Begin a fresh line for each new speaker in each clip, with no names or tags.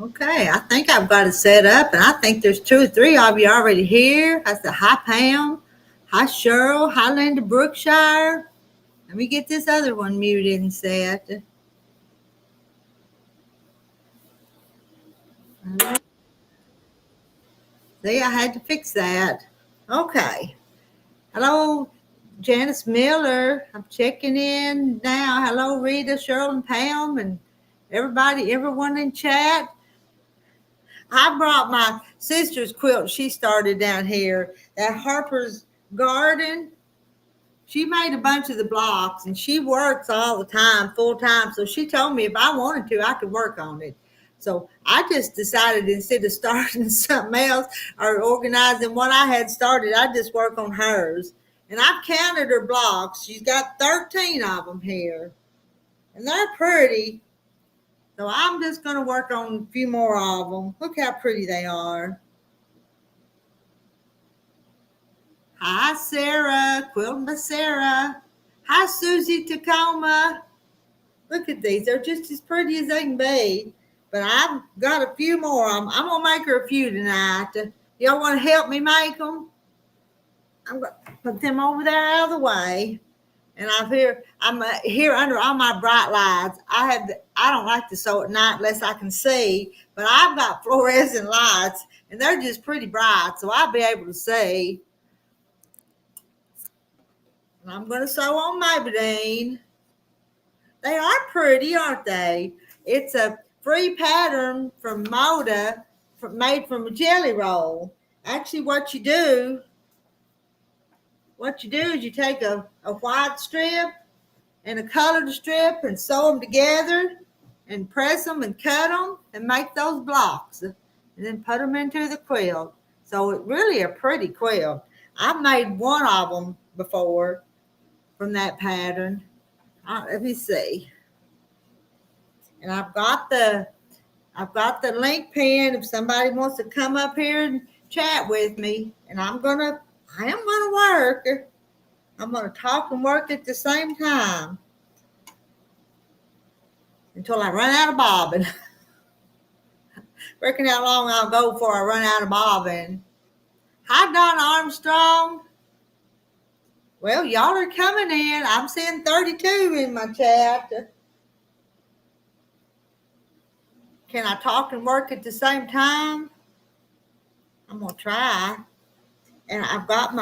Okay, I think I've got it set up, and I think there's 2 or 3 of you already here. I said, hi, Pam. Hi, Cheryl. Hi, Linda Brookshire. Let me get this other one muted and set. See, I had to fix that. Okay. Hello, Janice Miller. I'm checking in now. Hello, Rita, Cheryl, and Pam, and everybody, everyone in chat. I brought my sister's quilt she started down here, that Harper's Garden. She made a bunch of the blocks, and she works all the time, full time. So she told me if I wanted to, I could work on it. So I just decided instead of starting something else or organizing what I had started, I'd just work on hers. And I've counted her blocks. She's got 13 of them here, and they're pretty. So I'm just going to work on a few more of them. Look how pretty they are. Hi, Sarah. Quilting by Sarah. Hi, Susie Tacoma. Look at these. They're just as pretty as they can be. But I've got a few more. I'm going to make her a few tonight. Y'all want to help me make them? I'm going to put them over there out of the way. And I'm here under all my bright lights. I don't like to sew at night unless I can see, but I've got fluorescent lights, and they're just pretty bright, so I'll be able to see. And I'm going to sew on Maybadean. They are pretty, aren't they? It's a free pattern from Moda, made from a jelly roll. Actually, what you do is you take a white strip and a colored strip and sew them together and press them and cut them and make those blocks and then put them into the quilt. So it's really a pretty quilt. I've made one of them before from that pattern. Let me see. And I've got the link pin if somebody wants to come up here and chat with me. And I am gonna work. I'm gonna talk and work at the same time until I run out of bobbin. Reckon how long I'll go before I run out of bobbin. Hi, Donna Armstrong. Well, y'all are coming in. I'm seeing 32 in my chat. Can I talk and work at the same time? I'm going to try. And I've got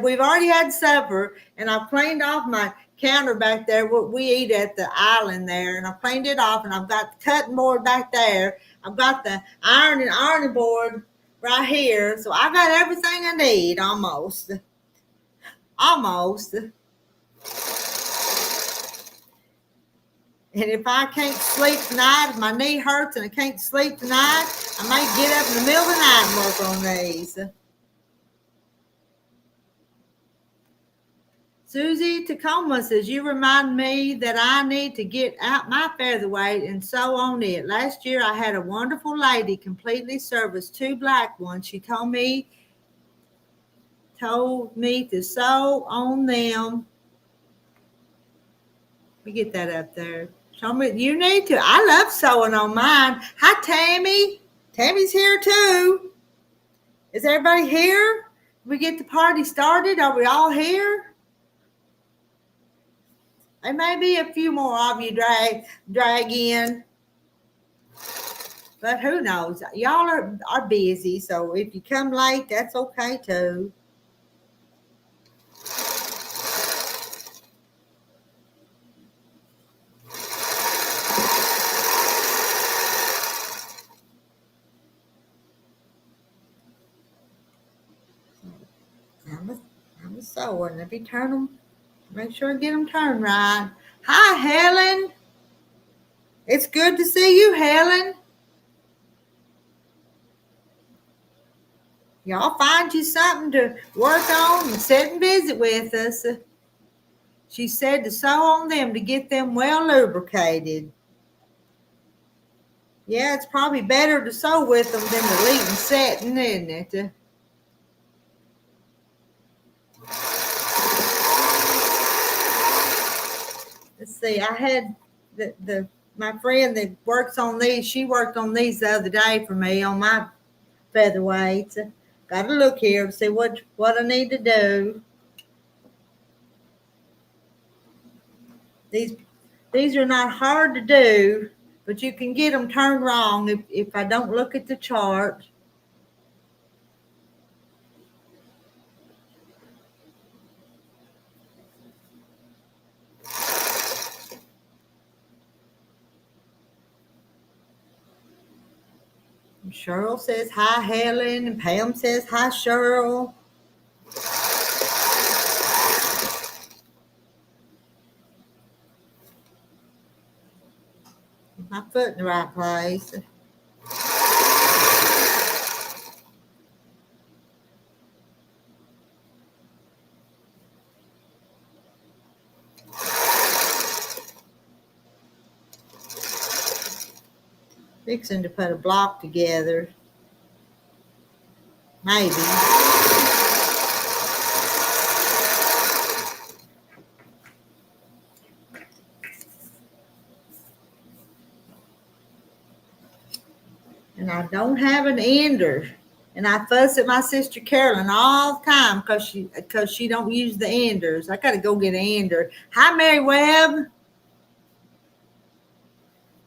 we've already had supper, and I've cleaned off my counter back there, what we eat at the island there, and I've cleaned it off, and I've got the cutting board back there. I've got the ironing board right here. So I got everything I need almost. And if I can't sleep tonight, if my knee hurts and I can't sleep tonight, I may get up in the middle of the night and work on these. Susie Tacoma says, you remind me that I need to get out my featherweight and sew on it. Last year, I had a wonderful lady completely service 2 black ones. She told me to sew on them. Let me get that up there. Show me, you need to. I love sewing on mine. Hi, Tammy. Tammy's here too. Is everybody here? Did we get the party started? Are we all here? There may be a few more of you drag in. But who knows? Y'all are busy, so if you come late, that's okay too. I'm sewing. Let me turn them. Make sure I get them turned right. Hi, Helen. It's good to see you, Helen. Y'all find you something to work on and sit and visit with us. She said to sew on them to get them well lubricated. Yeah, it's probably better to sew with them than to leave them setting, isn't it? Let's see, I had the my friend that works on these, she worked on these the other day for me on my featherweights. Got to look here to see what I need to do. These are not hard to do, but you can get them turned wrong if I don't look at the chart. And Cheryl says hi, Helen, and Pam says hi, Cheryl. My foot in the right place. Fixing to put a block together. Maybe. And I don't have an ender. And I fuss at my sister Carolyn all the time because she don't use the enders. I got to go get an ender. Hi, Mary Webb.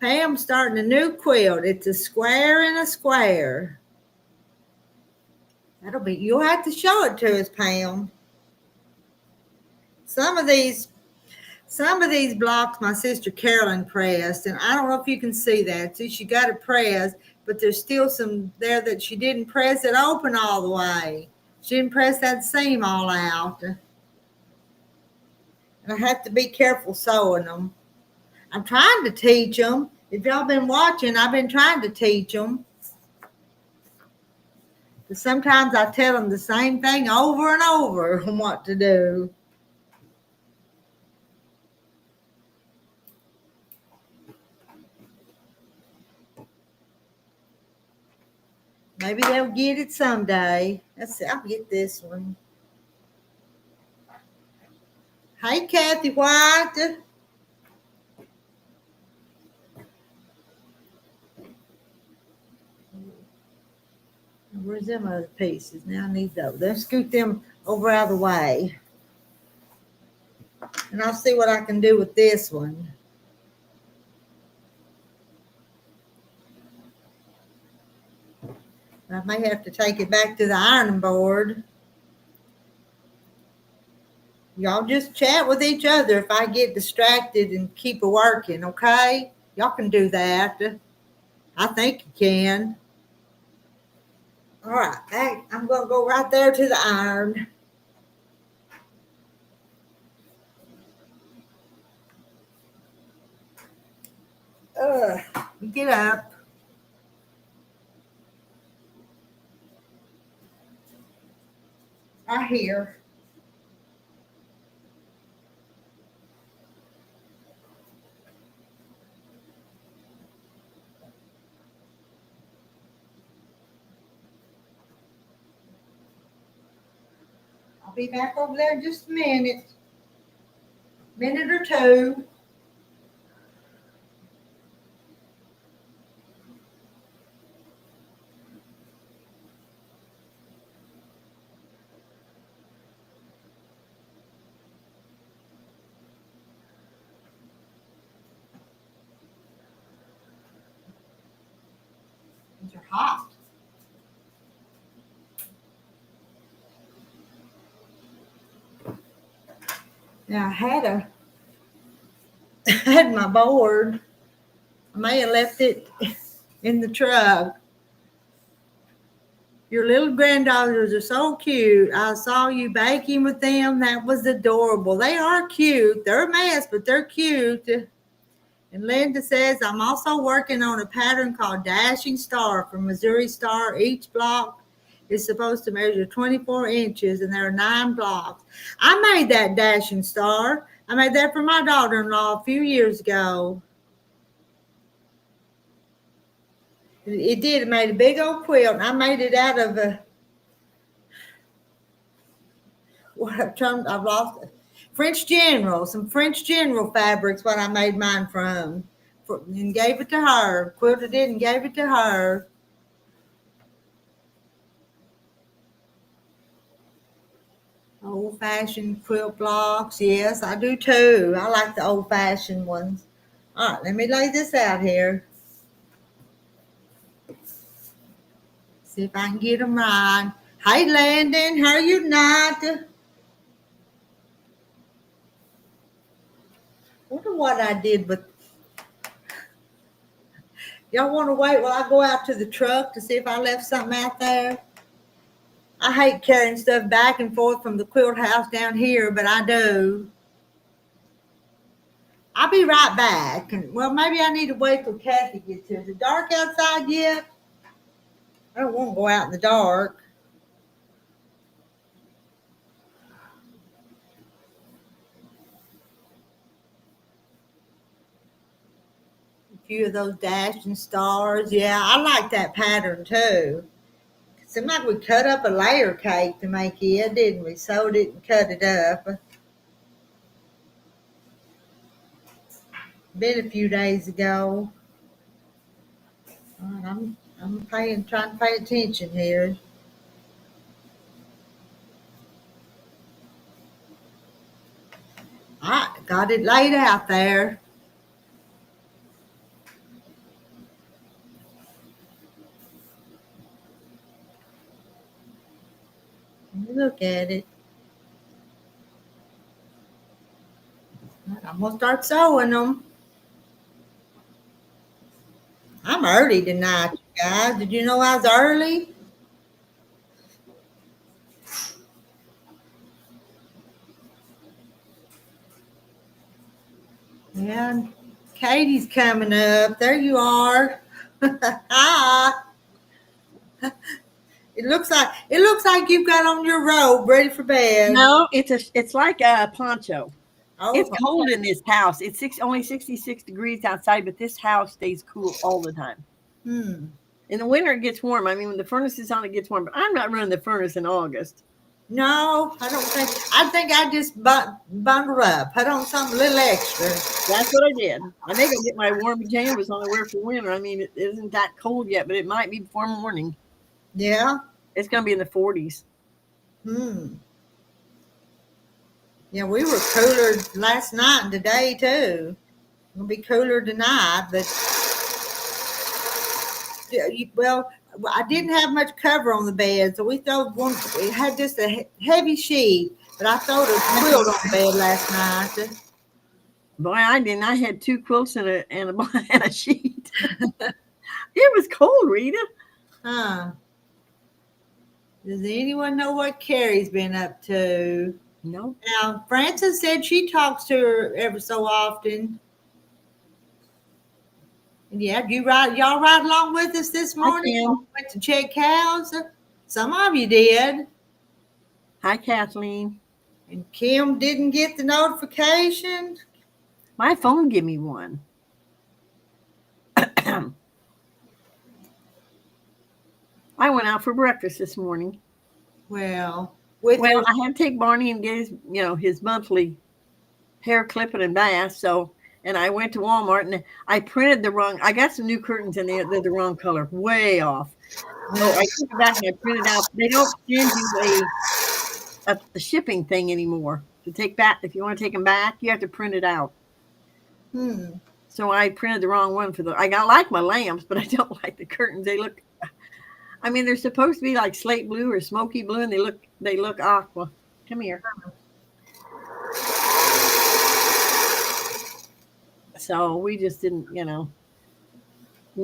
Pam's starting a new quilt. It's a square and a square. You'll have to show it to us, Pam. Some of these blocks my sister Carolyn pressed, and I don't know if you can see that. See, she got it pressed, but there's still some there that she didn't press it open all the way. She didn't press that seam all out. And I have to be careful sewing them. I'm trying to teach them. If y'all been watching, I've been trying to teach them. But sometimes I tell them the same thing over and over on what to do. Maybe they'll get it someday. Let's see, I'll get this one. Hey, Kathy White. Where's them other pieces? Now I need those. Let's scoot them over out of the way. And I'll see what I can do with this one. I may have to take it back to the ironing board. Y'all just chat with each other if I get distracted and keep it working, okay? Y'all can do that. I think you can. All right, I'm going to go right there to the iron. Get up. Right here. I'll be back over there in just a minute or two. These are hot. Now I had my board. I may have left it in the truck. Your little granddaughters are so cute. I saw you baking with them. That was adorable. They are cute. They're a mess, but they're cute. And Linda says, I'm also working on a pattern called Dashing Star from Missouri Star. Each block is supposed to measure 24 inches, and there are 9 blocks. I made that Dashing Star. I made that for my daughter-in-law a few years ago. It did. It made a big old quilt. And I made it out of I've lost it. French General, some French General fabrics, what I made mine from and gave it to her. Quilted it and gave it to her. Old-fashioned quilt blocks. Yes, I do too. I like the old-fashioned ones. All right, let me lay this out here. See if I can get them right. Hey, Landon, how are you tonight? Wonder what I did with. Y'all want to wait while I go out to the truck to see if I left something out there? I hate carrying stuff back and forth from the quilt house down here, but I do. I'll be right back. And well, maybe I need to wait till Kathy gets here. Is it dark outside yet? I don't want to go out in the dark. A few of those dashing stars. Yeah, I like that pattern too. Seemed like we cut up a layer cake to make it, didn't we? Sewed it and cut it up. Been a few days ago. All right, I'm trying to pay attention here. I got it laid out there. Let me look at it. I'm gonna start sewing them. I'm early tonight, you guys. Did you know I was early? Yeah, Katie's coming up. There you are. Hi. It looks like you've got on your robe ready for bed.
No, it's like a poncho.
Oh,
It's cold in this house. It's only 66 degrees outside, but this house stays cool all the time.
Hmm.
In the winter, it gets warm. I mean, when the furnace is on, it gets warm. But I'm not running the furnace in August.
No, I don't think. I think I just bundle up. Put on something a little extra.
That's what I did. I think I'll get my warm pajamas on to wear for winter. I mean, it isn't that cold yet, but it might be before morning.
Yeah.
It's going to be in the 40s.
Hmm. Yeah, we were cooler last night and today too. It'll be cooler tonight, but well, I didn't have much cover on the bed, so we threw one. It had just a heavy sheet, but I threw a quilt on the bed last night.
Boy, I didn't. I had 2 quilts and a sheet. It was cold, Rita.
Huh? Does anyone know what Carrie's been up to?
No.
Now, Frances said she talks to her ever so often. Yeah, y'all ride along with us this morning?
Kim.
Went to check cows. Some of you did.
Hi, Kathleen.
And Kim didn't get the notification.
My phone gave me one. I went out for breakfast this morning.
Well,
I had to take Barney and get his monthly hair clipping and bath. So, and I went to Walmart and I printed the wrong. I got some new curtains and they're the wrong color, way off. So I took it back and I printed out. They don't send you a shipping thing anymore to take back. If you want to take them back, you have to print it out. So I printed the wrong one I like my lamps, but I don't like the curtains. They look. I mean, they're supposed to be like slate blue or smoky blue, and they look aqua. Come here. So we just didn't, And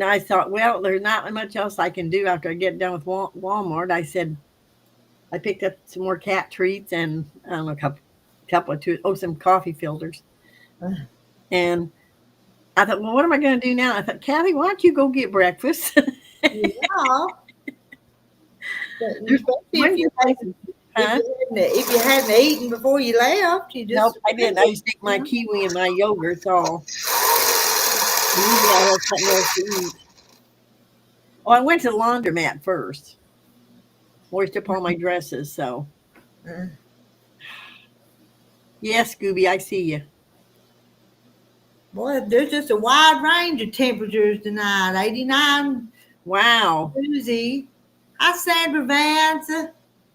I thought, well, there's not much else I can do after I get done with Walmart. I said, I picked up some more cat treats and I don't know, some coffee filters. And I thought, well, what am I going to do now? I thought, Kathy, why don't you go get breakfast?
Yeah. If you hadn't eaten before you left, you just.
Nope, I didn't. I just take my kiwi and my yogurt. So usually I have something else to eat. Oh, I went to the laundromat first. Washed up all my dresses. So yes, Scooby, I see you.
Boy, there's just a wide range of temperatures tonight. 89
Wow.
Susie. Hi, Sandra Vance.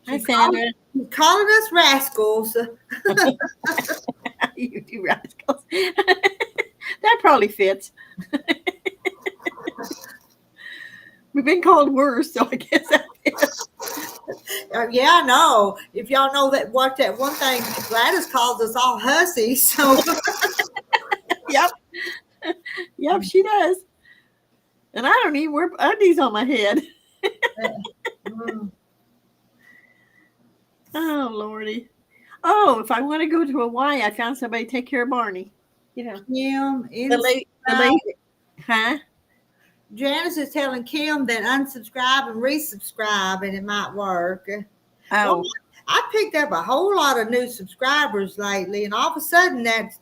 Hi, Sandra.
She's calling us rascals.
You do rascals. That probably fits. We've been called worse, so I guess that fits.
Yeah, I know. If y'all know that, what that one thing Gladys calls us all hussies. So
Yep. Yep, she does. And I don't even wear undies on my head. Oh, Lordy. Oh, if I want to go to Hawaii, I found somebody to take care of Barney. You know,
Kim,
the lady, huh?
Janice is telling Kim that unsubscribe and resubscribe, and it might work.
Oh,
Well, I picked up a whole lot of new subscribers lately, and all of a sudden that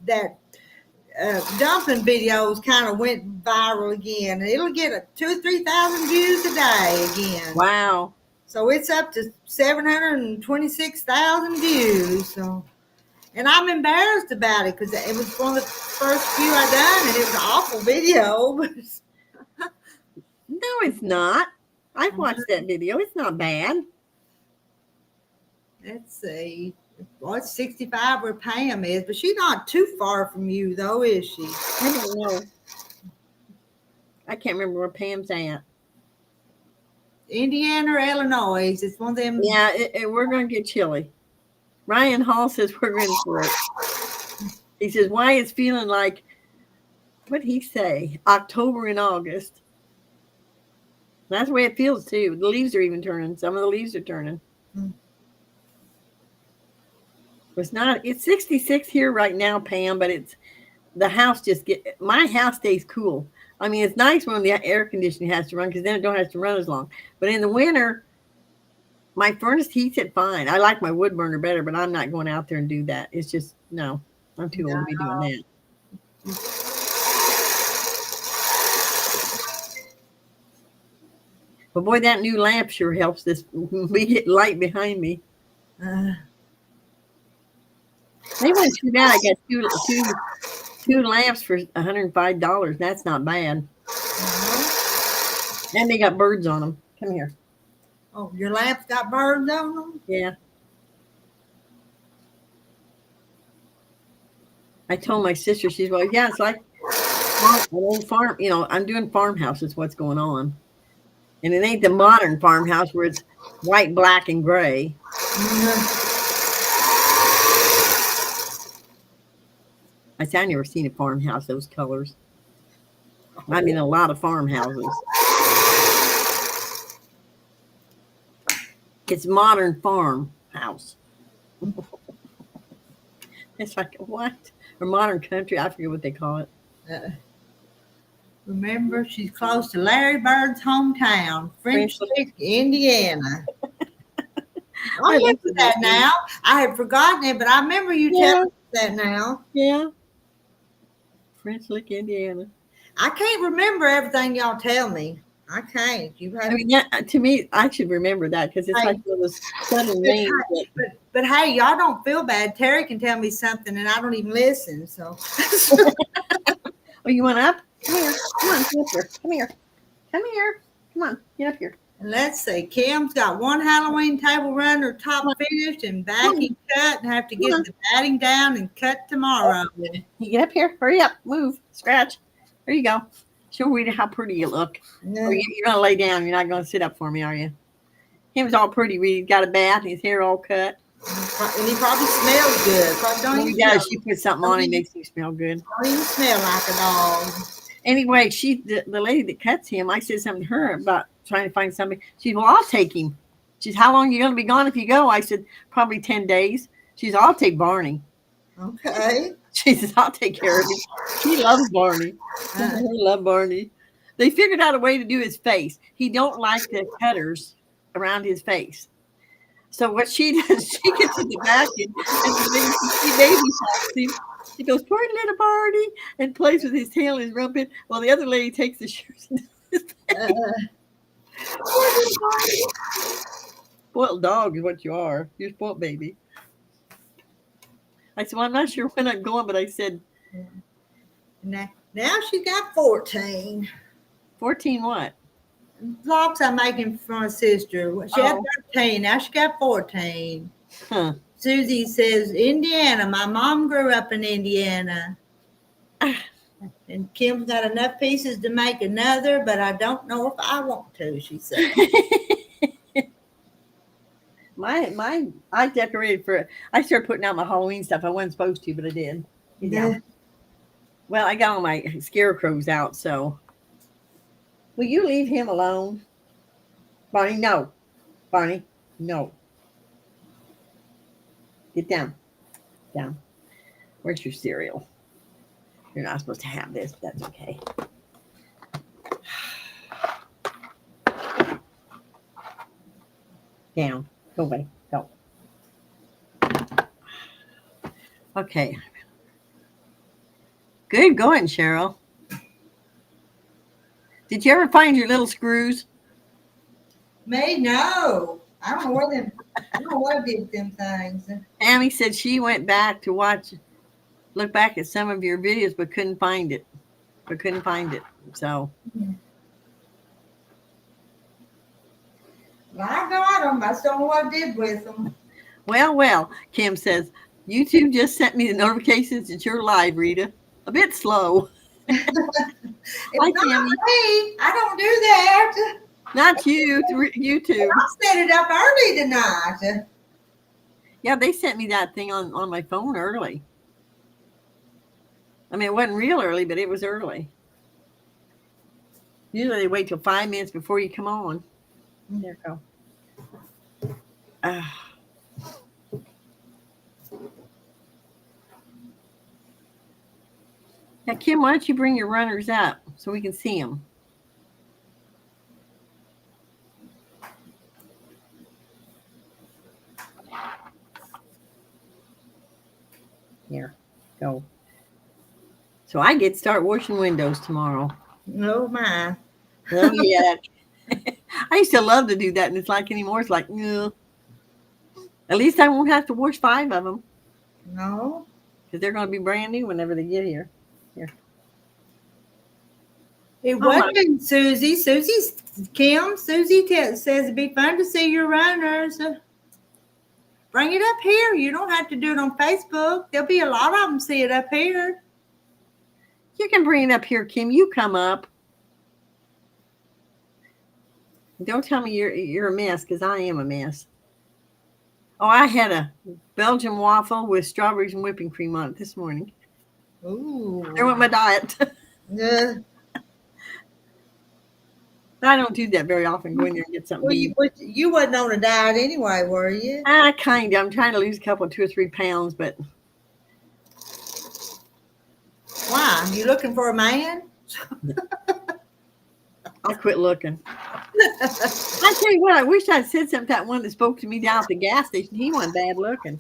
dumpling videos kind of went viral again, and it'll get 2,000-3,000 views a day again.
wow.
So it's up to 726,000 views. So, and I'm embarrassed about it because it was one of the first few I done, and it was an awful video.
No, it's not. I've watched that video. It's not bad.
Let's see. Well, it's 65 where Pam is, but she's not too far from you, though, is she?
I don't know. I can't remember where Pam's at.
Indiana or Illinois. It's one of them.
Yeah, we're going to get chilly. Ryan Hall says we're in for it. He says, why it's feeling like, what did he say? October and August. That's the way it feels, too. The leaves are even turning. Some of the leaves are turning. It's 66 here right now, Pam, but the house my house stays cool. I mean, it's nice when the air conditioning has to run because then it don't have to run as long. But in the winter, my furnace heats it fine. I like my wood burner better, but I'm not going out there and do that. It's just, no, I'm too old to be doing that. But boy, that new lamp sure helps this we get light behind me. They went too bad. I got two lamps for $105. That's not bad. And they got birds on them. Come here.
Oh, your lamp's got birds on them?
Yeah. I told my sister, she's well, yeah, it's like an old farm. You know, I'm doing farmhouse is what's going on. And it ain't the modern farmhouse where it's white, black, and gray. I've never seen a farmhouse those colors. I mean, a lot of farmhouses. It's modern farmhouse. It's like what? Or modern country? I forget what they call it.
Remember, she's close to Larry Bird's hometown, French Lick, Indiana. I remember that now. I had forgotten it, but I remember you telling me that now.
Yeah. French Lick, Indiana.
I can't remember everything y'all tell me. I can't.
I mean, to me, I should remember that because it's like those sudden names.
But hey, y'all don't feel bad. Terry can tell me something, and I don't even listen. So.
Oh, you want up? Come here. Come on, get up here. Come here. Come here. Come on, get up here.
And let's see. Kim's got one Halloween table runner top finished and backing cut, and have to get the batting down and cut tomorrow.
You get up here. Hurry up. Move. Scratch. There you go. Show Rita how pretty you look. Or you're going to lay down. You're not going to sit up for me, are you? Him's all pretty. He's got a bath. His hair all cut.
And he probably smells good.
He does. She puts something on him, makes him smell good.
Don't even smell like a dog.
Anyway, the lady that cuts him, I said something to her about trying to find somebody. She said, well, I'll take him. She said, how long are you going to be gone if you go? I said, probably 10 days. She said, I'll take Barney.
Okay.
She says, I'll take care of him. She loves Barney. I love Barney. They figured out a way to do his face. He don't like the cutters around his face. So what she does, she gets in the back and she baby talks him. She goes, poor little Barney, and plays with his tail and his rumpet, while the other lady takes the shoes and does his face. Poor little Barney. Spoiled dog is what you are. You're a spoiled baby. I said, well, I'm not sure when I'm going, but I said,
Now she got 14.
14 what?
Vlogs I'm making for my sister. She had
Oh.
13. Now she got 14.
Huh.
Susie says, Indiana. My mom grew up in Indiana. And Kim's got enough pieces to make another, but I don't know if I want to, she said.
I decorated I started putting out my Halloween stuff. I wasn't supposed to, but I did. Yeah. Well, I got all my scarecrows out, so. Will you leave him alone? Barney, no. Barney, no. Get down. Down. Where's your cereal? You're not supposed to have this, but that's okay. Down. Go away. Go. Okay. Good going, Cheryl. Did you ever find your little screws?
Me? No. I don't know what I did with them things.
Amy said she went back to look back at some of your videos, but couldn't find it. So.
Well, I got them. I just don't know what I did with them.
Well. Kim says, YouTube just sent me the notifications that you're live, Rita. A bit slow.
It's
Hi,
not
Tammy.
me. I don't do that.
Not you, YouTube.
I set it up early tonight.
Yeah, they sent me that thing on my phone early. I mean, it wasn't real early, but it was early. Usually they wait till 5 minutes before you come on. There you go. Now, Kim, why don't you bring your runners up so we can see them? Here, go. So I get to start washing windows tomorrow.
Oh, my.
Oh, yeah. I used to love to do that, and it's like anymore. It's like, no. At least I won't have to wash 5 of them.
No.
Because they're going to be brand new whenever they get here.
It wasn't Susie. Kim says it'd be fun to see your runners. Bring it up here. You don't have to do it on Facebook. There'll be a lot of them see it up here.
You can bring it up here, Kim. You come up. Don't tell me you're a mess, because I am a mess. Oh, I had a Belgian waffle with strawberries and whipping cream on it this morning.
Ooh.
There went my diet.
Yeah.
I don't do that very often. Go in there and get something.
Well, you wasn't on a diet anyway, were you?
Kind of. I'm trying to lose a couple, 2 or 3 pounds, but.
Why? You looking for a man?
I'll quit looking. I tell you what, I wish I'd said something to that one that spoke to me down at the gas station. He wasn't bad looking.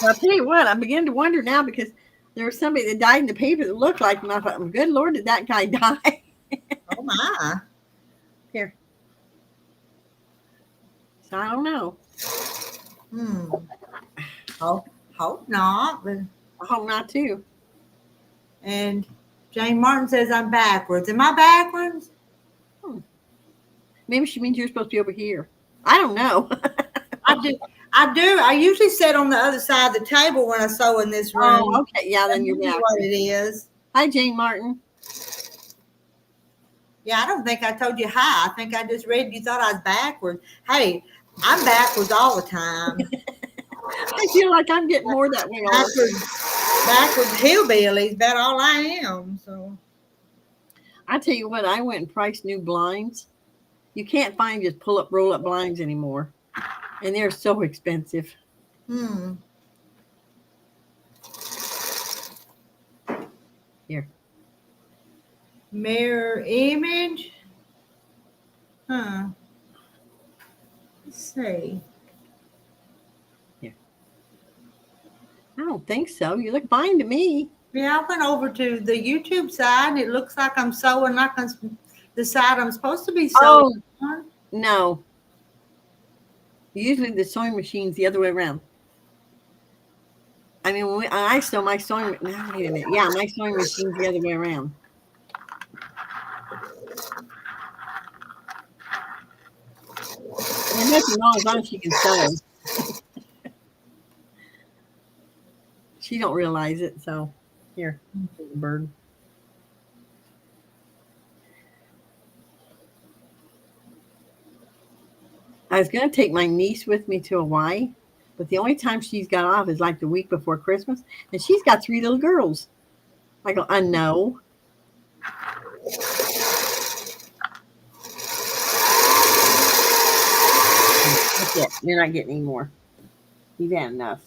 I'll tell you what, I begin to wonder now, because there was somebody that died in the paper that looked like him. I thought, good Lord, did that guy die?
Oh, my.
Here. So I don't know.
Hope not. But
I hope not, too.
And Jane Martin says I'm backwards. Am I backwards?
Maybe she means you're supposed to be over here. I don't know.
I do. I usually sit on the other side of the table when I sew in this room.
Oh, okay. Yeah, then you're backwards.
What it is.
Hi, Jane Martin.
Yeah, I don't think I told you hi. I think I just read you thought I was backwards. Hey, I'm backwards all the time.
I feel like I'm getting more that way.
Backwards hillbillies, about all I am. So
I tell you what, I went and priced new blinds. You can't find just roll up blinds anymore, and they're so expensive. Here.
Mirror image. Let's see.
Here. I don't think so. You look fine to me.
Yeah, I went over to the YouTube side, and it looks like I'm sewing like the side I'm supposed to be sewing on.
No. Usually the sewing machine's the other way around. I mean, when I sew my sewing. Now, wait a minute. Yeah, my sewing machine's the other way around. There's nothing wrong as long as she can sew. She don't realize it. So, here, here's a bird. I was going to take my niece with me to Hawaii, but the only time she's got off is like the week before Christmas, and she's got 3 little girls. I go, I know. That's it. You're not getting any more. You've had enough.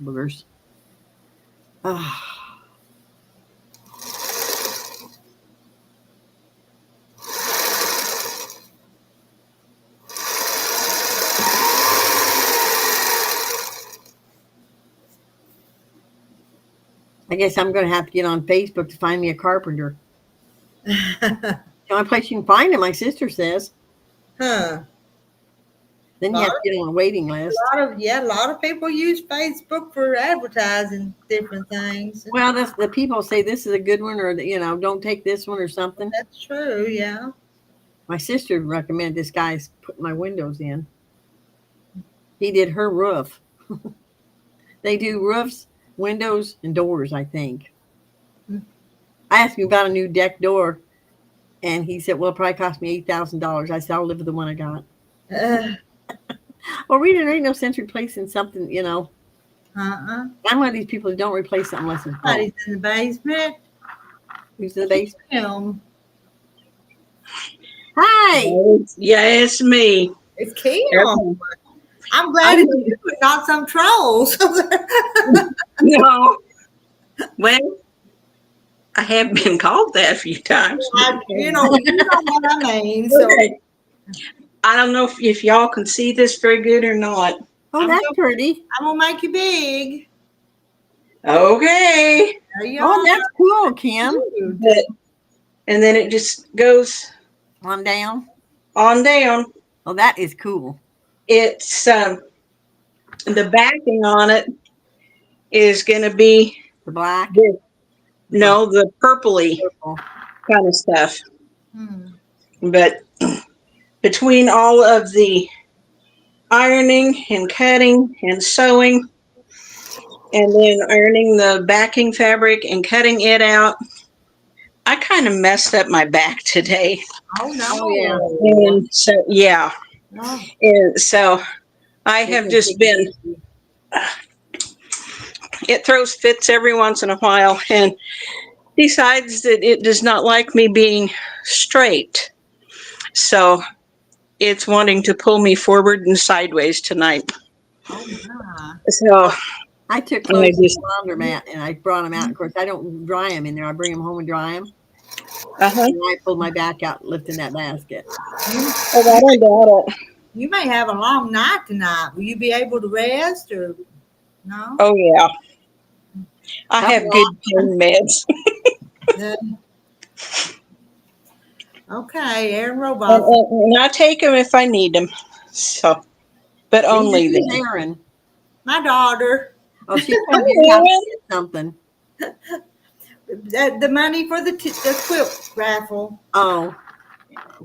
Boogers. Ah. I guess I'm going to have to get on Facebook to find me a carpenter. The only place you can find him, my sister says.
Huh.
Then you have to get on a waiting list.
A lot of people use Facebook for advertising different things.
Well, that's the people say this is a good one, or don't take this one or something.
That's true. Yeah.
My sister recommended this guy's put my windows in. He did her roof. They do roofs, windows, and doors, I think. I asked him about a new deck door, and he said, well, it probably cost me $8,000. I said, I'll live with the one I got. Well, Rita, there ain't no sense replacing something, I'm one of these people who don't replace something unless it's broke.
Somebody's in the basement.
Who's in the basement?
Kim.
Hi.
Yeah, it's me.
It's Kim. I'm glad it's you, not some trolls.
No. Well, I have been called that a few times.
You know what I mean. So.
Okay. I don't know if y'all can see this very good or not.
Oh, that's pretty.
I'm going to make you big.
Okay.
Oh, that's cool, Kim.
And then it just goes
on down.
On down.
Oh, that is cool.
It's the backing on it is going to be
the black.
No, the purpley kind of stuff. But between all of the ironing and cutting and sewing, and then ironing the backing fabric and cutting it out, I kind of messed up my back today.
Oh no!
Oh, yeah.
And so and so I have just been. It throws fits every once in a while, and decides that it does not like me being straight. So it's wanting to pull me forward and sideways tonight.
Oh my!
So
I took clothes to the laundromat and I brought them out. Of course, I don't dry them in there. I bring them home and dry them. And I pulled my back out lifting that basket.
Oh, I don't doubt it.
You may have a long night tonight. Will you be able to rest or no?
Oh yeah. I have good pain meds.
Okay, Aaron Robots.
And I take them if I need them. So, but only then.
Aaron?
My daughter.
Oh, she's going to get something.
The money for the quilt raffle.
Oh.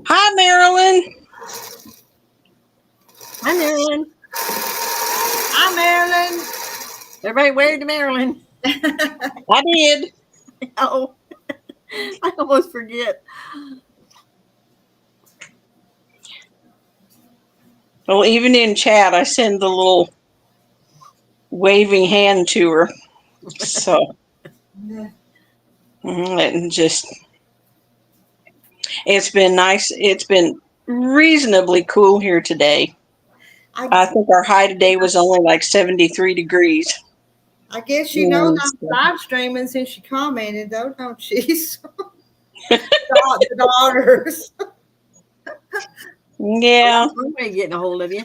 Hi, Marilyn.
Hi, Marilyn.
Hi, Marilyn.
Everybody wave to Marilyn.
I did.
Oh, I almost forget.
Well, even in chat, I send the little waving hand to her. So, and just, it's been nice. It's been reasonably cool here today. I think our high today was only like 73 degrees.
I guess you know I'm live streaming since she commented, though, don't she? The daughters.
Yeah. Somebody getting a hold of you.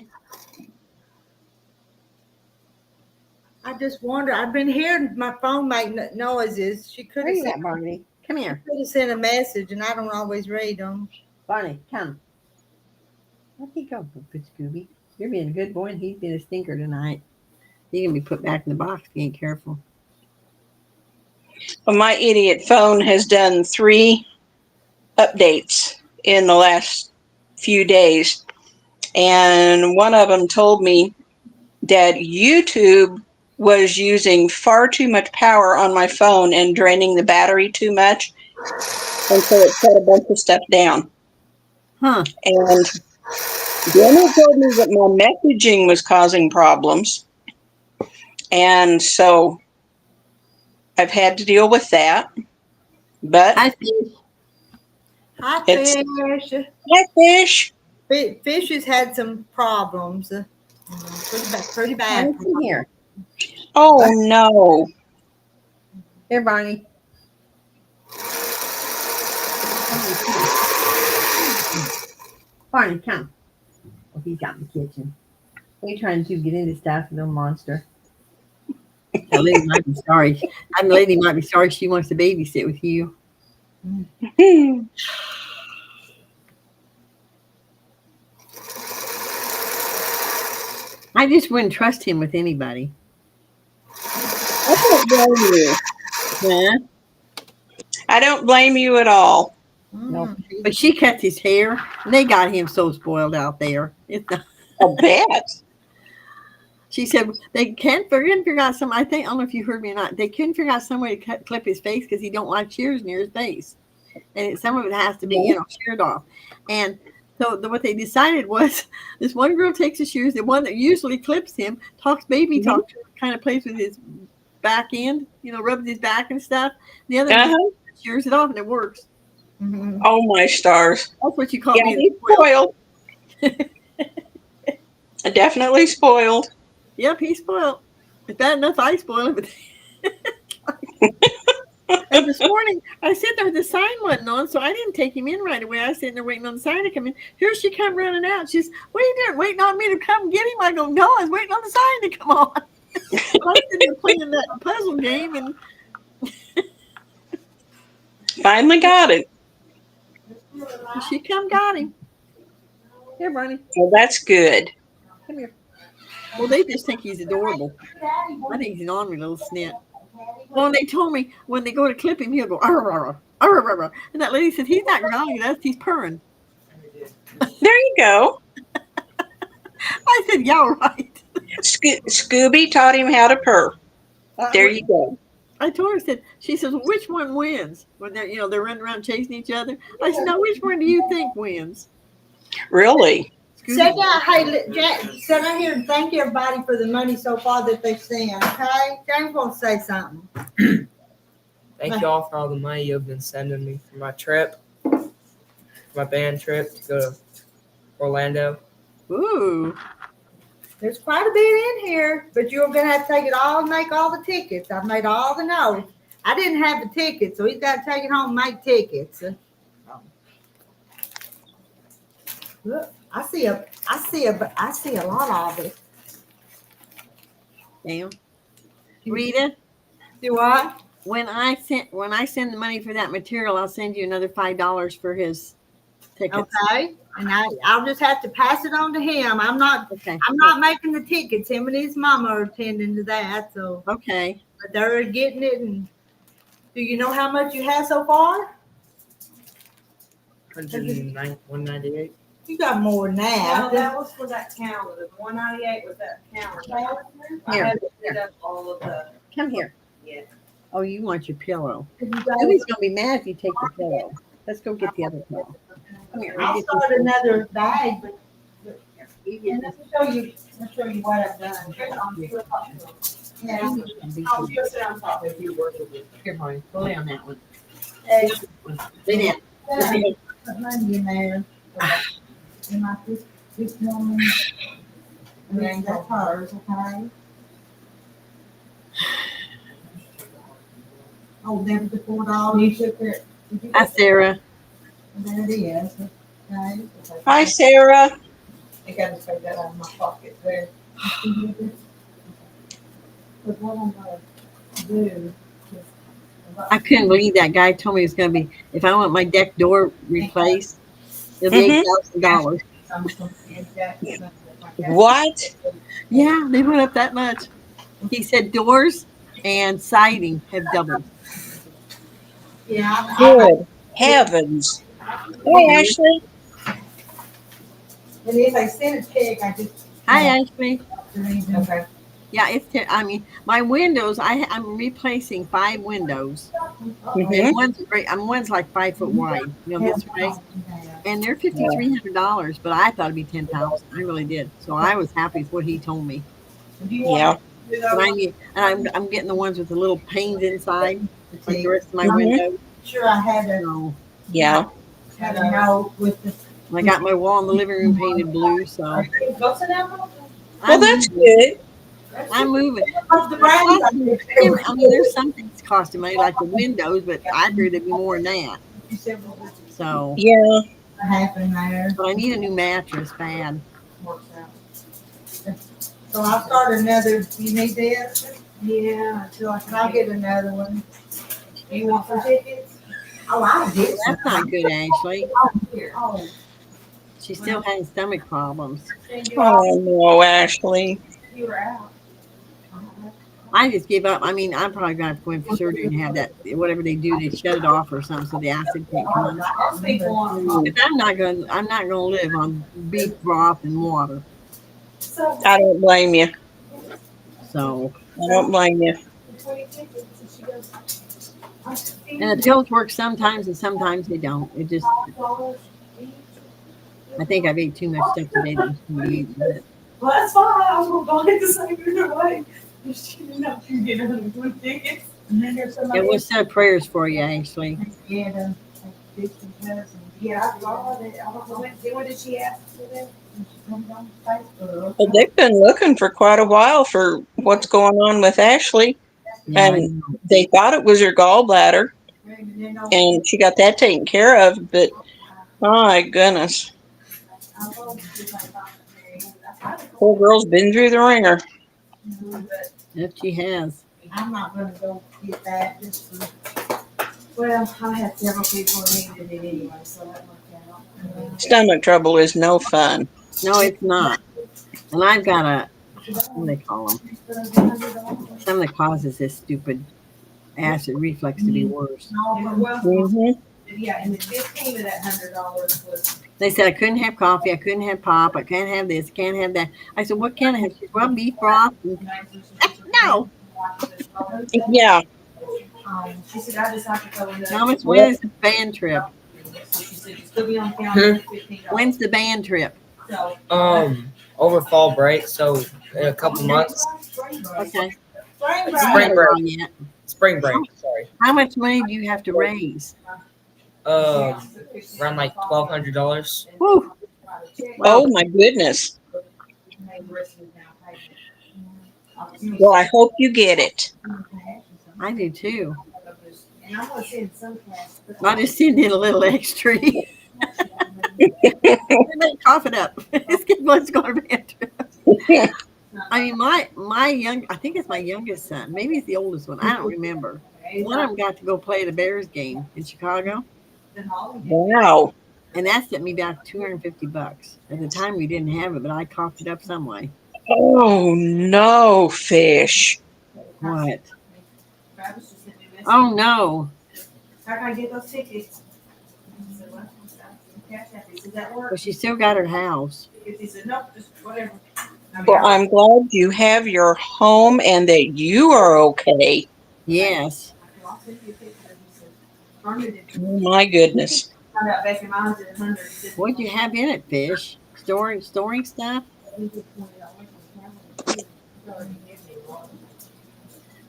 I just wonder. I've been hearing my phone make noises. She could have
sent Barney. Come here.
Could have sent a message, and I don't always read them.
Barney, come. Where'd he go, good Scooby? You're being a good boy, and he's being a stinker tonight. He can be put back in the box if you ain't careful.
Well, my idiot phone has done 3 updates in the last few days. And one of them told me that YouTube was using far too much power on my phone and draining the battery too much. And so it shut a bunch of stuff down.
Huh.
And then it told me that my messaging was causing problems. And so I've had to deal with that. But
I think
Hi,
it's
Fish.
hi, fish.
Fish has had some problems. Pretty bad.
Barney's in here.
Oh, no.
Here, Barney. Barney, come. Oh, he's out in the kitchen. What are you trying to get into stuff, little monster? That lady might be sorry. That lady might be sorry she wants to babysit with you. I just wouldn't trust him with anybody.
I don't blame you.
Yeah.
I don't blame you at all.
No. But she cut his hair, and they got him so spoiled out there. It's not,
I bet.
she said they couldn't figure out some. I don't know if you heard me or not. They couldn't figure out some way to clip his face because he don't like shears near his face, and some of it has to be sheared off. And so what they decided was this one girl takes the shears, the one that usually clips him, talks baby talk to him, kind of plays with his back end, rubs his back and stuff. The other one shears it off, and it works.
Mm-hmm.
Oh, my stars.
That's what you call
Yeah,
me.
he's spoiled. Definitely spoiled.
Yep, he's spoiled. If bad enough, I spoil him. And this morning, I sat there, the sign wasn't on, so I didn't take him in right away. I was sitting there waiting on the sign to come in. Here she come running out. She's, what are you doing? Waiting on me to come get him? I go, no, I was waiting on the sign to come on. I was sitting there playing that puzzle game, and
Finally got it.
she come got him. Here, Barney.
Well, that's good.
Come here. Well, they just think he's adorable. I think he's an ornery little snit. Well, and they told me when they go to clip him, he'll go, arr, arr, arr, arr, arr. And that lady said, he's not growling at us, he's purring.
There you go.
I said, yeah, right.
Scooby taught him how to purr. There you go.
I told her, she says, well, which one wins? When they're running around chasing each other. I said, now, which one do you think wins?
Really?
Sit down, hey, Jack, sit down here and thank everybody for the money so far that they've sent, okay? James wants to say something.
Thank you all for all the money you've been sending me for my trip, my band trip to go to Orlando.
Ooh.
There's quite a bit in here, but you're going to have to take it all and make all the tickets. I've made all the notes. I didn't have the tickets, so he's got to take it home and make tickets. Look, I see a lot of it.
Damn. Rita,
Do what?
when I send the money for that material, I'll send you another $5 for his tickets.
Okay. And I'll just have to pass it on to him. I'm not making the tickets. Him and his mama are attending to that. So
Okay.
but they're getting it. And do you know how much you have so far?
198.
You got more than that.
No, that was for that calendar. The 198 was that calendar. I
Here.
had to set up all of the.
Come here.
Yeah.
Oh, you want your pillow.
You guys-
Nobody's going to be mad if you take the pillow. Let's go get the other pillow. Come here.
I'll start another bag, but and let me show you what I've done. Yeah.
I'll just sit on top of you.
Here, Barney. Go lay on that one.
Hey,
Lay down.
put money in there. And like this woman, and then that's hers, okay? Oh, there was the $4. You took it. Did you
Hi,
get
Sarah.
There it is. Okay.
Hi, Sarah.
I gotta take that out of my pocket there. But what I'm gonna do is.
I couldn't believe that guy told me it was going to be, if I want my deck door replaced, it'll be $8,000.
What?
Yeah, they went up that much. He said doors and siding have doubled.
Yeah,
Good heavens. Hey, Ashley.
and if I send a check, I just
Hi, Ashley.
okay.
Yeah, I mean, my windows. I'm replacing 5 windows, and
Mm-hmm.
one's like 5 foot wide. This way, and they're $5,300. But I thought it'd be 10,000. I really did. So I was happy with what he told me.
Yeah.
But I'm getting the ones with the little panes inside, like the rest of my
Mhm.
windows.
Sure, I had a
So
Yeah.
note with the.
I got my wall in the living room painted blue. So
Well,
I'm
that's
moving.
good.
I'm moving.
The brains
I mean, there's some things costing money, like the windows, but I figured it'd be more than that. So,
Yeah.
happened there.
but I need a new mattress bad.
So I'll start another. You need this? Yeah, I'll get another one. You want some tickets? Oh, I did.
That's not good, Ashley.
Here. Oh,
She still has stomach problems.
Oh no, Ashley.
you were out.
I just give up. I mean, I'm probably gonna have to go in for surgery and have that whatever they do, they shut it off or something so the acid can't come in. But I'm not gonna live on beef broth and water.
I don't blame you.
So,
I don't blame you.
and the pills work sometimes and sometimes they don't. It just, I think I've ate too much stuff today that shouldn't be eating, but
Well, that's fine. I was going to buy it the same either way. She didn't know if you get 120 tickets.
And then there's
yeah,
somebody.
we'll send prayers for you, Ashley.
Yeah, the cousin. Yeah, I saw it. I don't know when did she ask for that? On Facebook.
Well, they've been looking for quite a while for what's going on with Ashley,
Yeah, I
and
know.
they thought it was her gallbladder, and she got that taken care of. But my goodness, poor girl's been through the ringer.
Yep, she has.
I'm not gonna go get that just for, well, I had several people who needed it anyway, so that worked out.
Stomach trouble is no fun.
No, it's not. And I've got what do they call them? Some that causes this stupid acid reflux to be worse.
Mm-hmm.
Yeah, and the 15 of that $100 was.
They said I couldn't have coffee, I couldn't have pop, I can't have this, can't have that. I said, what can I have? She said, well, beef broth. No.
Yeah.
She said, I just have to go in
How much? When is the band trip?
She said, you still be on calendar for $15.
When's the band trip?
So,
Over fall break, so in a couple months.
Okay.
Spring break.
Yet.
Spring break. Sorry.
How much money do you have to raise?
Around like $1,200.
Whew.
Oh my goodness. Well, I hope you get it.
I do too.
and I'm going to send some cash.
I just send in a little extra. Cough it up. This kid was going to band trip. I mean, I think it's my youngest son. Maybe it's the oldest one. I don't remember. One of them got to go play the Bears game in Chicago,
Wow.
and that sent me back $250. At the time, we didn't have it, but I coughed it up some way.
Oh no, fish.
What? Oh no!
How can I get those tickets? Does that work?
But she still got her house.
He said, no, just whatever.
Well, I'm glad you have your home and that you are okay.
Yes.
Oh my goodness.
What'd you have in it, fish? Storing stuff?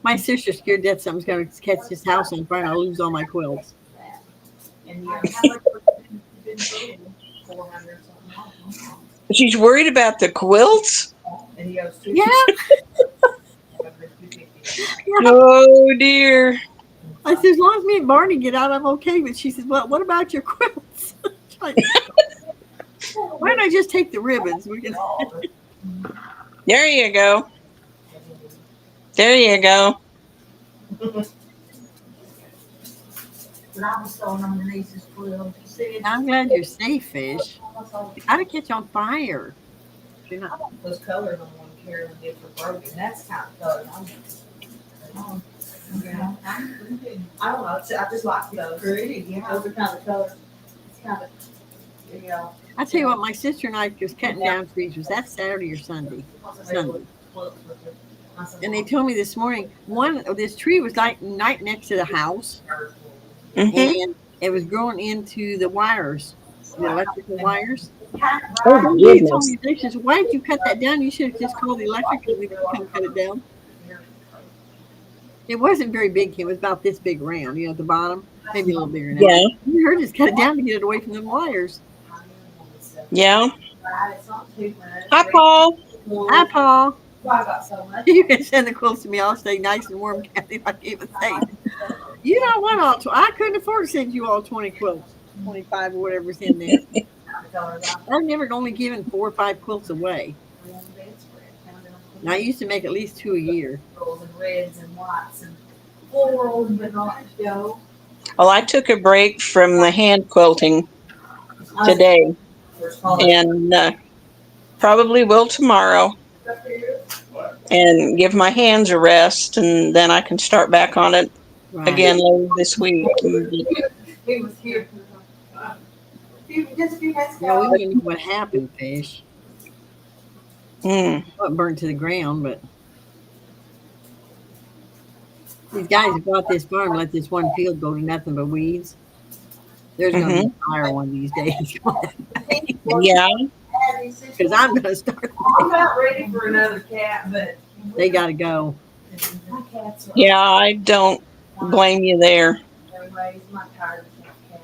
My sister's scared that something's going to catch this house on fire and I'll lose all my quilts.
She's worried about the quilts?
Yeah.
Oh dear.
I said, as long as me and Barney get out, I'm okay. But she said, well, what about your quilts? Like, why don't I just take the ribbons? We can...
There you go. There you go.
I'm glad you're safe, fish. How to catch on fire? You're not...
Those colors on one Carolyn did for Brogan. That's kind of color. Yeah. I don't know. I just like those. Pretty, yeah. Those are kind of colors. It's kind of, you know.
I tell you what, my sister and I was cutting down trees. Was that Saturday or Sunday? Sunday. And they told me this morning this tree was like right next to the house, and it was growing into the wires, the electrical wires.
Oh,
They told
goodness.
me, they said, "Why did you cut that down? You should have just called the electric company to come cut it down." It wasn't very big. It was about this big around, at the bottom, maybe a little bigger now.
Yeah.
You heard just cut it down to get it away from the wires.
Yeah. Hi, Paul.
Hi, Paul.
I got so much.
You can send the quilts to me. I'll stay nice and warm, Kathy, like I even say. You don't want all. I couldn't afford to send you all 20 quilts, 25 or whatever's in there. I've never only given 4 or 5 quilts away. And I used to make at least 2 a year.
And reds and whites and florals, but not Joe.
Well, I took a break from the hand quilting today, and probably will tomorrow, and give my hands a rest, and then I can start back on it again later this week.
He was here. Just a few days
No,
ago.
we didn't know what happened, Fish.
Mm.
Not burnt to the ground, but these guys bought this farm, let this one field go to nothing but weeds. There's going to be a fire one of these days.
Yeah.
Because I'm going to start.
I'm not ready for another cat, but
They got to go.
my cats are.
Yeah, I don't blame you there.
Anyways, my tired of cat.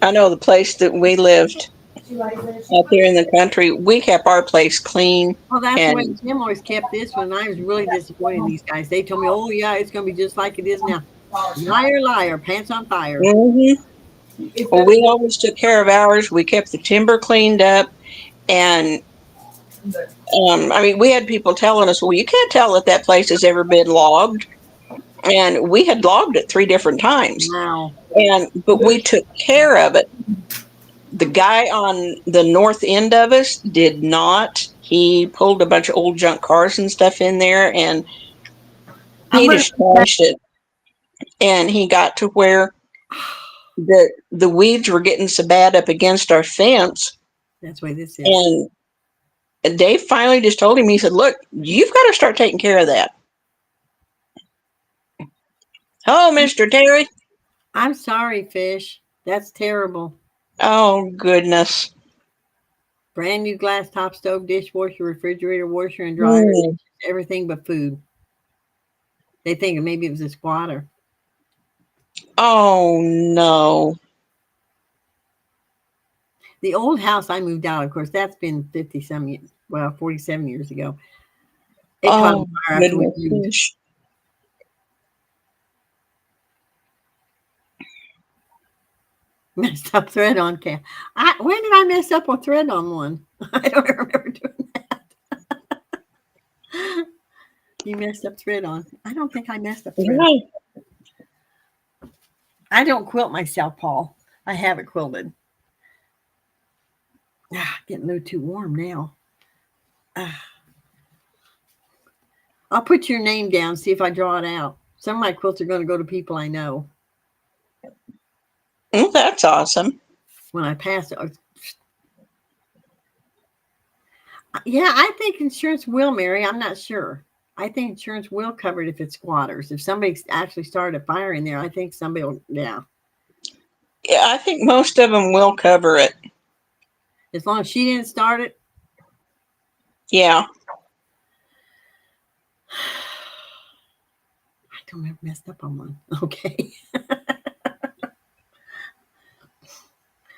I know the place that we lived
She lays there.
out there in the country, we kept our place clean.
Well, that's the way
And
Jim always kept this one. I was really disappointed in these guys. They told me, oh, yeah, it's going to be just like it is now. Liar, liar, pants on fire.
Well, we always took care of ours. We kept the timber cleaned up. And I mean, we had people telling us, well, you can't tell that that place has ever been logged. And we had logged it 3 different times.
Wow.
But we took care of it. The guy on the north end of us did not. He pulled a bunch of old junk cars and stuff in there, and he just trashed it. And he got to where the weeds were getting so bad up against our fence.
That's the way this is.
And Dave finally just told him, he said, look, you've got to start taking care of that. Oh, Mr. Terry.
I'm sorry, Fish. That's terrible.
Oh, goodness.
Brand new glass top stove, dishwasher, refrigerator, washer, and dryer. Everything but food. They think maybe it was a squatter.
Oh, no.
The old house I moved out, of course, that's been 50-some years. Well, 47 years ago. It caught on fire after we moved.
Goodness.
Messed up thread on cam. When did I mess up a thread on one? I don't remember doing that. You messed up thread on. I don't think I messed up thread.
Yeah.
I don't quilt myself, Paul. I have it quilted. Getting a little too warm now. I'll put your name down, see if I draw it out. Some of my quilts are going to go to people I know.
Oh, that's awesome.
When I pass it. Yeah, I think insurance will, Mary. I'm not sure. I think insurance will cover it if it's squatters. If somebody actually started a fire in there, I think somebody will, yeah.
Yeah, I think most of them will cover it.
As long as she didn't start it.
Yeah.
I don't have messed up on one. Okay.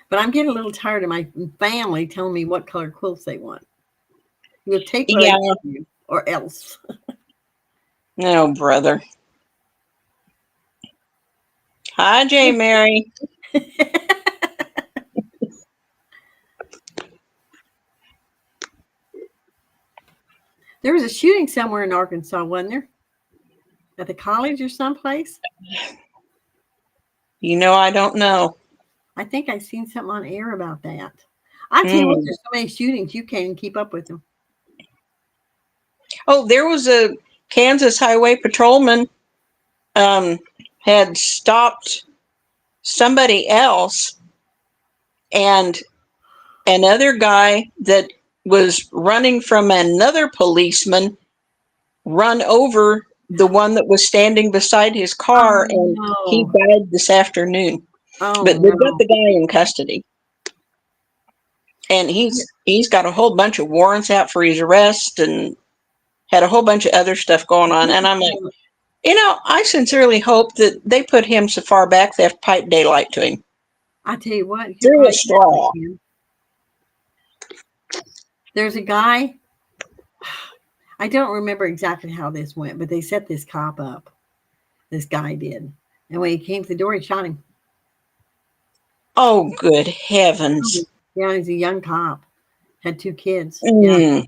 But I'm getting a little tired of my family telling me what color quilts they want. You'll take what I give you, or else.
No, brother. Hi, J. Mary.
There was a shooting somewhere in Arkansas, wasn't there? At the college or someplace?
You know, I don't know.
I think I've seen something on air about that. I tell you what, there's so many shootings, you can't even keep up with them.
Oh, there was a Kansas highway patrolman had stopped somebody else, and another guy that was running from another policeman run over the one that was standing beside his car, and he
no.
died this afternoon.
Oh,
But they've got
no.
the guy in custody, and he's got a whole bunch of warrants out for his arrest and had a whole bunch of other stuff going on. And I'm like, I sincerely hope that they put him so far back they have to pipe daylight to him
I tell you what, you're
through a
probably
straw.
There's a guy, I don't remember exactly how this went, but they set this cop up. This guy did. And when he came to the door, he shot him.
Oh, good heavens.
Yeah, he's a young cop. Had 2 kids. Yeah.
Mm.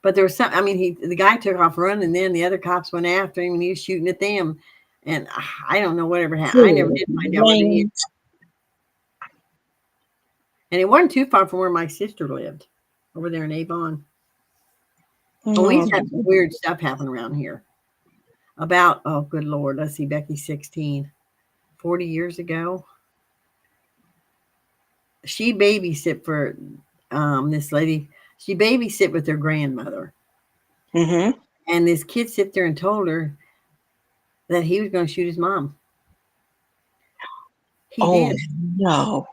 But there was some, I mean, the guy took off running, and then the other cops went after him, and he was shooting at them. And I don't know whatever happened. I never did find out what he did. And it wasn't too far from where my sister lived, over there in Avon. But we've had some weird stuff happen around here. About, oh, good Lord, let's see, Becky's 16. 40 years ago, she babysit for this lady. She babysit with her grandmother.
Mm-hmm.
And this kid sit there and told her that he was going to shoot his mom. He did.
No.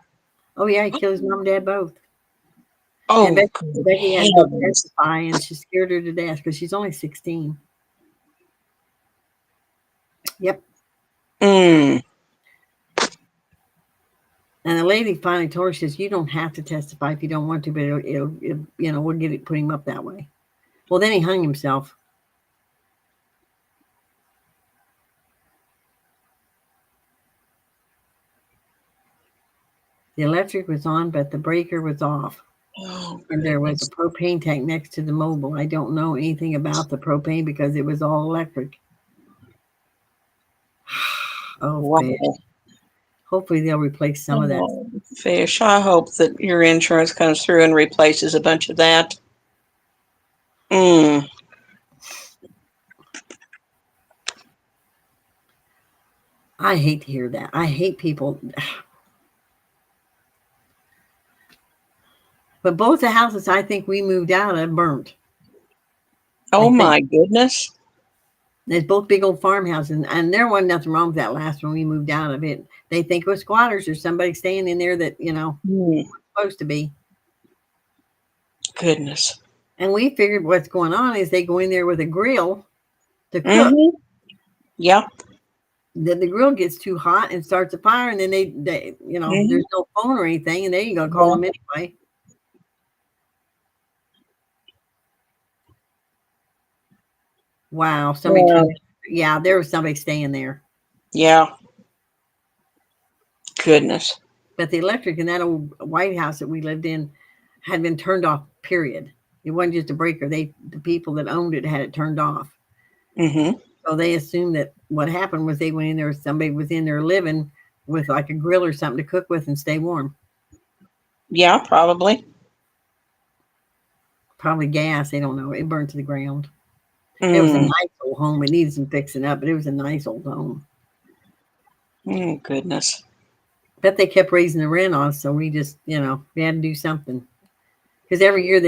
Oh, yeah, he killed his mom and dad both.
Oh,
and Becky had to go testify, and she scared her to death because she's only 16. Yep.
Mm.
And the lady finally told her, she says, you don't have to testify if you don't want to, but it'll we'll put him up that way. Well, then he hung himself. The electric was on, but the breaker was off.
Oh,
and there was a propane tank next to the mobile. I don't know anything about the propane because it was all electric. Oh,
wow.
fish. Hopefully they'll replace some of that.
Fish, I hope that your insurance comes through and replaces a bunch of that. Mm.
I hate to hear that. I hate people. But both the houses I think we moved out of burnt.
Oh, my goodness.
There's both big old farmhouses, and there wasn't nothing wrong with that last one we moved out of it. They think it was squatters or somebody staying in there that, wasn't supposed to be.
Goodness.
And we figured what's going on is they go in there with a grill to cook.
Mm-hmm. Yeah.
Then the grill gets too hot and starts a fire, and then they there's no phone or anything, and they ain't gonna call them anyway. Wow, there was somebody staying there.
Yeah. Goodness.
But the electric in that old White House that we lived in had been turned off, period. It wasn't just a breaker. The people that owned it had it turned off.
Mm-hmm.
So they assumed that what happened was they went in there, somebody was in there living with like a grill or something to cook with and stay warm.
Yeah, probably.
Probably gas. They don't know. It burned to the ground. It was a nice old home. It needed some fixing up, but it was a nice old home.
Oh, goodness.
But they kept raising the rent on us, so we just, we had to do something. Because every year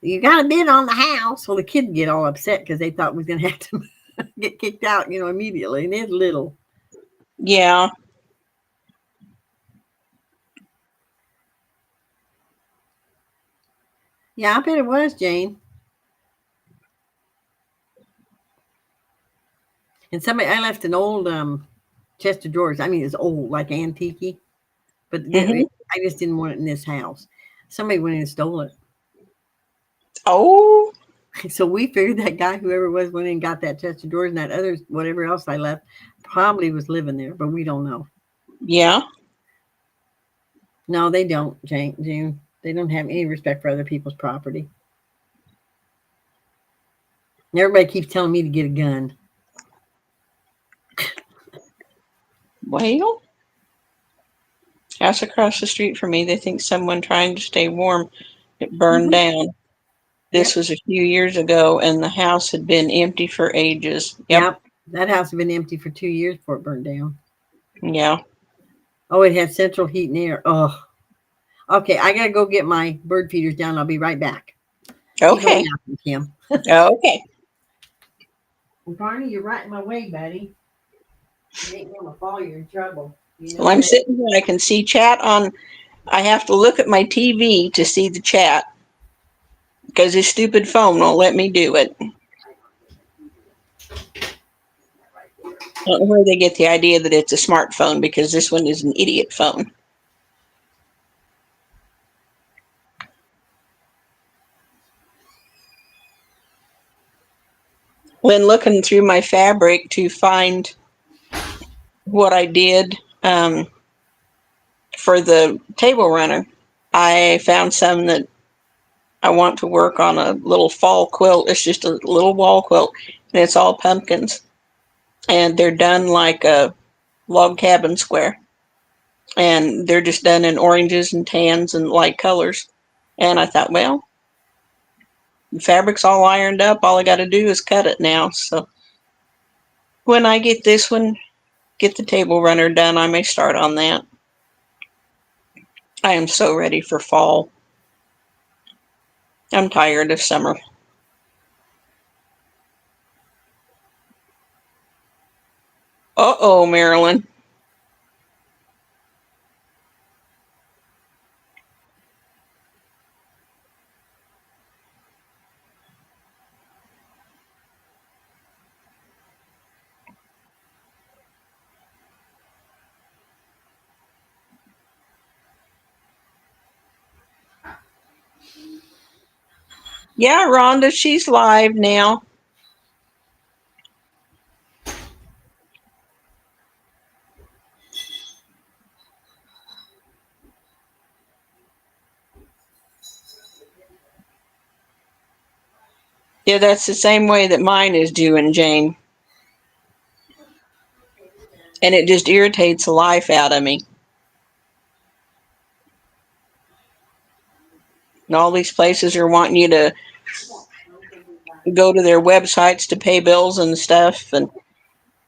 you got to bid on the house. Well, the kids get all upset because they thought we was going to have to get kicked out, immediately. And it's little.
Yeah.
Yeah, I bet it was, Jane. And I left an old chest of drawers. I mean, it's old, like antique, but I just didn't want it in this house. Somebody went in and stole it.
Oh.
So we figured that guy, whoever it was, went in and got that chest of drawers, and that other, whatever else I left, probably was living there, but we don't know.
Yeah.
No, they don't, June. They don't have any respect for other people's property. And everybody keeps telling me to get a gun.
Well, house across the street from me, they think someone trying to stay warm, it burned down. This was a few years ago, and the house had been empty for ages.
Yep. That house had been empty for 2 years before it burned down.
Yeah.
Oh, it had central heat and air. Oh. Okay, I gotta go get my bird feeders down. I'll be right back.
Okay.
Kim.
Okay.
Barney, you're right in my way, buddy. You ain't gonna fall, you're in trouble. You know
Well, I'm
that?
sitting here. I can see chat on. I have to look at my TV to see the chat because this stupid phone won't let me do it. I don't know where they get the idea that it's a smartphone because this one is an idiot phone. When looking through my fabric to find what I did for the table runner, I found some that I want to work on a little fall quilt. It's just a little wall quilt, and it's all pumpkins. And they're done like a log cabin square. And they're just done in oranges and tans and light colors. And I thought, well, the fabric's all ironed up. All I got to do is cut it now. So when I get this one, get the table runner done, I may start on that. I am so ready for fall. I'm tired of summer. Uh-oh, Marilyn. Yeah, Rhonda, she's live now. Yeah, that's the same way that mine is doing, Jane. And it just irritates the life out of me. And all these places are wanting you to go to their websites to pay bills and stuff. And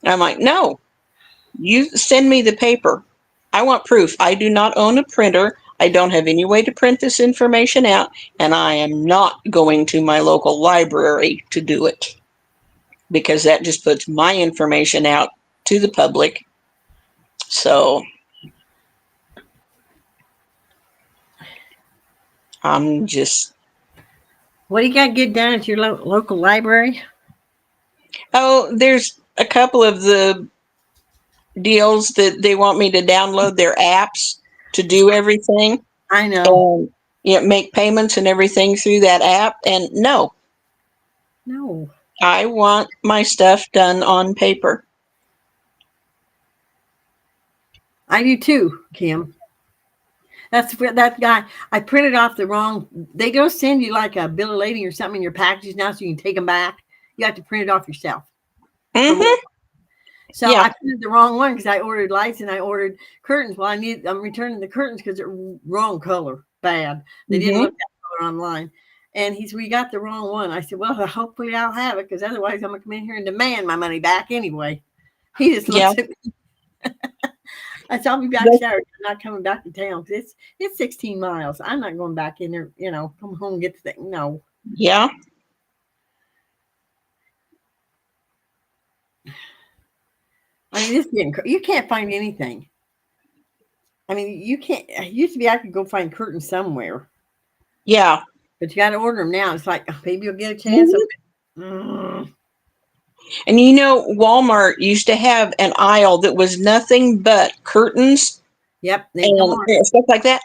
I'm like, no, you send me the paper. I want proof. I do not own a printer. I don't have any way to print this information out. And I am not going to my local library to do it. Because that just puts my information out to the public. So I'm just...
What do you got to get done at your local library?
Oh, there's a couple of the deals that they want me to download their apps to do everything.
I know.
And make payments and everything through that app. And no, I want my stuff done on paper.
I do too, Kim. That's that guy. I printed off the wrong. They don't send you like a bill of lading or something in your packages now, so you can take them back. You have to print it off yourself.
Mm-hmm.
So
Yeah.
I printed the wrong one because I ordered lights and I ordered curtains. Well, I'm returning the curtains because they're wrong color, bad. They didn't look that color online. And he said, "We got the wrong one." I said, "Well, hopefully I'll have it because otherwise I'm gonna come in here and demand my money back anyway." He just looks at me. I said, "I'll be back Saturday. I'm not coming back to town because it's 16 miles. I'm not going back in there. Come home and get the thing. No."
Yeah.
I mean, you can't find anything. I mean, you can't. It used to be I could go find curtains somewhere.
Yeah.
But you got to order them now. It's like, maybe you'll get a chance.
And Walmart used to have an aisle that was nothing but curtains.
Yep.
And stuff like that.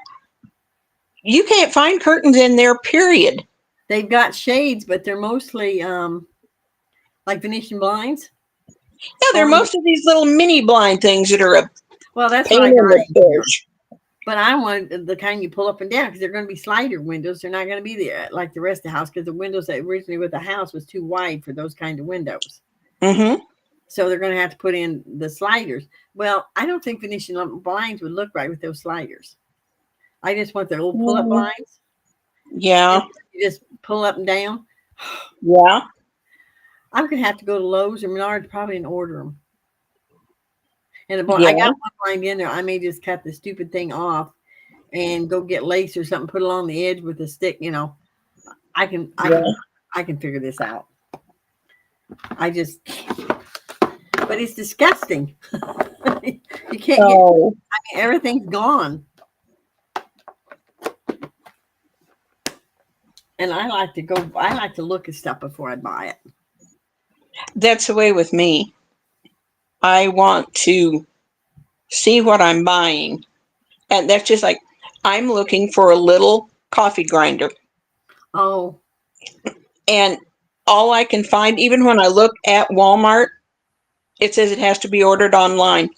You can't find curtains in there, period.
They've got shades, but they're mostly like Venetian blinds.
Yeah, they're most of these little mini blind things that are a
that's
pain
what I
in
got.
the bush.
But I want the kind you pull up and down because they're going to be slider windows. They're not going to be there like the rest of the house because the windows that originally with the house was too wide for those kind of windows.
Mm-hmm.
So they're going to have to put in the sliders. Well, I don't think Venetian blinds would look right with those sliders. I just want the old pull-up blinds.
Yeah.
You just pull up and down.
Yeah.
I'm gonna have to go to Lowe's or Menards probably and order them. And
Yeah.
I got one line in there. I may just cut the stupid thing off and go get lace or something, put it along the edge with a stick. You know, I can figure this out. But it's disgusting. You can't get.
Oh.
I mean, everything's gone. And I like to look at stuff before I buy it.
That's the way with me. I want to see what I'm buying. And that's just like, I'm looking for a little coffee grinder.
Oh,
And all I can find, even when I look at Walmart, it says it has to be ordered online.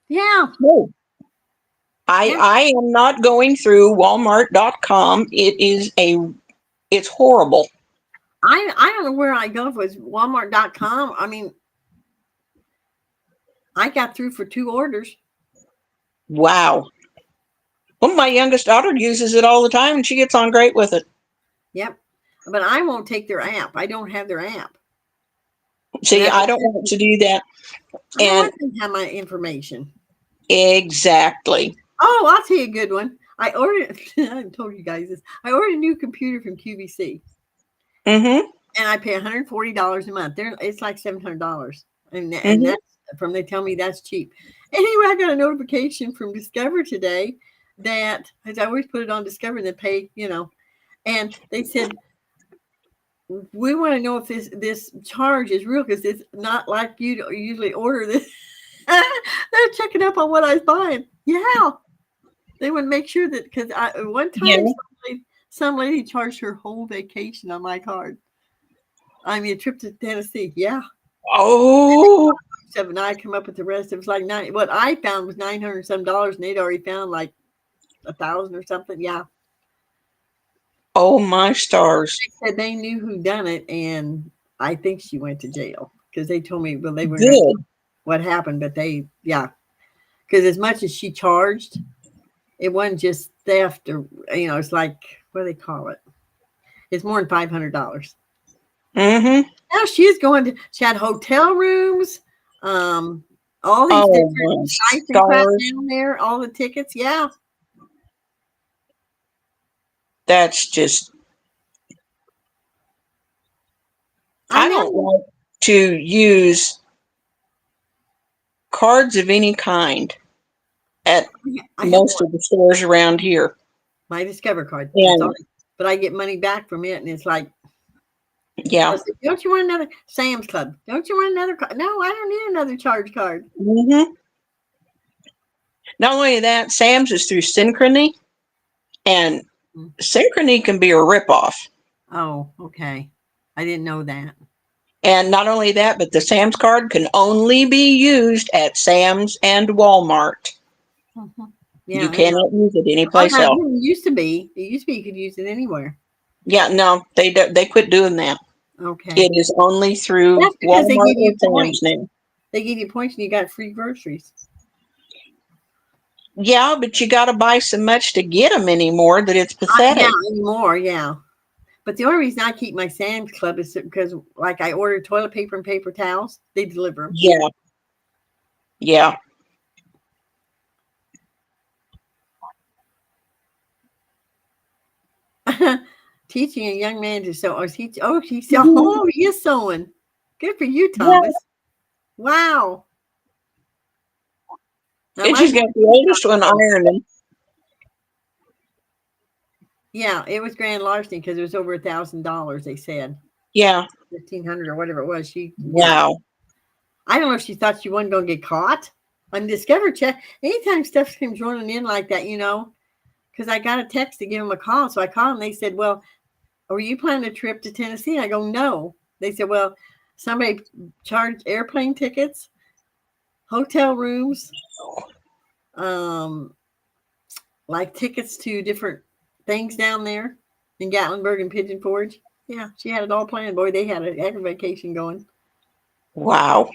yeah.
No.
Yeah.
I am not going through Walmart.com. It's horrible.
I don't know where I go if it's Walmart.com. I mean, I got through for 2 orders.
Wow. Well, my youngest daughter uses it all the time and she gets on great with it.
Yep. But I won't take their app. I don't have their app.
See, I don't want to do that.
I
And
don't have my information.
exactly.
Oh, I'll tell you a good one. I ordered, I told you guys this. I ordered a new computer from QVC.
Mm-hmm.
And I pay $140 a month. It's like $700. And
Mhm.
that's they tell me that's cheap. Anyway, I got a notification from Discover today that, as I always put it on Discover and then pay, you know, and they said, we want to know if this charge is real because it's not like you usually order this. They're checking up on what I was buying. Yeah. They would make sure that, because one time
Yeah.
some lady charged her whole vacation on my card. I mean, a trip to Tennessee. Yeah.
Oh.
And I come up with the rest. It was like what I found was $900 some, and they'd already found like 1,000 or something. Yeah.
Oh my stars.
They said they knew who done it, and I think she went to jail because they told me, well, they were
Good.
what happened, but because as much as she charged, it wasn't just theft or it's like, what do they call it? It's more than $500.
Mm-hmm.
Now she had hotel rooms, all these
Oh
different
my
sites and crap
stars.
down there, all the tickets. Yeah.
That's just, I don't like to use cards of any kind at
I have
most of the stores around here.
my Discover card.
And
But I get money back from it, and it's like,
yeah.
said, don't you want another Sam's Club? Don't you want another card? No, I don't need another charge card.
Mm-hmm. Not only that, Sam's is through Synchrony, and Synchrony can be a ripoff.
Oh, okay. I didn't know that.
And not only that, but the Sam's card can only be used at Sam's and Walmart.
Mm-hmm. Yeah,
You cannot use it anyplace else.
It used to be. It used to be you could use it anywhere.
Yeah, no, they quit doing that.
Okay.
It is only through
That's because they
Walmart
give you
or
points.
Sam's now.
They give you points and you got free groceries.
Yeah, but you got to buy so much to get them anymore that it's pathetic.
Yeah, anymore, yeah. But the only reason I keep my Sam's Club is because, like, I order toilet paper and paper towels. They deliver them.
Yeah. Yeah.
Teaching a young man to sew. He is sewing. Good for you, Thomas. Yeah. Wow.
And she's got the oldest one ironing.
Yeah, it was grand larceny because it was over $1,000. They said.
Yeah.
1,500 or whatever it was.
Wow.
I don't know if she thought she wasn't going to get caught. On Discover check, anytime stuff comes running in like that, because I got a text to give them a call. So I called and they said, well, were you planning a trip to Tennessee? I go, no. They said, well, somebody charged airplane tickets, hotel rooms, like tickets to different things down there in Gatlinburg and Pigeon Forge. Yeah, she had it all planned. Boy, they had a heck of a vacation going.
Wow.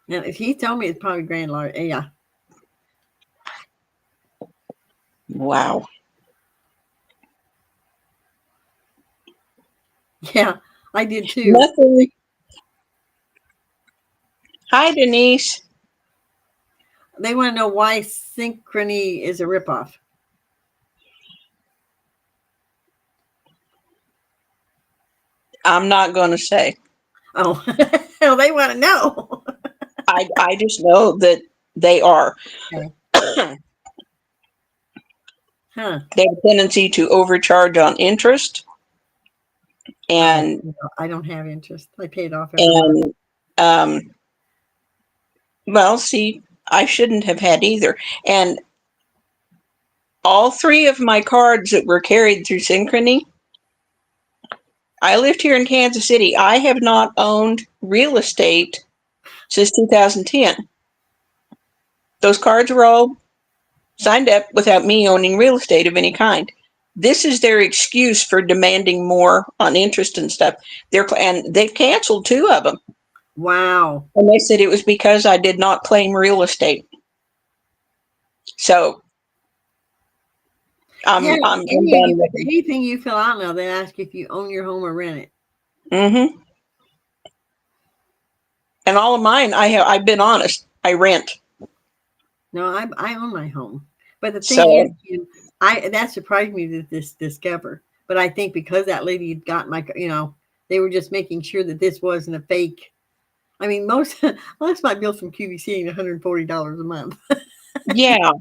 And he told me it's probably grand large. Yeah.
Wow.
Yeah, I did too.
Nothing. Hi, Denise.
They want to know why Synchrony is a ripoff.
I'm not going to say.
Oh, well, they want to know.
I just know that they are.
Okay. Huh.
They have a tendency to overcharge on interest, and
I don't have interest. I pay it off every month.
well, see, I shouldn't have had either. And all three of my cards that were carried through Synchrony, I lived here in Kansas City. I have not owned real estate since 2010. Those cards were all signed up without me owning real estate of any kind. This is their excuse for demanding more on interest and stuff. And they've canceled 2 of them.
Wow.
And they said it was because I did not claim real estate. So I'm done with it.
Anything you fill out now, they ask if you own your home or rent it.
Mm-hmm. And all of mine, I've been honest, I rent.
No, I own my home. But the thing is, that surprised me that this Discover. But I think because that lady had got they were just making sure that this wasn't a fake. I mean, most of my bills from QVC ain't $140 a month.
Yeah.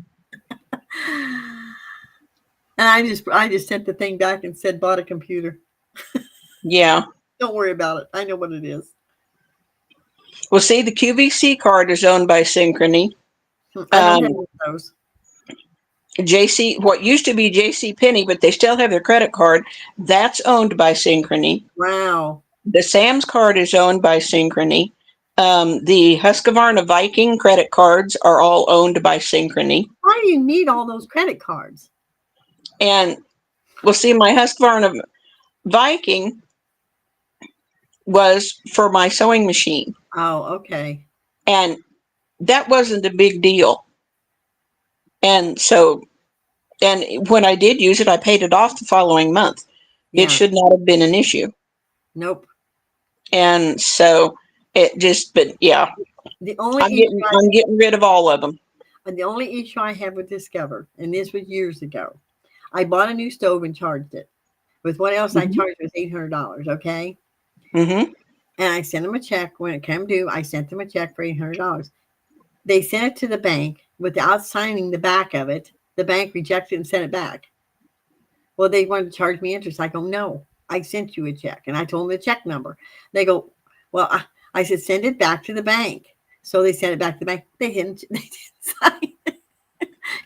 And I just sent the thing back and said, bought a computer.
Yeah.
Don't worry about it. I know what it is.
Well, see, the QVC card is owned by Synchrony.
I don't have one of those.
What used to be JC Penney, but they still have their credit card. That's owned by Synchrony.
Wow.
The Sam's card is owned by Synchrony. The Husqvarna Viking credit cards are all owned by Synchrony.
Why do you need all those credit cards?
And we'll see, my Husqvarna Viking was for my sewing machine.
Oh, okay.
And that wasn't a big deal. And so, and when I did use it, I paid it off the following month.
Yeah.
It should not have been an issue.
Nope.
And so but yeah. I'm getting rid of all of them.
The only issue I have with Discover, and this was years ago, I bought a new stove and charged it. With what else I charged was $800, okay?
Mm-hmm.
And I sent them a check. When it came due, I sent them a check for $800. They sent it to the bank without signing the back of it. The bank rejected it and sent it back. Well, they wanted to charge me interest. I go, no, I sent you a check. And I told them the check number. They go, well, I said, send it back to the bank. So they sent it back to the bank. They didn't sign it.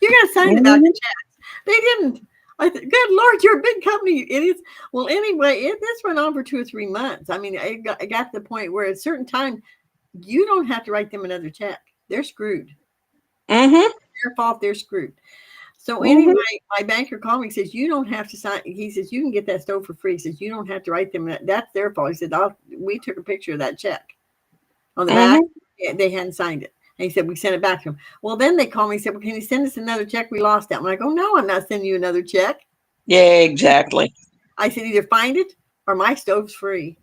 You're going to sign the back of the checks. They didn't. I said, good Lord, you're a big company, you idiots. Well, anyway, this went on for 2 or 3 months. I mean, it got to the point where at a certain time, you don't have to write them another check. They're screwed.
Mm-hmm.
Their fault, they're screwed. So anyway, my banker called me and says, you don't have to sign. He says, you can get that stove for free. He says, you don't have to write them. That's their fault. He said, we took a picture of that check on the back. They hadn't signed it. And he said, we sent it back to him. Well, then they called me and said, well, can you send us another check? We lost that one. I go, no, I'm not sending you another check.
Yeah, exactly.
I said, either find it or my stove's free.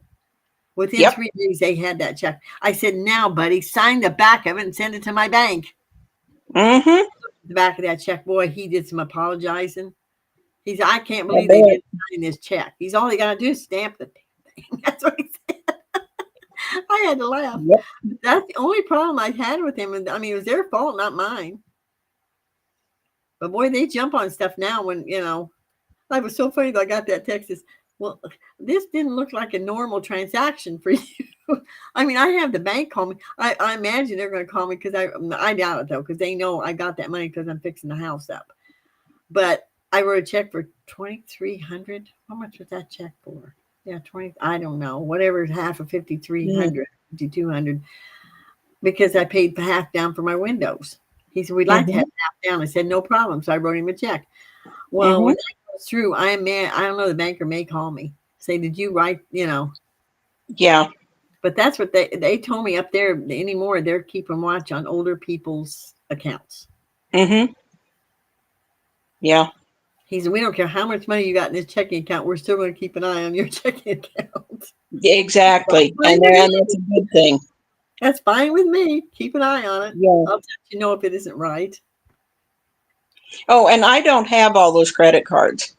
Within 3 days, they had that check. I said, now, buddy, sign the back of it and send it to my bank.
Mm-hmm.
The back of that check, boy, he did some apologizing. He said, I can't believe they didn't sign this check. He's all they got to do is stamp the thing. That's what he said. I had to laugh.
Yep.
That's the only problem I had with him. And I mean, it was their fault, not mine. But boy, they jump on stuff now when, I was so funny that I got that text. Well, this didn't look like a normal transaction for you. I mean, I have the bank call me. I imagine they're going to call me because I doubt it, though, because they know I got that money because I'm fixing the house up. But I wrote a check for $2,300. How much was that check for? Yeah, 20. I don't know. Whatever, half of 5,300, 5,200, because I paid half down for my windows. He said, we'd like to have half down. I said, no problem. So I wrote him a check. Well, when that goes through, I don't know, the banker may call me, say, did you write,
Yeah.
But that's what they told me up there anymore. They're keeping watch on older people's accounts.
Mm-hmm. Yeah.
He said, we don't care how much money you got in this checking account. We're still going to keep an eye on your checking account.
Exactly.
Fine
And
with me.
that's a good thing.
That's fine with me. Keep an eye on it.
Yeah.
I'll let you know if it isn't right.
Oh, and I don't have all those credit cards.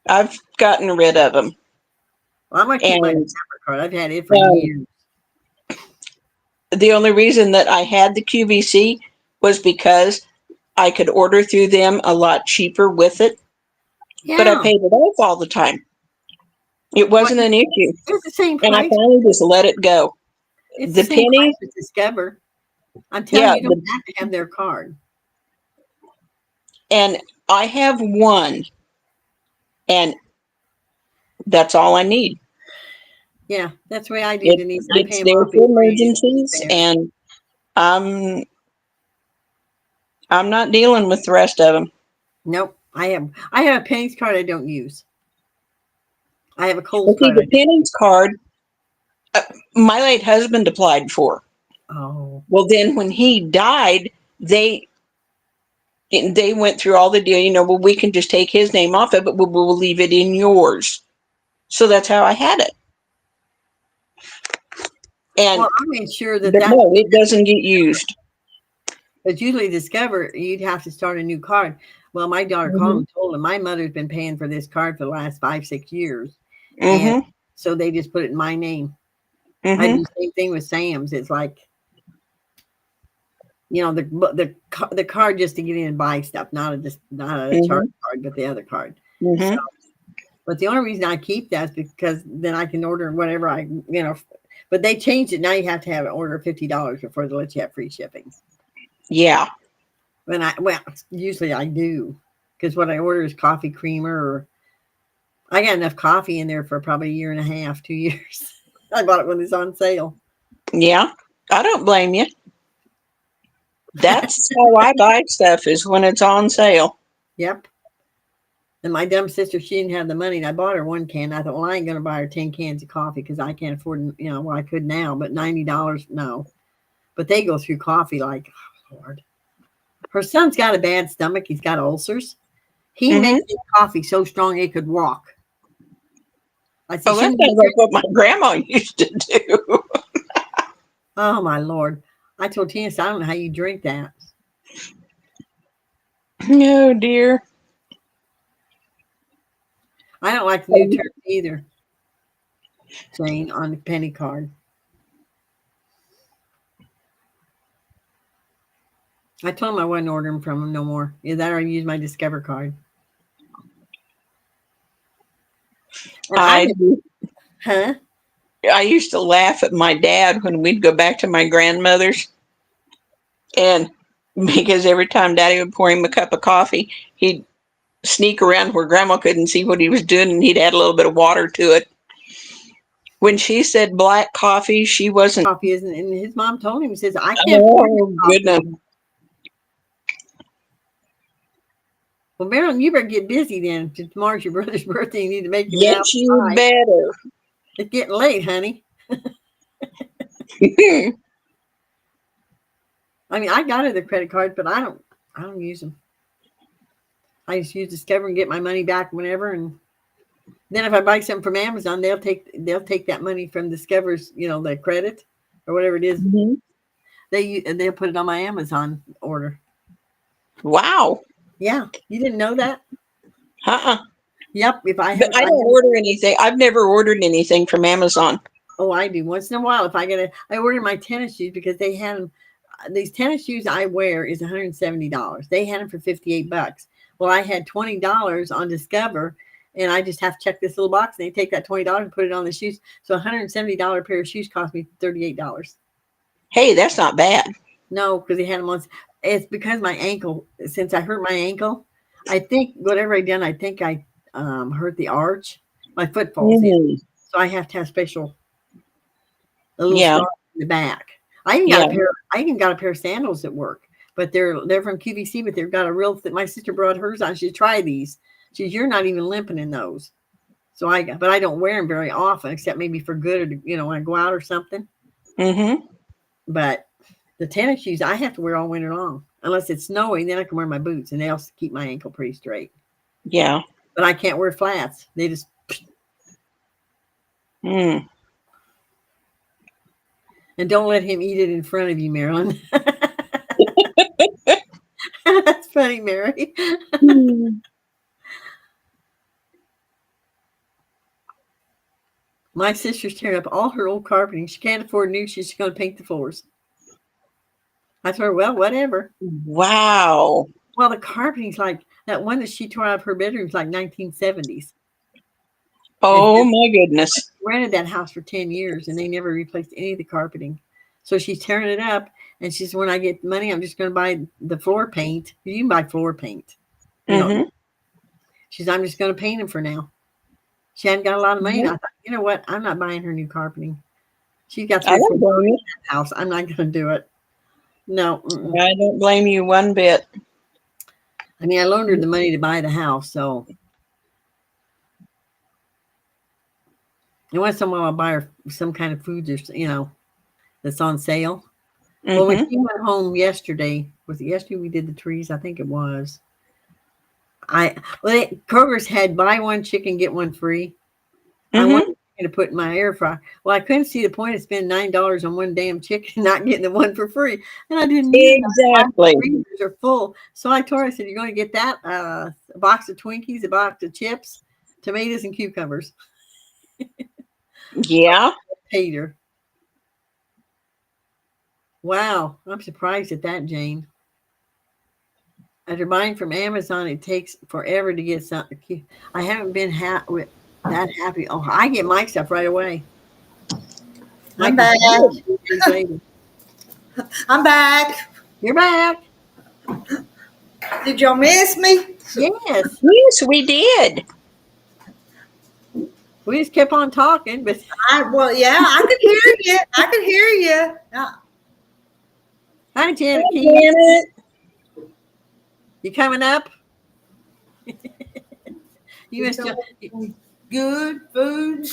I've gotten rid of them.
Well, I'm going to keep my
And
Discover card. I've had it for years.
the only reason that I had the QVC was because I could order through them a lot cheaper with it, but I
Yeah.
paid it off all the time. It wasn't an issue.
It's the same
And I
price.
finally just let it go.
It's
The
the same
penny,
price with Discover. I'm telling
yeah,
you, you don't have to have their card.
and I have one, and that's all I need.
Yeah, that's the way I do, Denise. I pay
It's
them
there
off
for
before you do.
emergencies, and I'm not dealing with the rest of them.
Nope. I have a pennies card I don't use. I have a Kohl's
Well, see,
card.
the pennies card, my late husband applied for.
Oh.
Well, then when he died, they went through all the deal. Well, we can just take his name off of it, but we'll leave it in yours. So that's how I had it. And
Well, I made sure that
but no, it doesn't get used.
But usually Discover, you'd have to start a new card. Well, my daughter called and told him my mother's been paying for this card for the last 5-6 years. And so they just put it in my name. I do the same thing with Sam's. It's like, the card just to get in and buy stuff, not a charge card, but the other card. So, but the only reason I keep that is because then I can order whatever but they changed it. Now you have to have an order of $50 before they let you have free shipping.
Yeah.
Usually I do, because what I order is coffee creamer, or I got enough coffee in there for probably 1.5 years, 2 years. I bought it when it's on sale.
Yeah. I don't blame you. That's how I buy stuff, is when it's on sale.
Yep. And my dumb sister, she didn't have the money, and I bought her 1 can. I thought, well, I ain't going to buy her 10 cans of coffee because I can't afford, I could now, but $90, no. But they go through coffee like, oh, Lord. Her son's got a bad stomach. He's got ulcers. He makes his coffee so strong it could walk. I said,
that sounds like what my grandma used to do.
Oh, my Lord. I told Tina, I don't know how you drink that.
Oh, dear.
I don't like the new turkey either. Jane, on the penny card. I told him I wasn't ordering from him no more. Either that or I use my Discover card.
I
Huh?
used to laugh at my dad when we'd go back to my grandmother's, and because every time Daddy would pour him a cup of coffee, he'd sneak around where Grandma couldn't see what he was doing, and he'd add a little bit of water to it. When she said black coffee, she wasn't.
Coffee isn't, and his mom told him, he says, I can't.
Oh, goodness.
Well, Marilyn, you better get busy then. Tomorrow's your brother's birthday. You need to make him
Yes, you better.
It's getting late, honey. I mean, I got other credit cards, but I don't use them. I just use Discover and get my money back whenever, and then if I buy something from Amazon, they'll take that money from Discover's, the credit or whatever it is. They'll put it on my Amazon order.
Wow.
Yeah, you didn't know that? Yep.
But I don't order anything. I've never ordered anything from Amazon.
Oh, I do once in a while. I order my tennis shoes because they had them. These tennis shoes I wear is $170. They had them for $58. Well, I had $20 on Discover, and I just have to check this little box, and they take that $20 and put it on the shoes. So $170 pair of shoes cost me $38.
Hey, that's not bad.
No, because they had them on. It's because my ankle. Since I hurt my ankle, I think whatever I done, I think I hurt the arch. My foot falls in, so I have to have a little scar in the back. I even got a pair of sandals at work, but they're from QVC, but they've got a real. My sister brought hers on. She tried these. She says, you're not even limping in those. So but I don't wear them very often, except maybe for good, or when I go out or something. But the tennis shoes I have to wear all winter long, unless it's snowing. Then I can wear my boots, and they'll keep my ankle pretty straight.
Yeah.
But I can't wear flats. They just.
Mm.
And don't let him eat it in front of you, Marilyn. That's funny, Mary. My sister's tearing up all her old carpeting. She can't afford new. She's going to paint the floors. I told her, well, whatever.
Wow.
Well, the carpeting's like that one that she tore out of her bedroom is like 1970s.
Oh, my goodness.
Rented that house for 10 years and they never replaced any of the carpeting. So she's tearing it up. And she says, when I get money, I'm just going to buy the floor paint. You can buy floor paint. You know, she says, I'm just going to paint them for now. She hadn't got a lot of money. And I thought, you know what? I'm not buying her new carpeting. She's got 3 or 4
blame you.
house. I'm not going to do it. No.
I don't blame you one bit.
I mean, I loaned her the money to buy the house. So, and once in a while, I'll buy her some kind of food, or, you know, that's on sale. Well, when she went home yesterday, yesterday we did the trees? I think it was. Kroger's had buy one chicken, get one free. I wanted to put in my air fryer. Well, I couldn't see the point of spending $9 on one damn chicken, not getting the one for free. And I didn't need
Exactly.
My freezers are full. So I told her, I said, you're going to get that, a box of Twinkies, a box of chips, tomatoes, and cucumbers.
Yeah.
Paid her. Wow. I'm surprised at that, Jane. After buying from Amazon, it takes forever to get something. I haven't been that happy. Oh, I get my stuff right away.
I'm back. I'm back.
You're back.
Did y'all miss me?
Yes.
Yes, we did.
We just kept on talking, but
I could hear you. I could hear you.
Hi, Janet.
Janet.
You coming up? You missed
good food.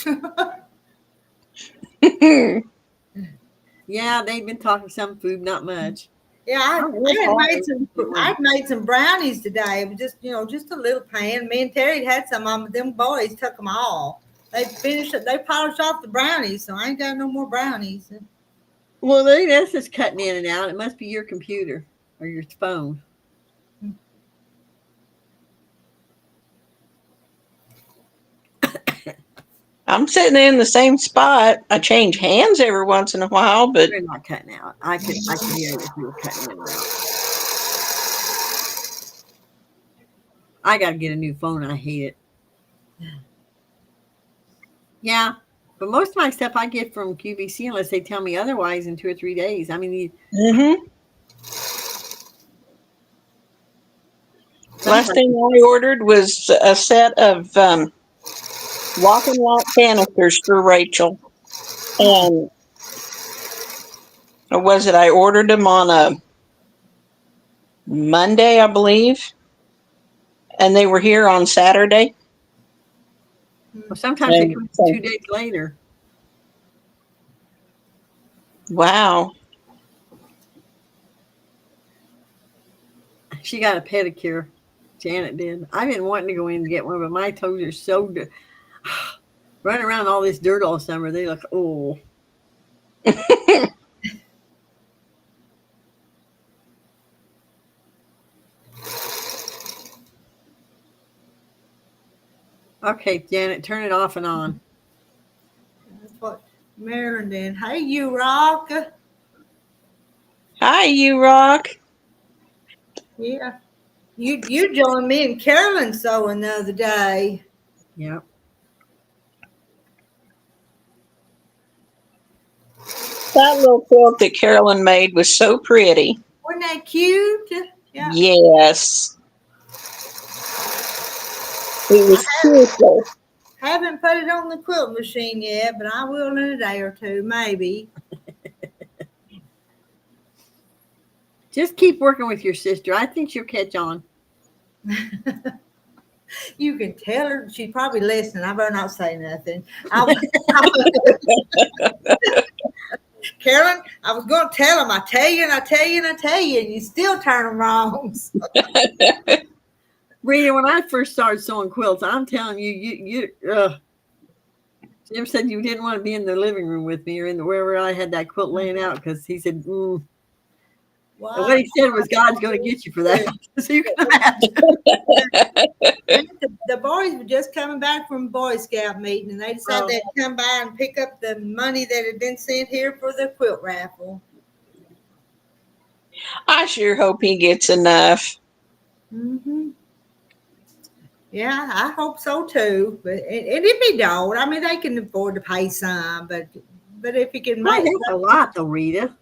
Yeah, they've been talking some food, not much.
Yeah, I'd made some brownies today. It was just a little pan. Me and Terry had some of them. Them boys took them all. They finished it. They polished off the brownies, so I ain't got no more brownies.
Well, that's just cutting in and out. It must be your computer or your phone.
I'm sitting in the same spot. I change hands every once in a while, but
you're not cutting out. I could hear it if you were cutting in and out. I got to get a new phone. I hate it. Yeah, but most of my stuff I get from QVC unless they tell me otherwise in 2 or 3 days. I mean,
last thing I ordered was a set of lock and lock canisters for Rachel. And or was it I ordered them on a Monday, I believe, and they were here on Saturday.
Well, sometimes they come 2 days later.
Wow.
She got a pedicure. Janet did. I've been wanting to go in and get one, but my toes are so good. Running around all this dirt all summer, they look, oh. Okay, Janet, turn it off and on.
That's what Marilyn did. Hey, you rock.
Hi, you rock.
Yeah. You joined me and Carolyn sewing the other day.
Yep.
That little quilt that Carolyn made was so pretty.
Wasn't that cute? Yeah.
Yes. It was beautiful.
Haven't put it on the quilt machine yet, but I will in a day or two, maybe.
Just keep working with your sister. I think she'll catch on.
You can tell her. She's probably listening. I better not say nothing. Carolyn, I was going to tell him. I tell you, and I tell you, and I tell you, and you still turn them wrong.
Rita, when I first started sewing quilts, I'm telling you, Jim said you didn't want to be in the living room with me or in wherever I had that quilt laying out because he said, and what he said was God's going to get you for that. So you can imagine.
The boys were just coming back from Boy Scout meeting, and they decided they'd come by and pick up the money that had been sent here for the quilt raffle.
I sure hope he gets enough.
Mm-hmm. Yeah, I hope so too. But if he don't, I mean, they can afford to pay some, but if he can
Well,
make
that's a lot, though, Rita.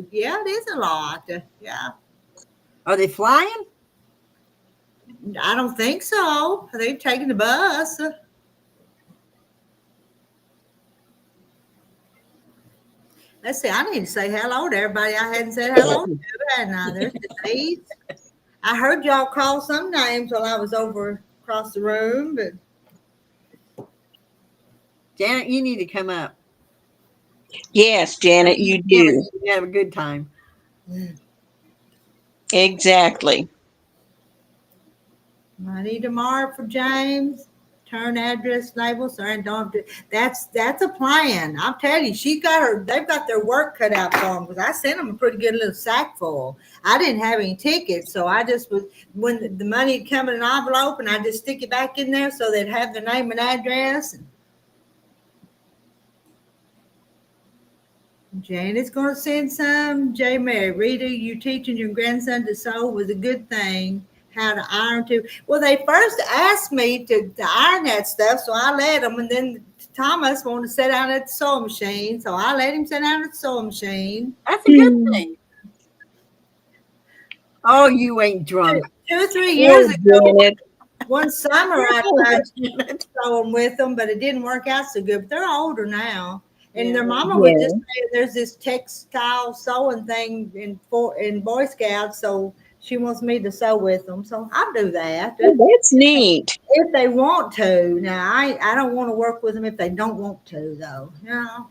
yeah, it is a lot. Yeah.
Are they flying?
I don't think so. They're taking the bus. Let's see. I need to say hello to everybody I hadn't said hello to, hadn't I? There's Denise. I heard y'all call some names while I was over across the room, but
Janet, you need to come up.
Yes, Janet, you do.
You have a good time.
Exactly.
I need a mark for James. Turn address labels, and don't. That's a plan. I'll tell you, they've got their work cut out for them because I sent them a pretty good little sack full. I didn't have any tickets, so I just was when the money would come in an envelope, and I just stick it back in there so they'd have their name and address. Janet's going to send some. J. Mary, Rita, you teaching your grandson to sew was a good thing. How to iron too. Well, they first asked me to iron that stuff, so I let them. And then Thomas wanted to sit down at the sewing machine, so I let him sit down at the sewing machine.
That's a good thing. Oh, you ain't drunk.
2 or 3 years ago,
Janet.
one summer I tried to sew them with them, but it didn't work out so good. But they're older now. And their mama was just saying there's this textile sewing thing in Boy Scouts, so she wants me to sew with them. So I'll do that.
Oh, that's neat.
If they want to. Now, I don't want to work with them if they don't want to, though. You know,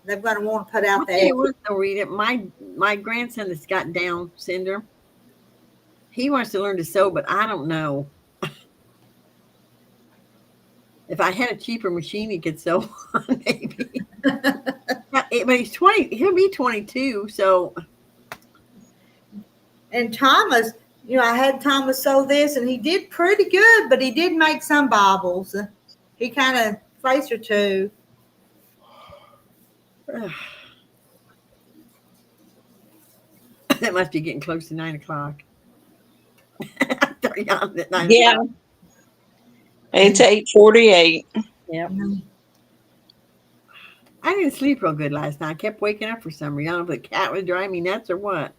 they've got to want to put out there.
Rita, my grandson that's got Down syndrome, he wants to learn to sew, but I don't know. If I had a cheaper machine, he could sew on, maybe. But he's 20. He'll be 22. So.
And Thomas, I had Thomas sew this, and he did pretty good, but he did make some bobbles. He kind of face or two.
That must be getting close to 9 o'clock.
Yeah. It's 8:48.
Yep. I didn't sleep real good last night. I kept waking up for some reason. I don't know if the cat was driving me nuts or what.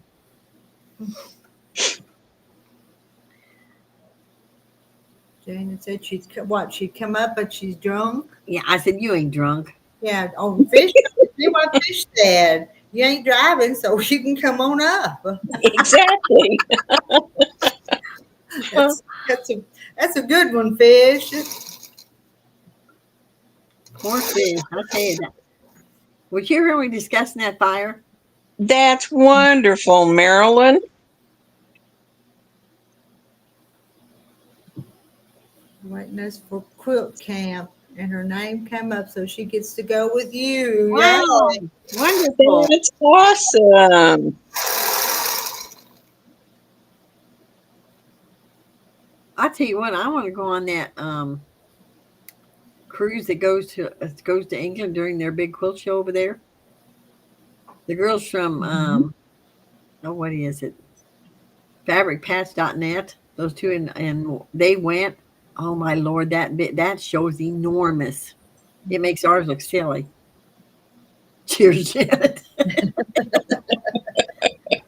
Janet said she'd come up, but she's drunk.
Yeah, I said, you ain't drunk.
Yeah, Fish. See what Fish said. You ain't driving, so you can come on up.
Exactly.
That's a good one, Fish.
Poor Fish. I'll tell you that. Was you hear we discussing that fire?
That's wonderful, Marilyn.
Waiting us for quilt camp, and her name came up, so she gets to go with you.
Wow.
Yeah.
Wonderful.
That's awesome.
I'll tell you what, I want to go on that cruise that goes to England during their big quilt show over there. The girls from what is it? fabricpatch.net. Those two and they went. Oh my Lord, that show is enormous. It makes ours look silly. Cheers, Janet.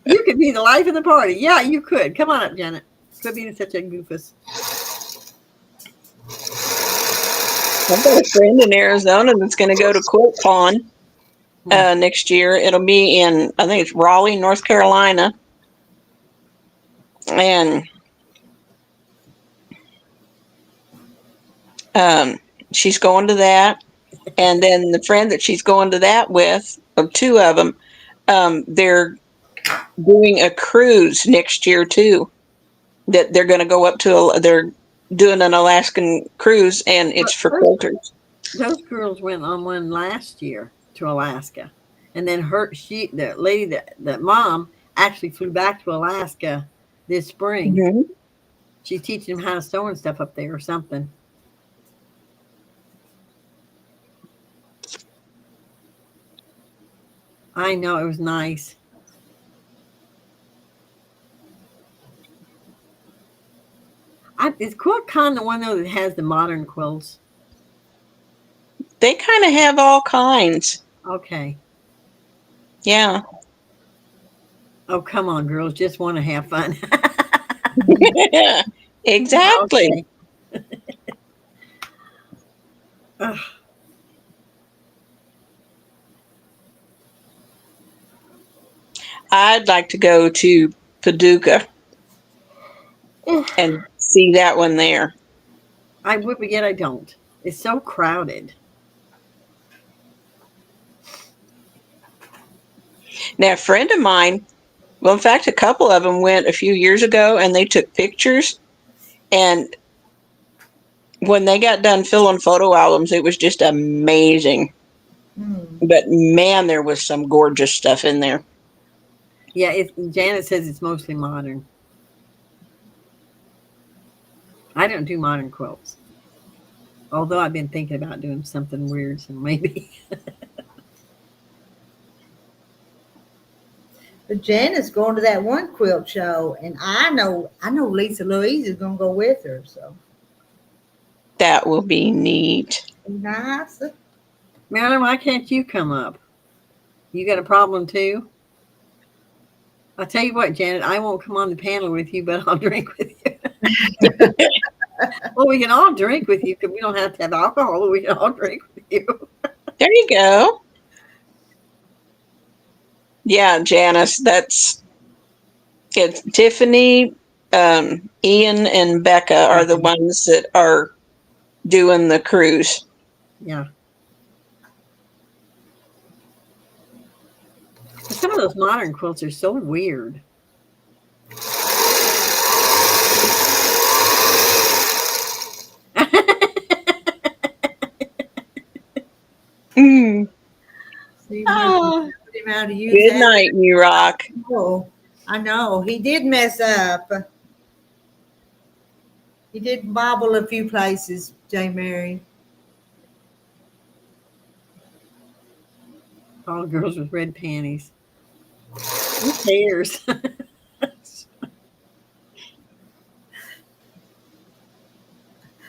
You could be the life of the party. Yeah, you could. Come on up, Janet. Quit being such a goofus.
I've got a friend in Arizona that's going to go to Quilt Con next year. It'll be in, I think it's Raleigh, North Carolina. And she's going to that. And then the friend that she's going to that with, or two of them, they're doing a cruise next year too. that they're going to go up to. They're doing an Alaskan cruise, and it's for quilters.
Those girls went on one last year to Alaska, and then the lady that mom actually flew back to Alaska this spring.
Mm-hmm.
She's teaching them how to sew and stuff up there or something. I know, it was nice. Is QuiltCon the one though that has the modern quilts?
They kind of have all kinds.
Okay.
Yeah.
Oh, come on, girls. Just want to have fun.
Exactly.
Okay.
I'd like to go to Paducah and see that one there.
I would, but yet I don't. It's so crowded.
Now, a friend of mine, well, in fact, a couple of them went a few years ago, and they took pictures. And when they got done filling photo albums, it was just amazing. But man, there was some gorgeous stuff in there.
Yeah, Janet says it's mostly modern. I don't do modern quilts. Although I've been thinking about doing something weird, so maybe.
But Janet's going to that one quilt show, and I know Lisa Louise is going to go with her. So
that will be neat.
Nice.
Marilyn, why can't you come up? You got a problem too? I'll tell you what, Janet, I won't come on the panel with you, but I'll drink with you. Well, we can all drink with you because we don't have to have alcohol, but we can all drink with you.
There you go. Yeah, Janice, it's Tiffany, Ian, and Becca are the ones that are doing the cruise.
Yeah. Some of those modern quilts are so weird.
Oh,
good night, you rock.
Oh, I know. He did mess up. He did bobble a few places, J. Mary.
All girls with red panties. Who cares?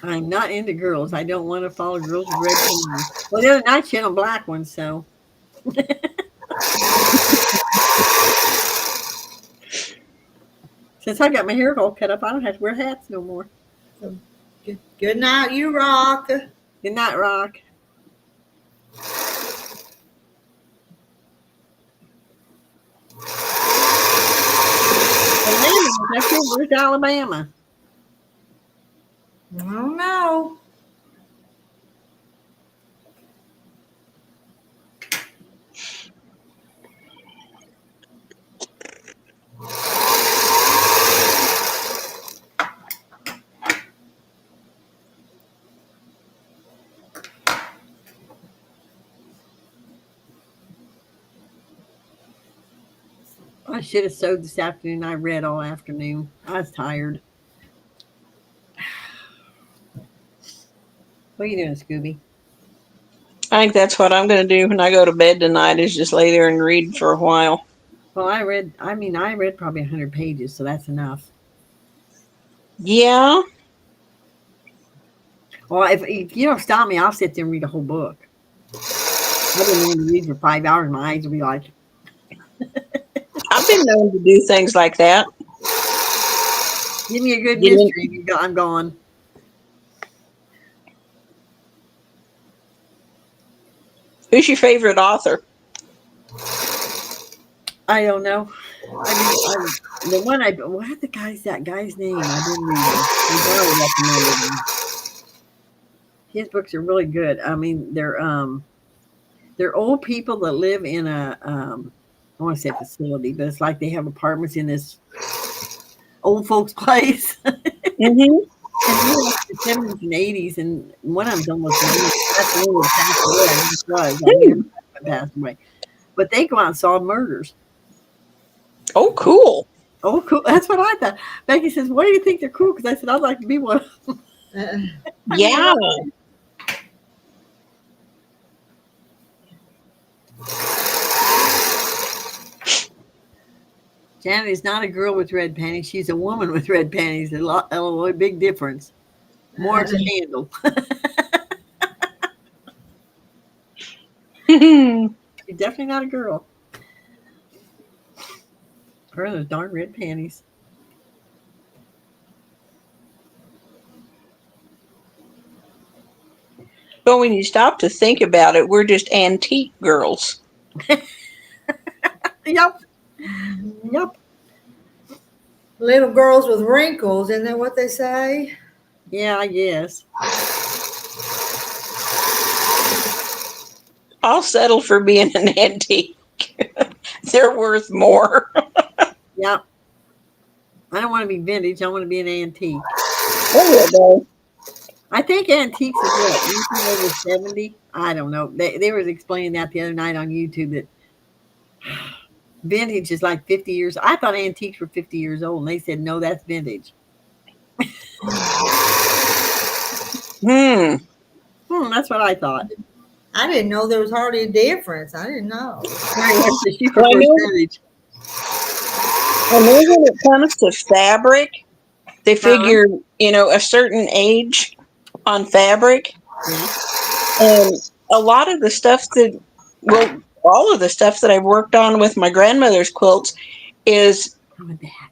I'm not into girls. I don't want to follow girls with red panties. Well, the other night she had on black ones, so. Since I got my hair all cut up, I don't have to wear hats no more.
So, good night, you rock.
Good night, Rock. Where's Alabama?
I don't know.
I should have sewed this afternoon. I read all afternoon. I was tired. What are you doing, Scooby?
I think that's what I'm going to do when I go to bed tonight is just lay there and read for a while.
Well, I read probably 100 pages, so that's enough.
Yeah.
Well, if you don't stop me, I'll sit there and read a whole book. I've been able to read for 5 hours. My eyes will be like.
I've been known to do things like that.
Give me a good mystery. I'm gone.
Who's your favorite author?
I don't know. What's that guy's name? I didn't read him. His books are really good. I mean, they're old people that live in a I want to say facility, but it's like they have apartments in this old folks' place.
Mm-hmm.
And they were like the 70s and 80s, and one of them's almost 90. That's the one that passed away. I guess was. I mean, everybody passed away. But they go out and solve murders.
Oh, cool.
Oh, cool. That's what I thought. Becky says, "Why do you think they're cool?" Because I said, "I'd like to be one of them." I mean,
Yeah.
Janet is not a girl with red panties. She's a woman with red panties. A big difference. More to handle. She's definitely not a girl. Her and those darn red panties.
But when you stop to think about it, we're just antique girls.
Yep. Yep.
Little girls with wrinkles, isn't that what they say?
Yeah, I guess.
I'll settle for being an antique. They're worth more.
Yep. I don't want to be vintage. I want to be an antique.
Oh, no.
I think antiques is what? Anything over 70? I don't know. They were explaining that the other night on YouTube that vintage is like 50 years. I thought antiques were 50 years old, and they said, no, that's vintage. That's what I thought.
I didn't know there was hardly a difference. I didn't know.
She prefers vintage.
I know when it comes to fabric, they figure, a certain age on fabric.
Yeah.
And a lot of the stuff all of the stuff that I've worked on with my grandmother's quilts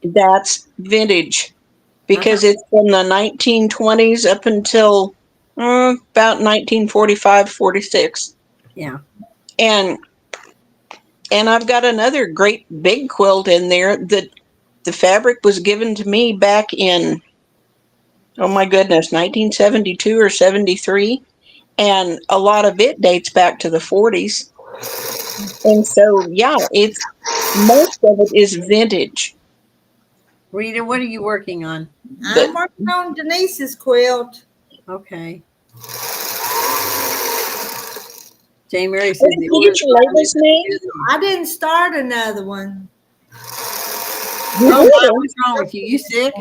that's vintage because it's from the 1920s up until about 1945, 46.
Yeah.
And I've got another great big quilt in there that the fabric was given to me back in, oh my goodness, 1972 or 73. And a lot of it dates back to the 40s. And so, yeah, most of it is vintage.
Rita, what are you working on?
I'm working on Denise's quilt.
Okay. Jane Mary says
Did you get your latest name?
I didn't start another one.
Oh, wow, what's wrong with you? You sick?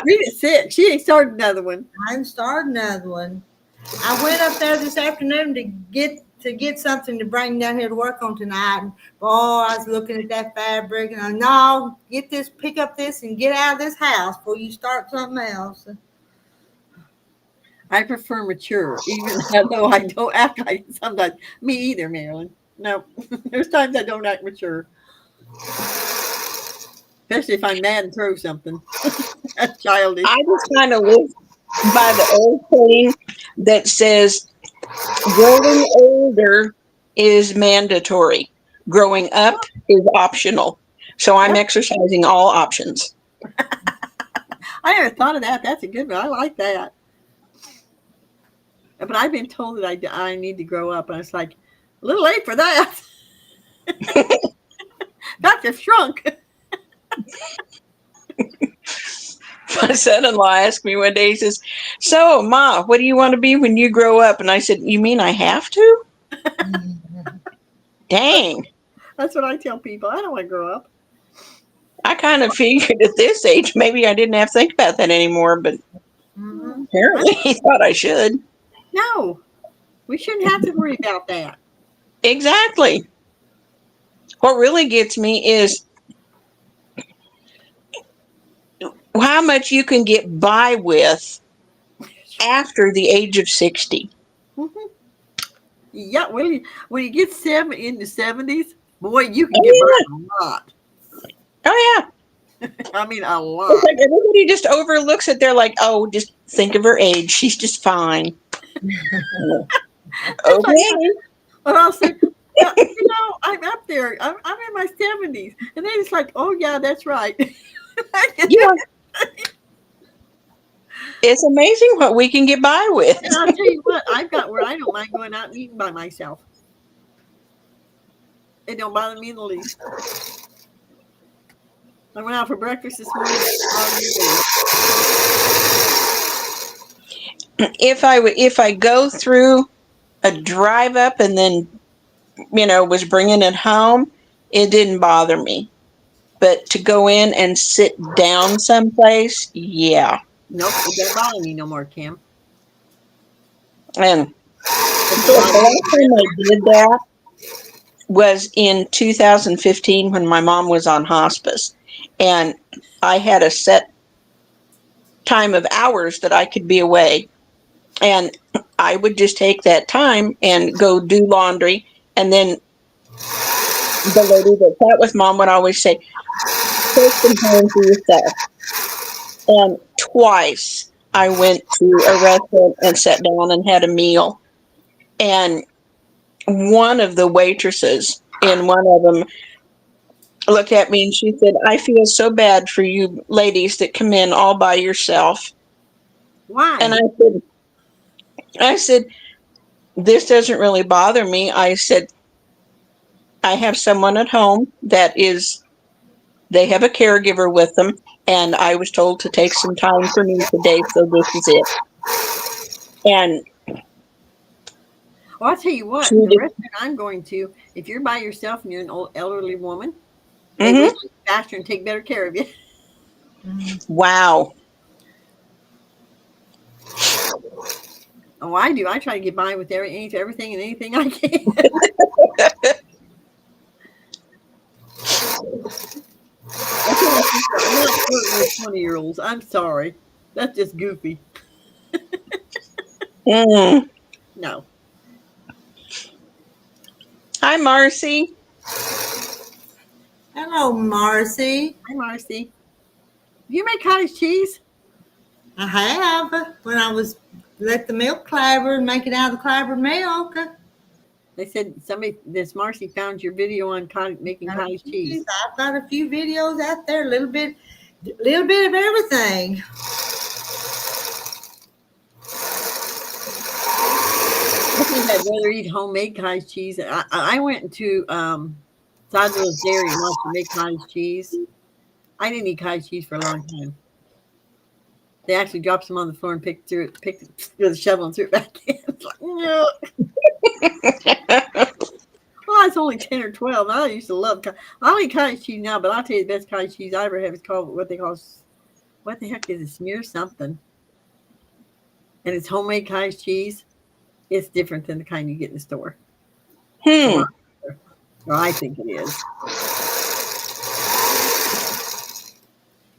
Rita's sick. She ain't started another one.
I didn't start another one. I went up there this afternoon to get something to bring down here to work on tonight. And boy, I was looking at that fabric and I no, pick up this and get out of this house before you start something else.
I prefer mature, even though I don't act like it sometimes. Me either, Marilyn. No, there's times I don't act mature. Especially if I'm mad and throw something. That's childish.
I just kind of live by the old saying that says growing older is mandatory. Growing up is optional. So I'm exercising all options.
I never thought of that. That's a good one. I like that. But I've been told that I need to grow up. And it's like, a little late for that. Dr. Shrunk.
My son-in-law asked me one day, he says, so, Ma, what do you want to be when you grow up? And I said, you mean I have to? Dang.
That's what I tell people. I don't want to grow up.
I kind of figured at this age, maybe I didn't have to think about that anymore, but apparently he thought I should.
No, we shouldn't have to worry about that.
Exactly. What really gets me is how much you can get by with after the age of 60.
Mm-hmm. Yeah, when you get in the 70s, boy, you can get by a lot.
Oh, yeah.
I mean, a lot.
It's like everybody just overlooks it. They're like, oh, just think of her age. She's just fine. Okay.
But I'll say, I'm up there. I'm in my 70s. And then it's like, oh, yeah, that's right.
Yeah. It's amazing what we can get by with.
And I'll tell you what, I've got where I don't mind going out and eating by myself. It don't bother me in the least. I went out for breakfast this morning.
If I go through a drive up and then was bringing it home, it didn't bother me. But to go in and sit down someplace, yeah.
Nope, it doesn't bother me no more, Kim.
And the last time I did that was in 2015 when my mom was on hospice. And I had a set time of hours that I could be away. And I would just take that time and go do laundry. And then the lady that sat with mom would always say, take some time for yourself. And twice I went to a restaurant and sat down and had a meal. And one of the waitresses in one of them looked at me and she said, I feel so bad for you ladies that come in all by yourself.
Why?
And I said, this doesn't really bother me. I said, I have someone at home they have a caregiver with them, and I was told to take some time for me today, so this is it. And
well, I'll tell you what, the restaurant I'm going to, if you're by yourself and you're an old elderly woman, they will be faster and take better care of you.
Wow.
Oh, I do. I try to get by with everything and anything I can. I'm not flirting with 20-year-olds. I'm sorry. That's just goofy. No.
Hi, Marcy.
Hello, Marcy.
Hi, Marcy. Do you make cottage cheese?
I have. When I was let the milk clabber and make it out of the clabber milk.
They said this Marcy found your video on making cottage cheese.
I've got a few videos out there, a little bit of everything.
I think I'd rather eat homemade cottage cheese. I went to Sodville's Dairy and wanted to make cottage cheese. I didn't eat cottage cheese for a long time. They actually dropped some on the floor and picked it with a shovel and threw it back in. It's like, no. Well, I was only 10 or 12. I used to love I eat cottage cheese now, but I'll tell you the best cottage cheese I ever had is called what the heck is it? Smear something. And it's homemade cottage cheese. It's different than the kind you get in the store. Or I think it is.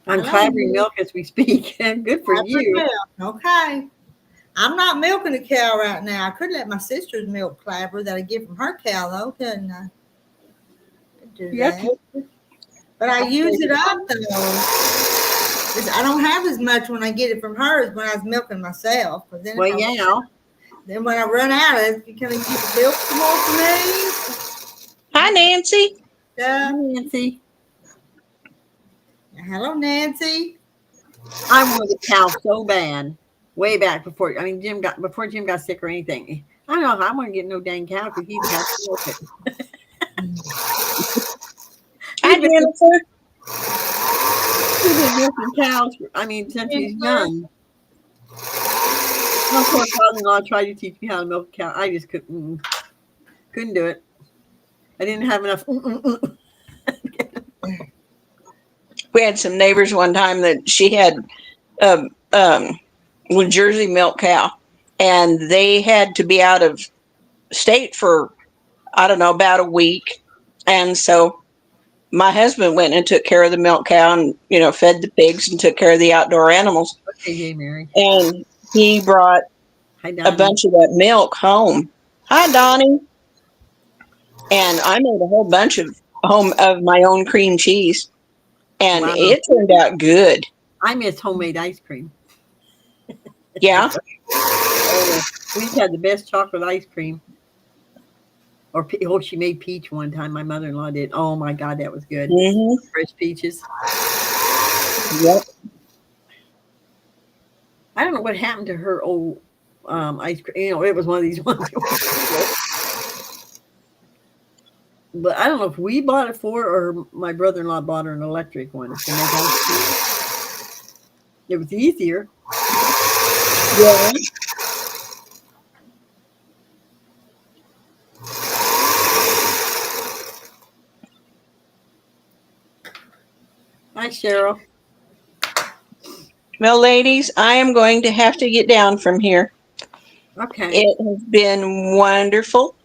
I'm clabbering milk as we speak. Good for you.
Milk. Okay. I'm not milking a cow right now. I could let my sister's milk clabber that I get from her cow, though, couldn't I? Do that. But I use it up, though. I don't have as much when I get it from her as when I was milking myself. Then then when I run out, can I keep milk some more for me?
Hi, Nancy.
Hi, Nancy.
Hello, Nancy.
I wanted a cow so bad, way back before Jim got sick or anything. I don't know if I want to get no dang cow because he's got to milk it.
Hi, Jennifer.
He's been milking cows. Since he's young. My poor father-in-law tried to teach me how to milk a cow. I just couldn't do it. I didn't have enough.
We had some neighbors one time that she had a Jersey milk cow, and they had to be out of state for, I don't know, about a week. And so my husband went and took care of the milk cow and, fed the pigs and took care of the outdoor animals.
Okay, Mary.
And he brought a bunch of that milk home. Hi, Donnie. And I made a whole bunch of my own cream cheese. And it turned out good.
I miss homemade ice cream.
Yeah.
We've had the best chocolate ice cream. She made peach one time. My mother-in-law did. Oh my God, that was good. Fresh peaches.
Yep.
I don't know what happened to her old ice cream. It was one of these ones. But I don't know if we bought it for her or my brother-in-law bought her an electric one. To make it was easier.
Yeah.
Hi, Cheryl.
Well, ladies, I am going to have to get down from here.
Okay.
It has been wonderful,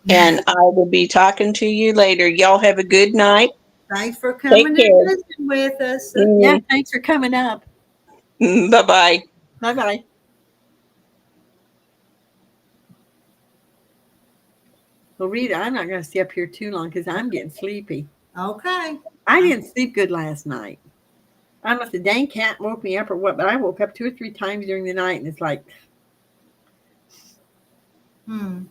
and I will be talking to you later. Y'all have a good night.
Thanks for
Take
coming and
care.
listening with us.
Yeah, thanks for coming up.
Bye-bye.
Bye-bye. Well, Rita, I'm not going to stay up here too long because I'm getting sleepy.
Okay.
I didn't sleep good last night. I don't know if the dang cat woke me up or what, but I woke up 2 or 3 times during the night, and it's like,
Time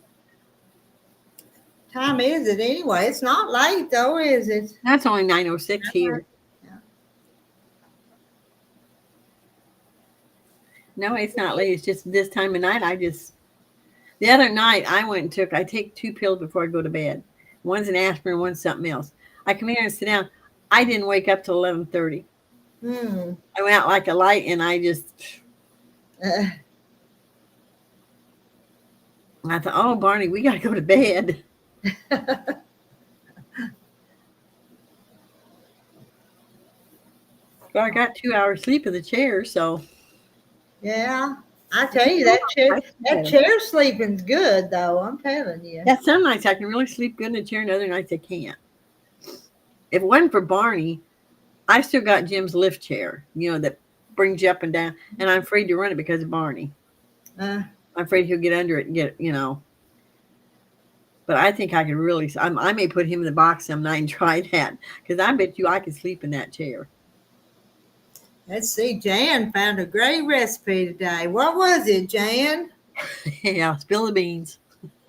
is it anyway? It's not late though, is it?
that's only 9:06 here.
Yeah.
No, it's not late. It's just this time of night. The other night I take 2 pills before I go to bed. One's an aspirin, one's something else. I come here and sit down. I didn't wake up till 11:30. I went out like a light, and I thought, oh, Barney, we got to go to bed. Well, I got 2 hours sleep in the chair, so.
Yeah. I tell you, that chair sleeping's good though. I'm telling you.
Yeah, some nights I can really sleep good in the chair, and other nights I can't. If it wasn't for Barney, I still got Jim's lift chair, that brings you up and down, and I'm afraid to run it because of Barney. I'm afraid he'll get under it and get, But I think I could really, I may put him in the box some night and try that, because I bet you I could sleep in that chair.
Let's see. Jan found a great recipe today. What was it, Jan?
Yeah, spill the beans.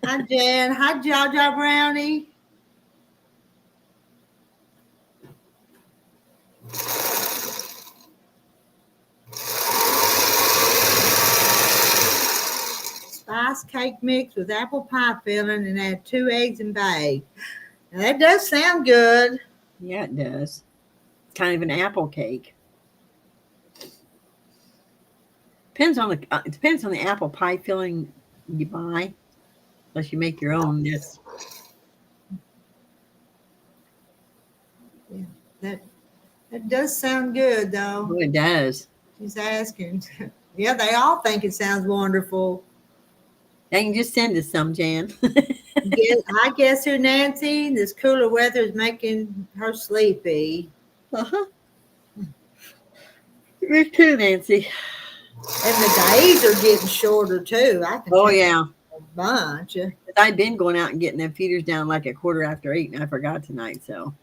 Hi, Jan. Hi, Jaja Brownie. Spice cake mix with apple pie filling and add 2 eggs and bake. Now that does sound good.
Yeah, it does. Kind of an apple cake. It depends on the apple pie filling you buy, unless you make your own. Yes.
Yeah, that does sound good though.
Oh, it does.
She's asking. Yeah, they all think it sounds wonderful.
They can just send us some, Jan.
I guess her Nancy, this cooler weather is making her sleepy.
Uh-huh. Me too, Nancy.
And the days are getting shorter too. I can
Yeah.
a bunch.
I've been going out and getting them feeders down like a 8:15, and I forgot tonight, so.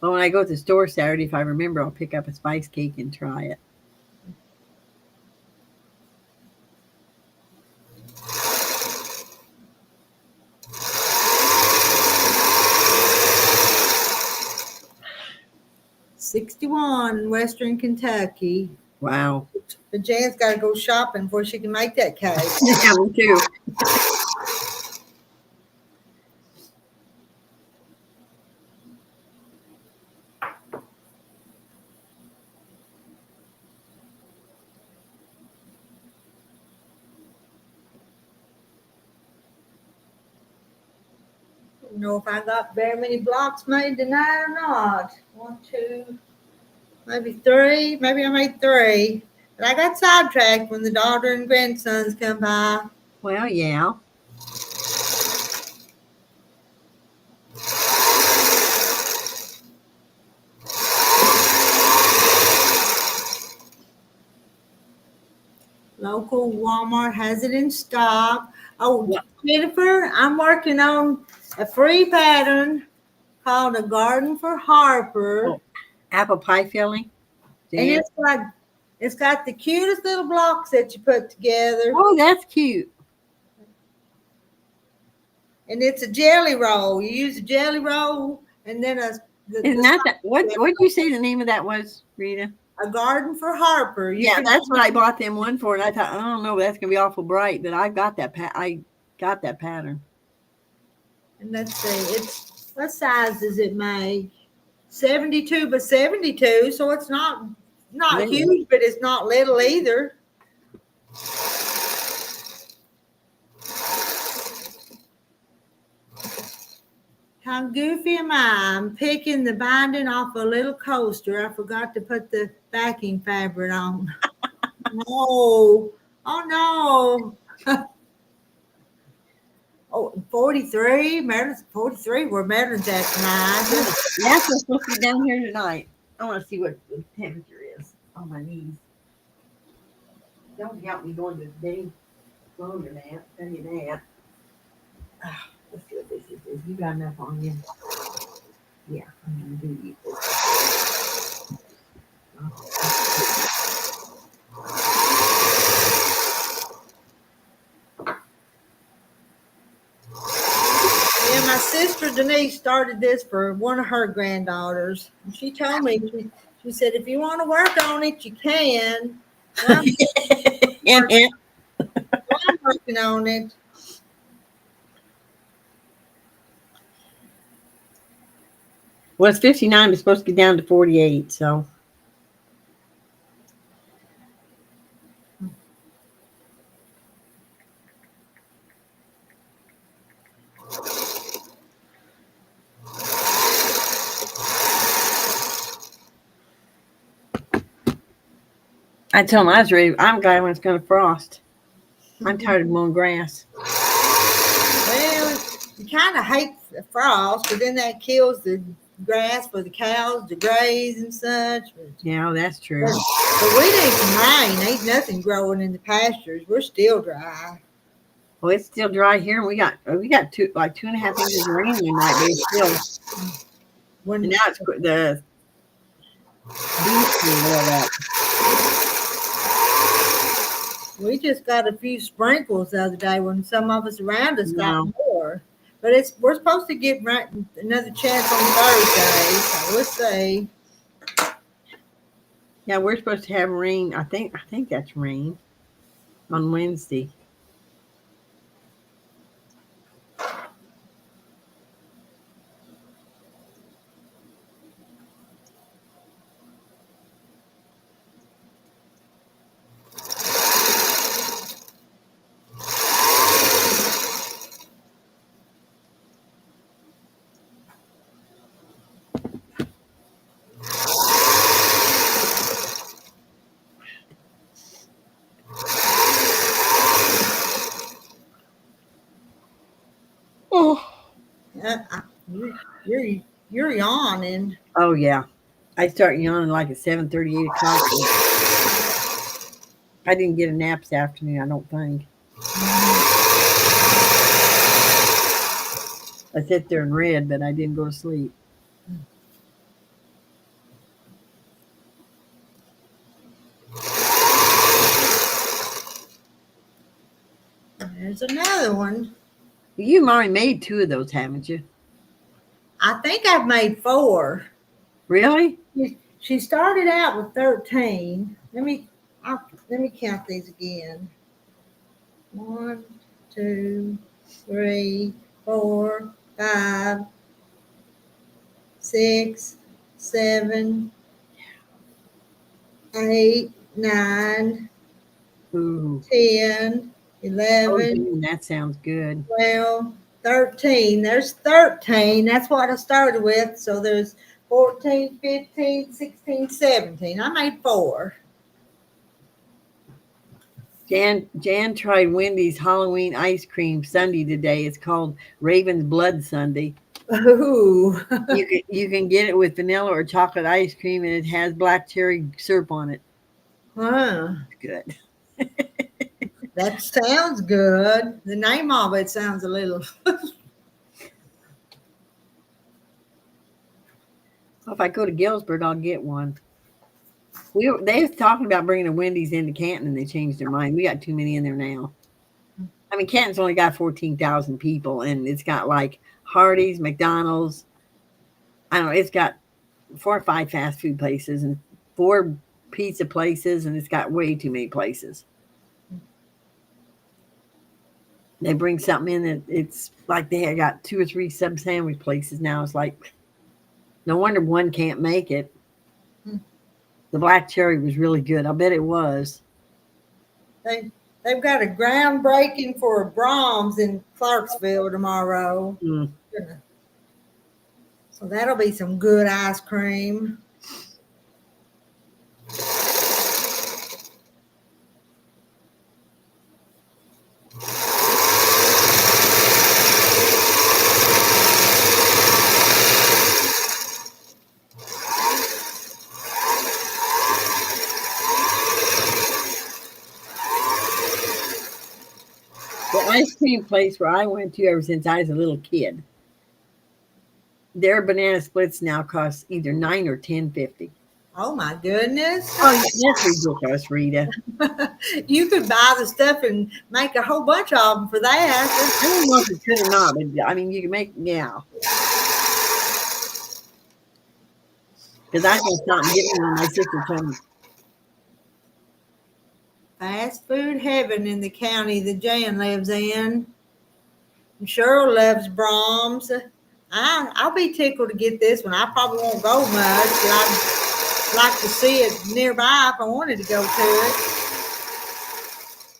Well, when I go to the store Saturday, if I remember, I'll pick up a spice cake and try it.
'61, Western Kentucky.
Wow.
But Jan's got to go shopping before she can make that cake.
Yeah, me too.
I don't know if I got very many blocks made tonight or not. 1, 2, maybe 3. Maybe I made 3. But I got sidetracked when the daughter and grandsons come by.
Well, yeah.
Local Walmart has it in stock. Oh, Jennifer, I'm working on a free pattern called A Garden for Harper.
Oh, apple pie filling.
And it's got the cutest little blocks that you put together.
Oh, that's cute.
And it's a jelly roll. You use a jelly roll and then
Isn't that what did you say the name of that was, Rita?
A Garden for Harper.
That's what I bought them one for, and I thought, I don't know, that's gonna be awful bright, but I got that. got that pattern.
And let's see, it's what size does it make? 72 by 72, so it's not
Little.
huge, but it's not little either. How goofy am I? I'm picking the binding off a little coaster. I forgot to put the backing fabric on. No. Oh no. Oh, 43. Maryland's 43. Where Maryland's at tonight.
That's what's supposed to be down here tonight. I want to see what the temperature is on my knees. Don't help me going to the day longer nap. Tell you that. Let's see what this is. You got enough on you? Yeah, I'm gonna do you.
Yeah, my sister Denise started this for one of her granddaughters. And she told me, she said, if you want to work on it, you can. Well, I'm working on it.
Well, it's 59. It's supposed to get down to 48. So. I told him I was ready. I'm glad when it's going to frost. I'm tired of mowing grass.
Well, you kind of hate the frost, but then that kills the grass for the cows to graze and such. But,
Yeah, that's true.
but we need some rain. Ain't nothing growing in the pastures. We're still dry.
Well, it's still dry here, and we got 2.5 inches of rain tonight, but it's still.
When
And now it's the beach and all that.
we just got a few sprinkles the other day when some of us around us got
No.
more. But we're supposed to get another chance on Thursday, so we'll see.
Yeah, we're supposed to have rain. I think that's rain on Wednesday. Oh.
You're yawning.
Oh yeah, I start yawning like at 7:30, 8 o'clock. I didn't get a nap this afternoon. I don't think. I sat there and read, but I didn't go to sleep.
There's another one.
You've already made 2 of those, haven't you?
I think I've made 4.
Really?
She started out with 13. Let me count these again. 1, 2, 3, 4, 5, 6, 7, 8, 9,
Ooh.
10, 11.
Oh, that sounds good.
12, 13. There's 13. That's what I started with. So there's 14, 15, 16, 17. I made 4.
Jan tried Wendy's Halloween ice cream sundae today. It's called Raven's Blood Sundae.
Ooh.
You can get it with vanilla or chocolate ice cream, and it has black cherry syrup on it.
Huh.
It's good.
That sounds good. The name of it sounds a little.
If I go to Galesburg, I'll get one. They was talking about bringing a Wendy's into Canton, and they changed their mind. We got too many in there now. I mean, Canton's only got 14,000 people, and it's got like Hardee's, McDonald's. I don't know. It's got 4 or 5 fast food places and 4 pizza places, and it's got way too many places. They bring something in that it's like they had got 2 or 3 sub sandwich places now. It's like no wonder one can't make it.
Hmm.
The black cherry was really good. I bet it was.
They've got a groundbreaking for Brahms in Clarksville tomorrow.
Mm.
So that'll be some good ice cream.
The ice cream place where I went to ever since I was a little kid, their banana splits now cost either $9 or $10.50.
Oh my goodness.
Oh, that's ridiculous, Rita.
You could buy the stuff and make a whole bunch of them for
I
that.
don't know if it's good or not, but I mean, you can make, yeah. Because I can stop and get me when my sister told me.
Fast food heaven in the county that Jan lives in. And Cheryl loves Brahms. I'll be tickled to get this one. I probably won't go much, but I'd like to see it nearby if I wanted to go to it.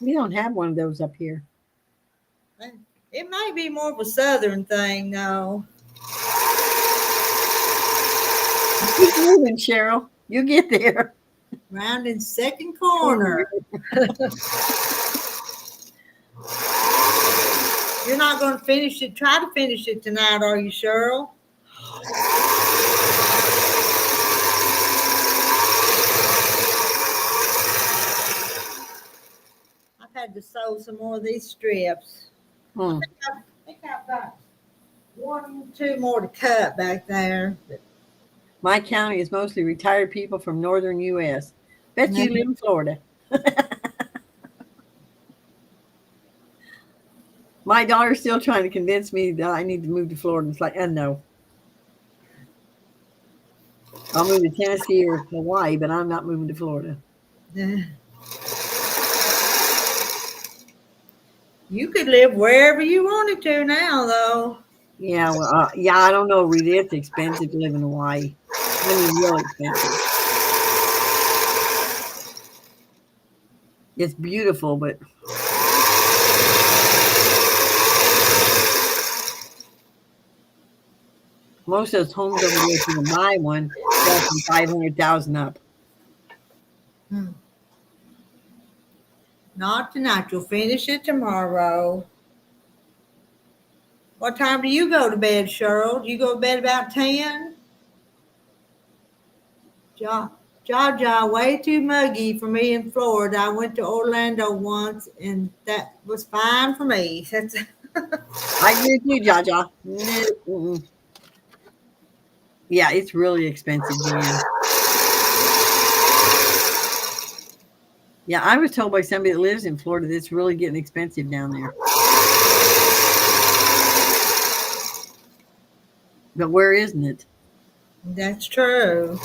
We don't have one of those up here.
It may be more of a southern thing, though.
Keep moving, Cheryl. You get there.
Round in second corner. You're not going to finish it. Try to finish it tonight, are you, Cheryl? I've had to sew some more of these strips.
Hmm.
I think I've got 1, 2 more to cut back there.
My county is mostly retired people from northern U.S. Bet you live in Florida. My daughter's still trying to convince me that I need to move to Florida. It's like, no. I'll move to Tennessee or Hawaii, but I'm not moving to Florida.
You could live wherever you wanted to now, though.
Yeah, well, I don't know, Rita. It's expensive to live in Hawaii. I mean, real expensive. It's beautiful, but most of those homes over there, if you can buy one, they're from 500,000 up.
Not tonight. You'll finish it tomorrow. What time do you go to bed, Cheryl? Do you go to bed about 10? Jaja, way too muggy for me in Florida. I went to Orlando once, and that was fine for me.
I agree with you, Jaja. Mm-mm. Yeah, it's really expensive, Jan. Yeah, I was told by somebody that lives in Florida that it's really getting expensive down there. But where isn't it?
That's true.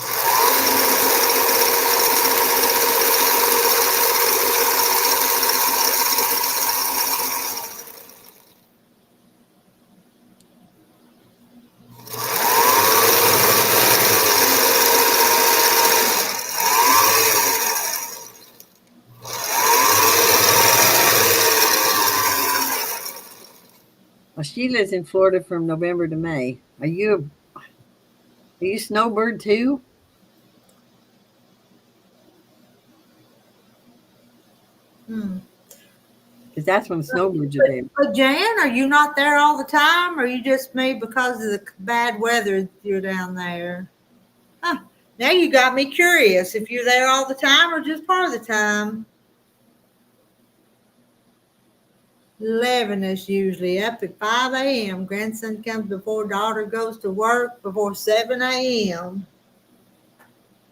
Well, she lives in Florida from November to May. Are you snowbird too? Because that's when snowbirds are there.
But Jan, are you not there all the time, or you just me because of the bad weather you're down there? Huh. Now you got me curious if you're there all the time or just part of the time. 11 is usually up at 5 a.m. Grandson comes before daughter goes to work before 7 a.m.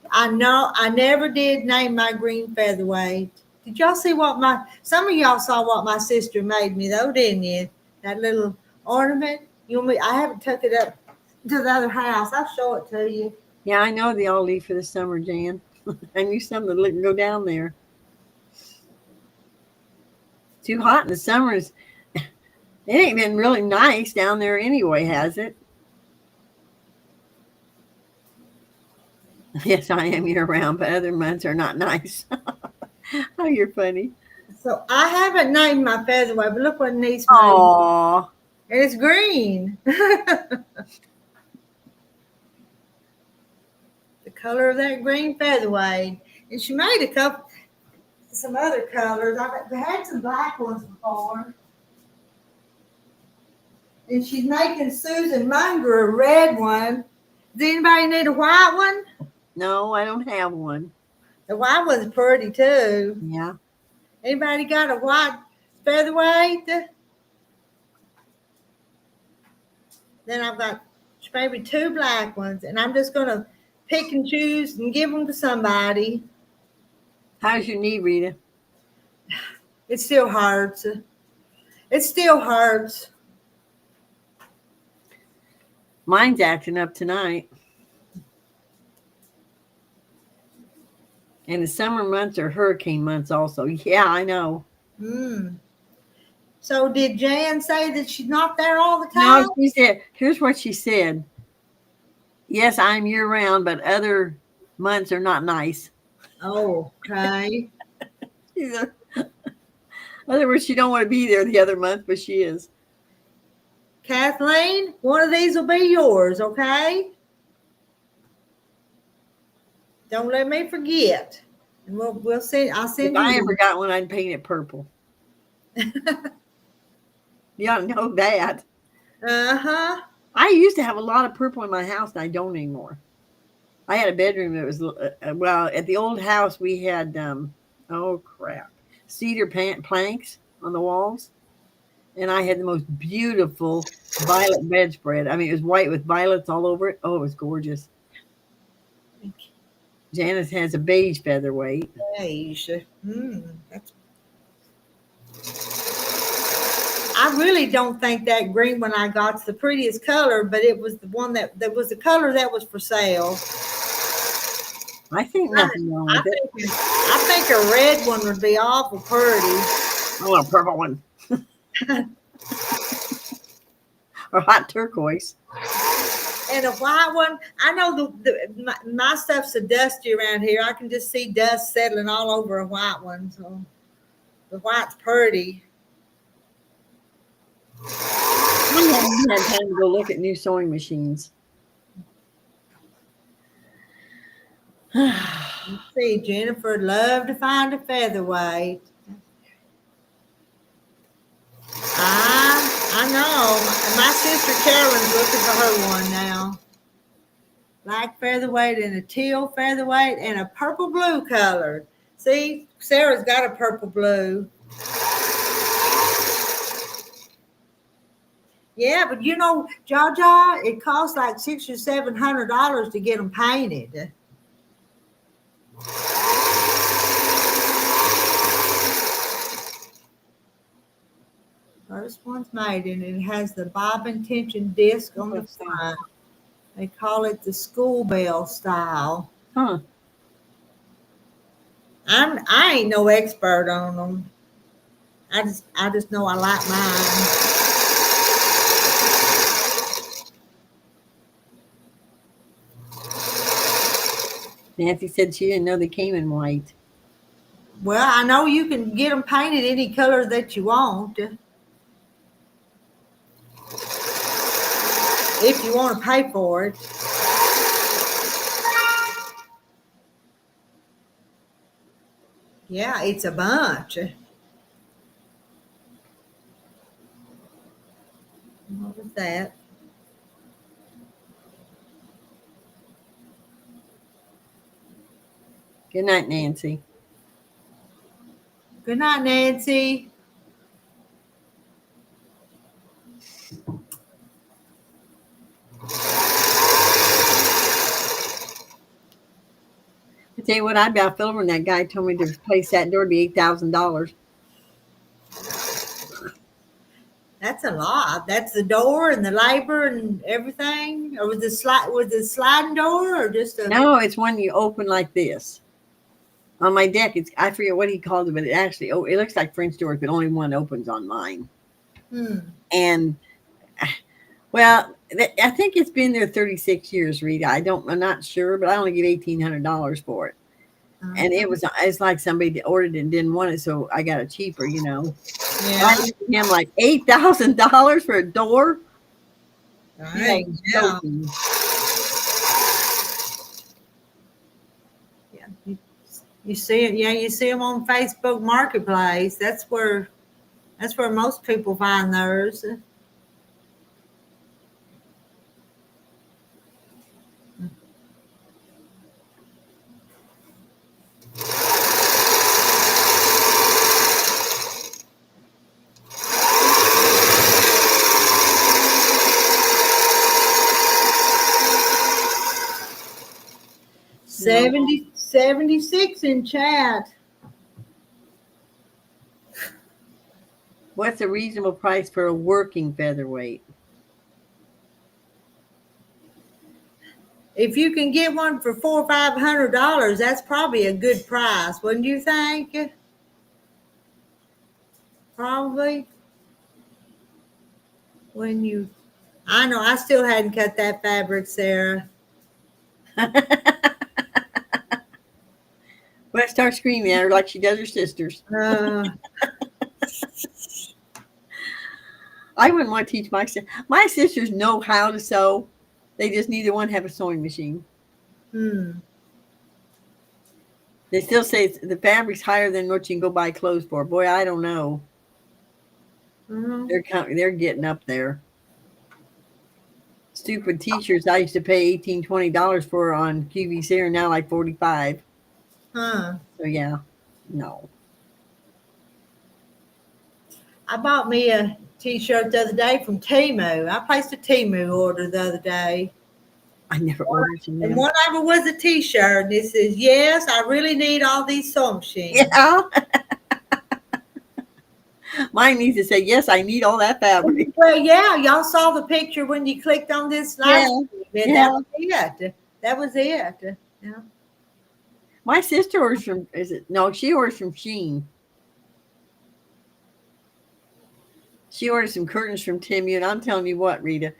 I know I never did name my green featherweight. Did y'all see some of y'all saw what my sister made me though, didn't you? That little ornament. I haven't took it up to the other house. I'll show it to you.
Yeah, I know they all leave for the summer, Jan. I knew some that go down there. Too hot in the summers. It ain't been really nice down there anyway, has it? Yes, I am year round, but other months are not nice. Oh, you're funny.
So I haven't named my featherweight, but look what niece made.
Aw.
And it's green. The color of that green featherweight. And she made some other colors. I've had some black ones before. And she's making Susan Munger a red one. Does anybody need a white one?
No, I don't have one.
The white one's pretty too.
Yeah.
Anybody got a white featherweight? Then I've got maybe 2 black ones, and I'm just gonna pick and choose and give them to somebody.
How's your knee, Rita?
It still hurts. It still hurts.
Mine's acting up tonight. And the summer months are hurricane months also. Yeah, I know.
So did Jan say that she's not there all the time?
No, she said, here's what she said. Yes, I'm year round, but other months are not nice.
Oh, okay.
In other words, she don't want to be there the other month, but she is.
Kathleen, one of these will be yours, okay? Don't let me forget. And we'll see. I'll send
If
you.
I ever got one, I'd paint it purple. You ought to know that.
Uh-huh.
I used to have a lot of purple in my house, and I don't anymore. I had a bedroom that was, well, at the old house, we had, cedar planks on the walls. And I had the most beautiful violet bedspread. I mean, it was white with violets all over it. Oh, it was gorgeous. Janice has a beige featherweight.
Beige. I really don't think that green one I got's the prettiest color, but it was the one that was the color that was for sale.
I think nothing wrong with it.
I think a red one would be awful pretty.
I want a purple one. Or hot turquoise.
And a white one. I know my stuff's so dusty around here. I can just see dust settling all over a white one. So the white's pretty.
I haven't had time to go look at new sewing machines.
Let's see, Jennifer would love to find a featherweight. I know. My sister Carolyn's looking for her one now. Black featherweight and a teal featherweight and a purple blue color. See, Sarah's got a purple blue. Yeah, but you know, Jaja, it costs like $600 or $700 to get them painted. First one's made, and it has the bobbin tension disc on the front. They call it the school bell style.
Huh.
I ain't no expert on them. I just know I like mine.
Nancy said she didn't know they came in white.
Well, I know you can get them painted any color that you want. If you want to pay for it. Yeah, it's a bunch. What was that?
Good night, Nancy.
Good night, Nancy.
I tell you what, I'd about fell over when that guy told me to replace that door to be $8,000.
That's a lot. That's the door and the labor and everything. Or was the sliding door or just a?
No, it's one you open like this. On my deck, I forget what he called it, but it actually, it looks like French doors, but only one opens on mine. And well, I think it's been there 36 years, Rita. I'm not sure, but I only get $1,800 for it. And it's like somebody ordered it and didn't want it, so I got it cheaper, you know.
Yeah.
I gave him like $8,000 for a door.
Right.
Yeah.
Yeah. You see it. Yeah, you see them on Facebook Marketplace. That's where most people find theirs.
No.
76 in chat.
What's a reasonable price for a working featherweight?
If you can get one for $400 or $500, that's probably a good price, wouldn't you think? Probably. I know I still hadn't cut that fabric, Sarah.
Let's start screaming at her like she does her sisters. I wouldn't want to teach my sisters. My sisters know how to sew. They just neither one have a sewing machine. They still say the fabric's higher than what you can go buy clothes for. Boy, I don't know. They're getting up there. Stupid t-shirts I used to pay $18, $20 for on QVC are now like $45. So yeah, no.
I bought me a t-shirt the other day from Temu. I placed a Temu order the other day.
I never ordered from them.
And one of them was a t-shirt, and it says, "Yes, I really need all these sewing machines."
Yeah. Mine needs to say, "Yes, I need all that fabric."
Well, yeah, y'all saw the picture when you clicked on this last
Yeah.
That was it. That was it. Yeah.
My sister orders from, she orders from Shein. She orders some curtains from Temu, and I'm telling you what, Rita,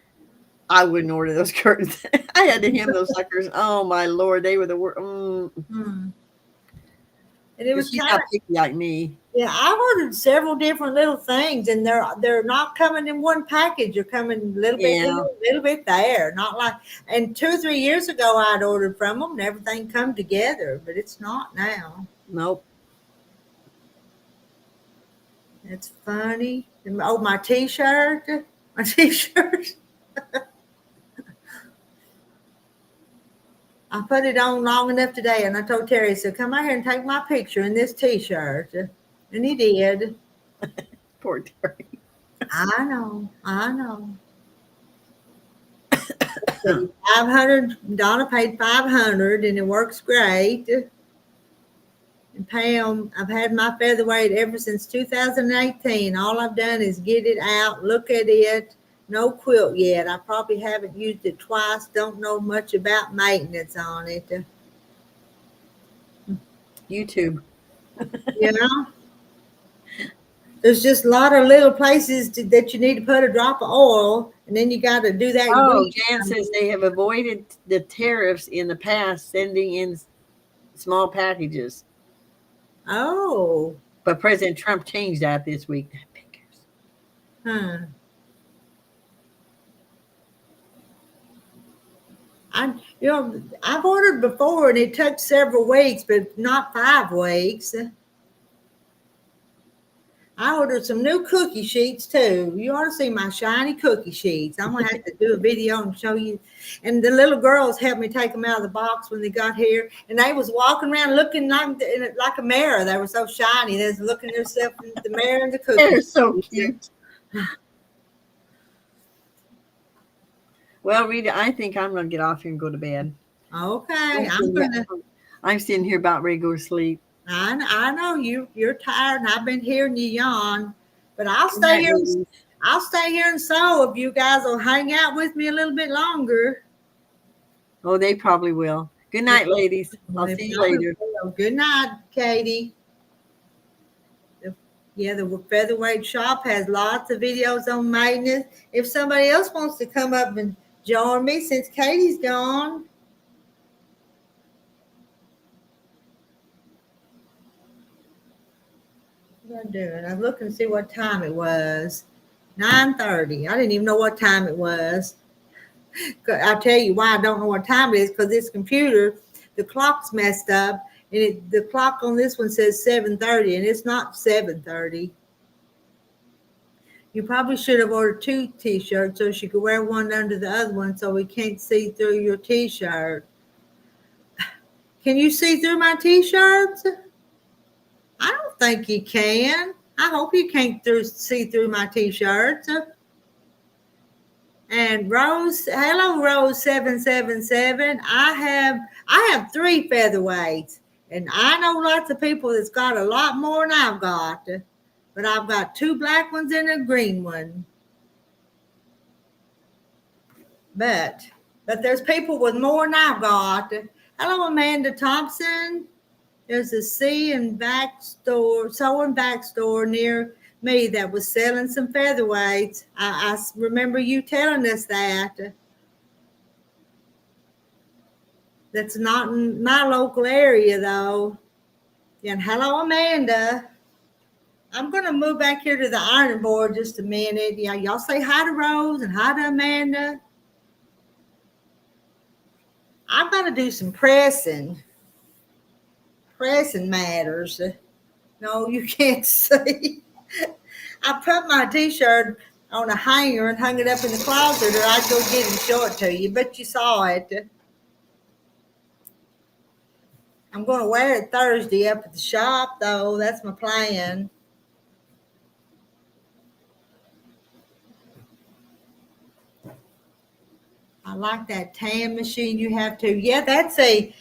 I wouldn't order those curtains. I had to hem those suckers. Oh my Lord, they were the worst.
And it was
She's not picky like me.
Yeah, I ordered several different little things, and they're not coming in one package. They're coming a little bit here, a little bit there. Not like, and 2 or 3 years ago I'd ordered from them, and everything come together, but it's not now.
Nope.
It's funny. Oh, my t-shirt. My t-shirt. I put it on long enough today, and I told Terry, "So come out here and take my picture in this t-shirt." And he did.
Poor Terry.
I know. 500. Donna paid 500, and it works great. And Pam, I've had my featherweight ever since 2018. All I've done is get it out, look at it. No quilt yet. I probably haven't used it twice. Don't know much about maintenance on it.
YouTube.
Yeah. There's just a lot of little places that you need to put a drop of oil, and then you got to do that.
Oh, Jan says they have avoided the tariffs in the past, sending in small packages.
Oh.
But President Trump changed that this week.
I've ordered before, and it took several weeks, but not 5 weeks. I ordered some new cookie sheets too. You ought to see my shiny cookie sheets. I'm gonna have to do a video and show you. And the little girls helped me take them out of the box when they got here, and they was walking around looking like a mirror. They were so shiny. They was looking themselves in the mirror and the cookies.
They're so cute. Well, Rita, I think I'm going to get off here and go to bed.
Okay.
I'm sitting here about ready to go to sleep.
I know you're tired, and I've been hearing you yawn, but I'll stay here. I'll stay here and sew if you guys will hang out with me a little bit longer.
Oh, they probably will. Good night, ladies. I'll see you later.
Good night, Katie. Yeah, the Featherweight Shop has lots of videos on maintenance. If somebody else wants to come up and join me since Katie's gone. What am I doing? I was looking to see what time it was. 9:30. I didn't even know what time it was. I'll tell you why I don't know what time it is, because this computer, the clock's messed up, and the clock on this one says 7:30, and it's not 7:30. You probably should have ordered 2 t-shirts so she could wear one under the other one so we can't see through your t-shirt. Can you see through my t-shirts? I don't think you can. I hope you can't see through my t-shirts. And Rose, hello Rose 777. I have 3 featherweights, and I know lots of people that's got a lot more than I've got. But I've got 2 black ones and a green one. But there's people with more than I've got. Hello, Amanda Thompson. There's a sewing back store near me that was selling some featherweights. I remember you telling us that. That's not in my local area, though. And hello, Amanda. I'm going to move back here to the ironing board just a minute. Yeah, y'all say hi to Rose and hi to Amanda. I've got to do some pressing. Pressing matters. No, you can't see. I put my t-shirt on a hanger and hung it up in the closet, or I'd go get it and show it to you, but you saw it. I'm going to wear it Thursday up at the shop, though. That's my plan. I like that tan machine you have too. Yeah, that's a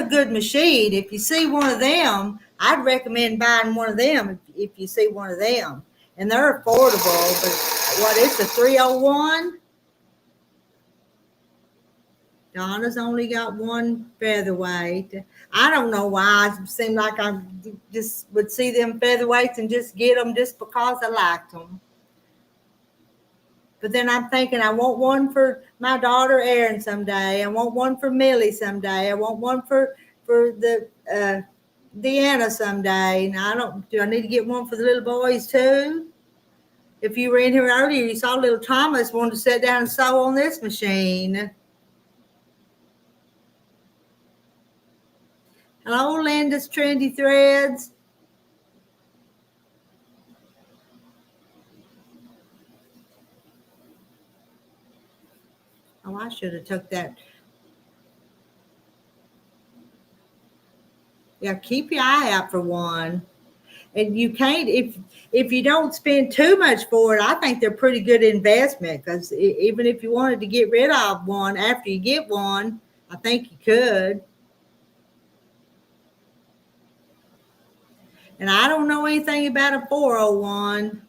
good machine. If you see one of them, I'd recommend buying one of them if you see one of them. And they're affordable, but what, it's a 301? Donna's only got 1 featherweight. I don't know why. It seemed like I just would see them featherweights and just get them just because I liked them. But then I'm thinking I want one for my daughter Erin someday. I want one for Millie someday. I want one for the Deanna someday. Now do I need to get one for the little boys too? If you were in here earlier, you saw little Thomas wanted to sit down and sew on this machine. Hello, Linda's Trendy Threads. Oh, I should have took that. Yeah, keep your eye out for one. And you can't, if you don't spend too much for it, I think they're pretty good investment, because even if you wanted to get rid of one after you get one, I think you could. And I don't know anything about a 401,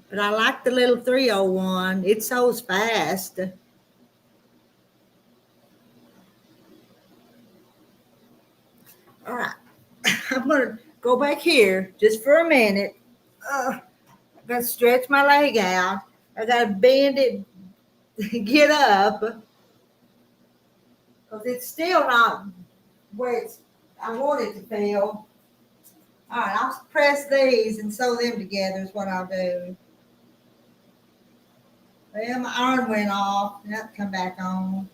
but I like the little 301. It sews fast. All right. I'm going to go back here just for a minute. I'm going to stretch my leg out. I got to bend it, get up, because it's still not where I want it to feel. All right, I'll press these and sew them together is what I'll do. Well, my arm went off. Now come back on.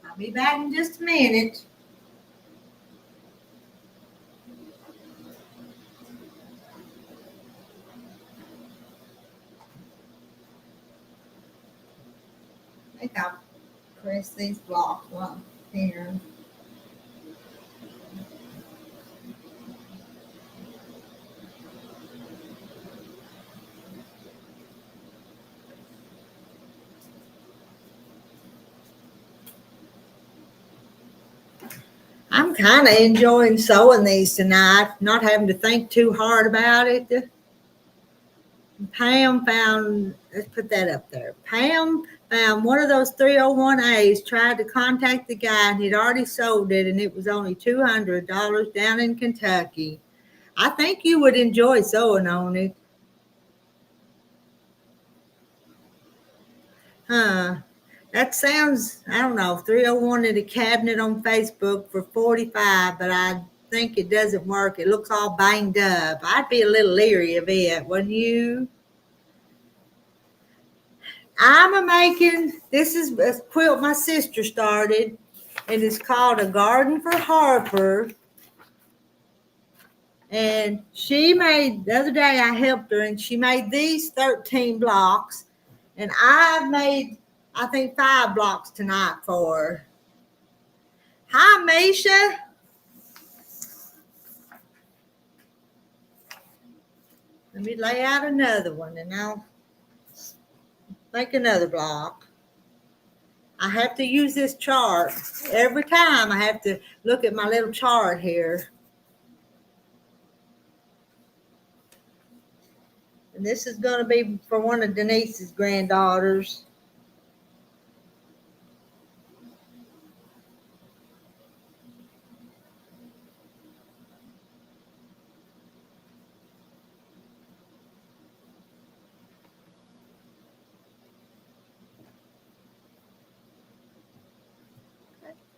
I'll be back in just a minute. I think I'll press these blocks one here. I'm kind of enjoying sewing these tonight, not having to think too hard about it. Pam found, let's put that up there. Pam found one of those 301As, tried to contact the guy, and he'd already sold it, and it was only $200 down in Kentucky. I think you would enjoy sewing on it. Huh. That sounds, I don't know, 301 at a cabinet on Facebook for 45, but I think it doesn't work. It looks all banged up. I'd be a little leery of it, wouldn't you? This is a quilt my sister started, and it's called A Garden for Harper. And she made, the other day I helped her, and she made these 13 blocks. And I've made, I think, 5 blocks tonight for her. Hi, Misha. Let me lay out another one, and I'll make another block. I have to use this chart. Every time I have to look at my little chart here. And this is going to be for one of Denise's granddaughters.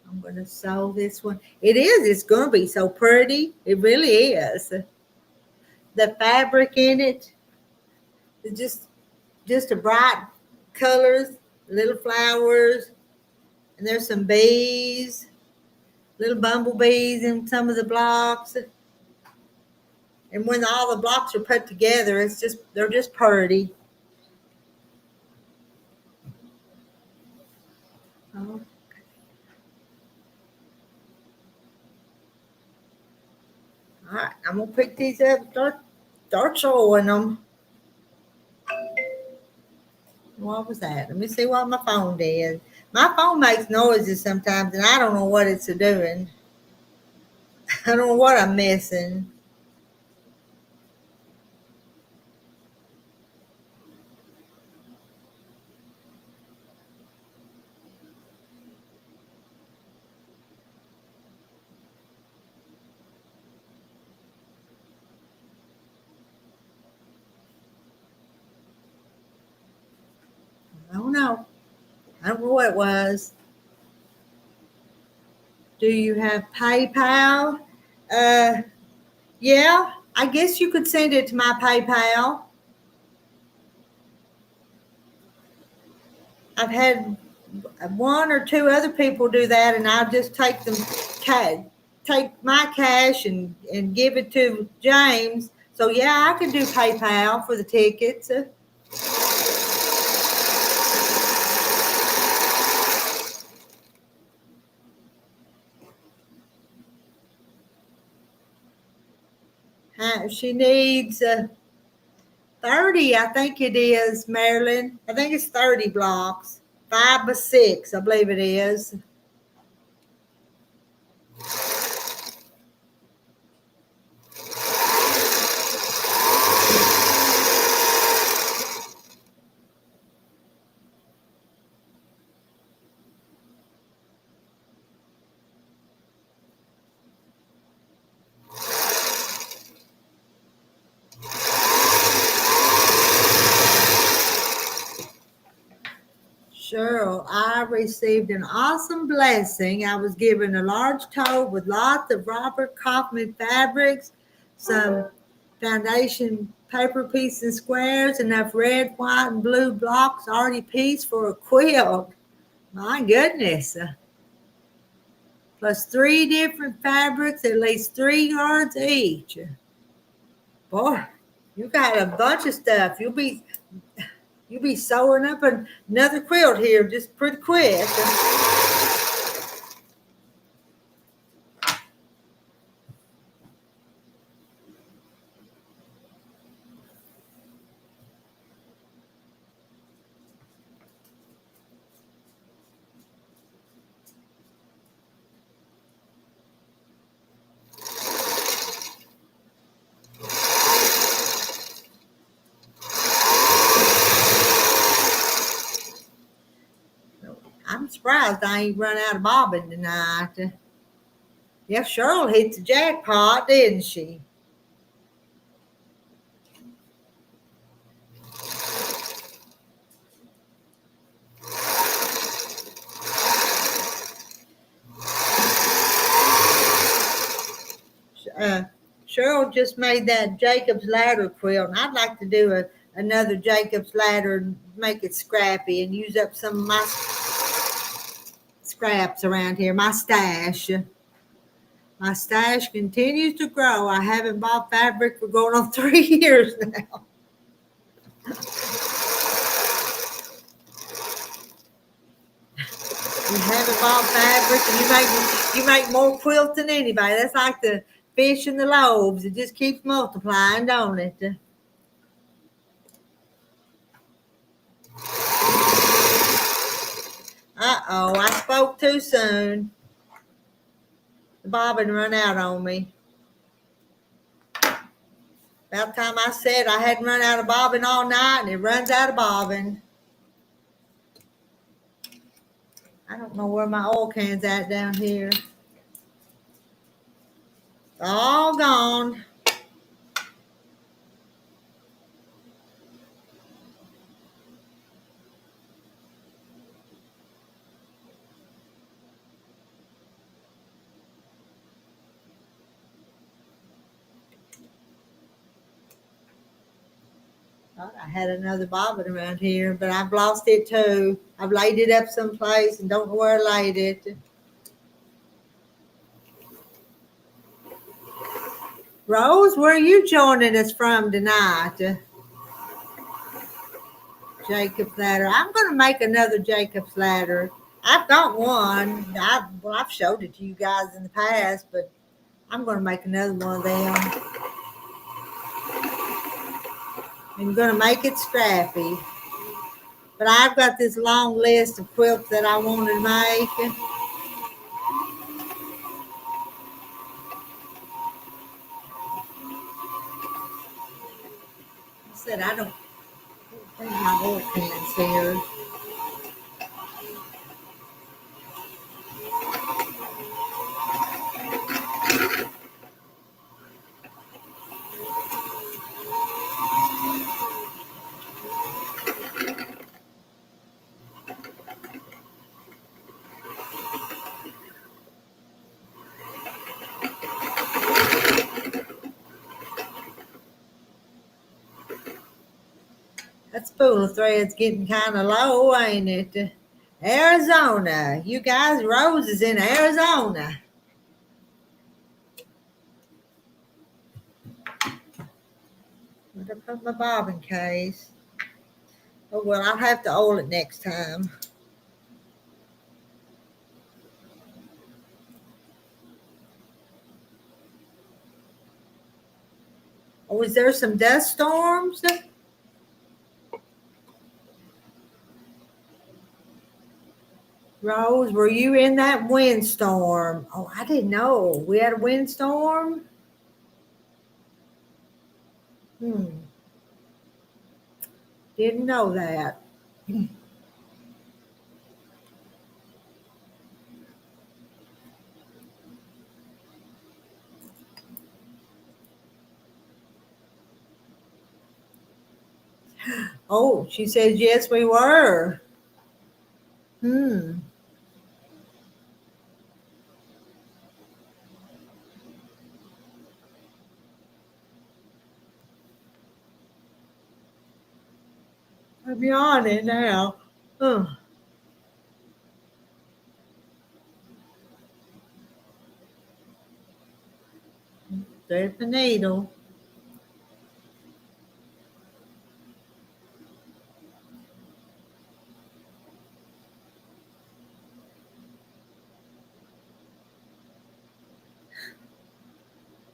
I'm going to sew this one. It's going to be so pretty. It really is. The fabric in it is just a bright colors, little flowers, and there's some bees, little bumblebees in some of the blocks. And when all the blocks are put together, they're just pretty. Oh. All right, I'm going to pick these up, start sewing them. What was that? Let me see what my phone did. My phone makes noises sometimes, and I don't know what it's doing. I don't know what I'm missing. I don't know. I don't know what it was. Do you have PayPal? Yeah, I guess you could send it to my PayPal. I've had 1 or 2 other people do that, and I'll just take my cash and give it to James. So yeah, I could do PayPal for the tickets. She needs 30, I think it is, Marilyn. I think it's 30 blocks. 5 by 6, I believe it is. Cheryl, I received an awesome blessing. I was given a large tote with lots of Robert Kaufman fabrics, some foundation paper piece and squares, enough red, white, and blue blocks already pieced for a quilt. My goodness. Plus 3 different fabrics, at least 3 yards each. Boy, you got a bunch of stuff. You'll be sewing up another quilt here just pretty quick. surprised I ain't run out of bobbin tonight. Yeah, Cheryl hit the jackpot, didn't she? Cheryl just made that Jacob's ladder quilt, and I'd like to do another Jacob's ladder and make it scrappy and use up some of my scraps around here, my stash. My stash continues to grow. I haven't bought fabric for going on 3 years now. You haven't bought fabric, and you make more quilts than anybody. That's like the fish in the lobes. It just keeps multiplying, don't it? Uh-oh, I spoke too soon. The bobbin run out on me. About the time I said I hadn't run out of bobbin all night, and it runs out of bobbin. I don't know where my oil can's at down here. It's all gone. Thought I had another bobbin around here, but I've lost it too. I've laid it up someplace and don't know where I laid it. Rose, where are you joining us from tonight? Jacob's ladder. I'm going to make another Jacob's ladder. I've got one. I've showed it to you guys in the past, but I'm going to make another one of them. I'm going to make it scrappy. But I've got this long list of quilts that I want to make. I said I don't think my oil can's here. That spool of thread's getting kind of low, ain't it? Arizona. You guys, Rose is in Arizona. Where'd I put my bobbin case? Oh, well, I'll have to oil it next time. Oh, is there some dust storms? Rose, were you in that windstorm? Oh, I didn't know. We had a windstorm? Didn't know that. Oh, she says, yes, we were. I'm yawning now. There's the needle.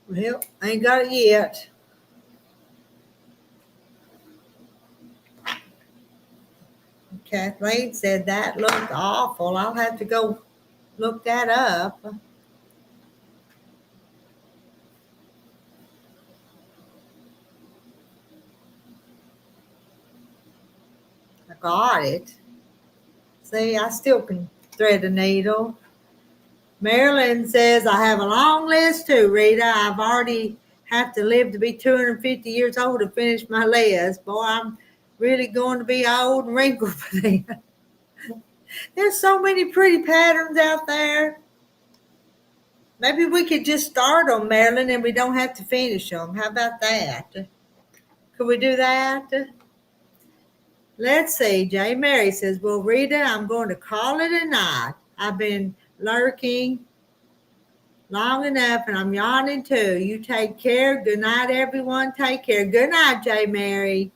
Well, I ain't got it yet. Kathleen said that looked awful. I'll have to go look that up. I got it. See, I still can thread a needle. Marilyn says, I have a long list too, Rita. I've already have to live to be 250 years old to finish my list. Boy, I'm really going to be old and wrinkled for that. There's so many pretty patterns out there. Maybe we could just start them, Marilyn, and we don't have to finish them. How about that? Could we do that? Let's see. J. Mary says, well, Rita, I'm going to call it a night. I've been lurking long enough and I'm yawning too. You take care. Good night, everyone. Take care. Good night, J. Mary.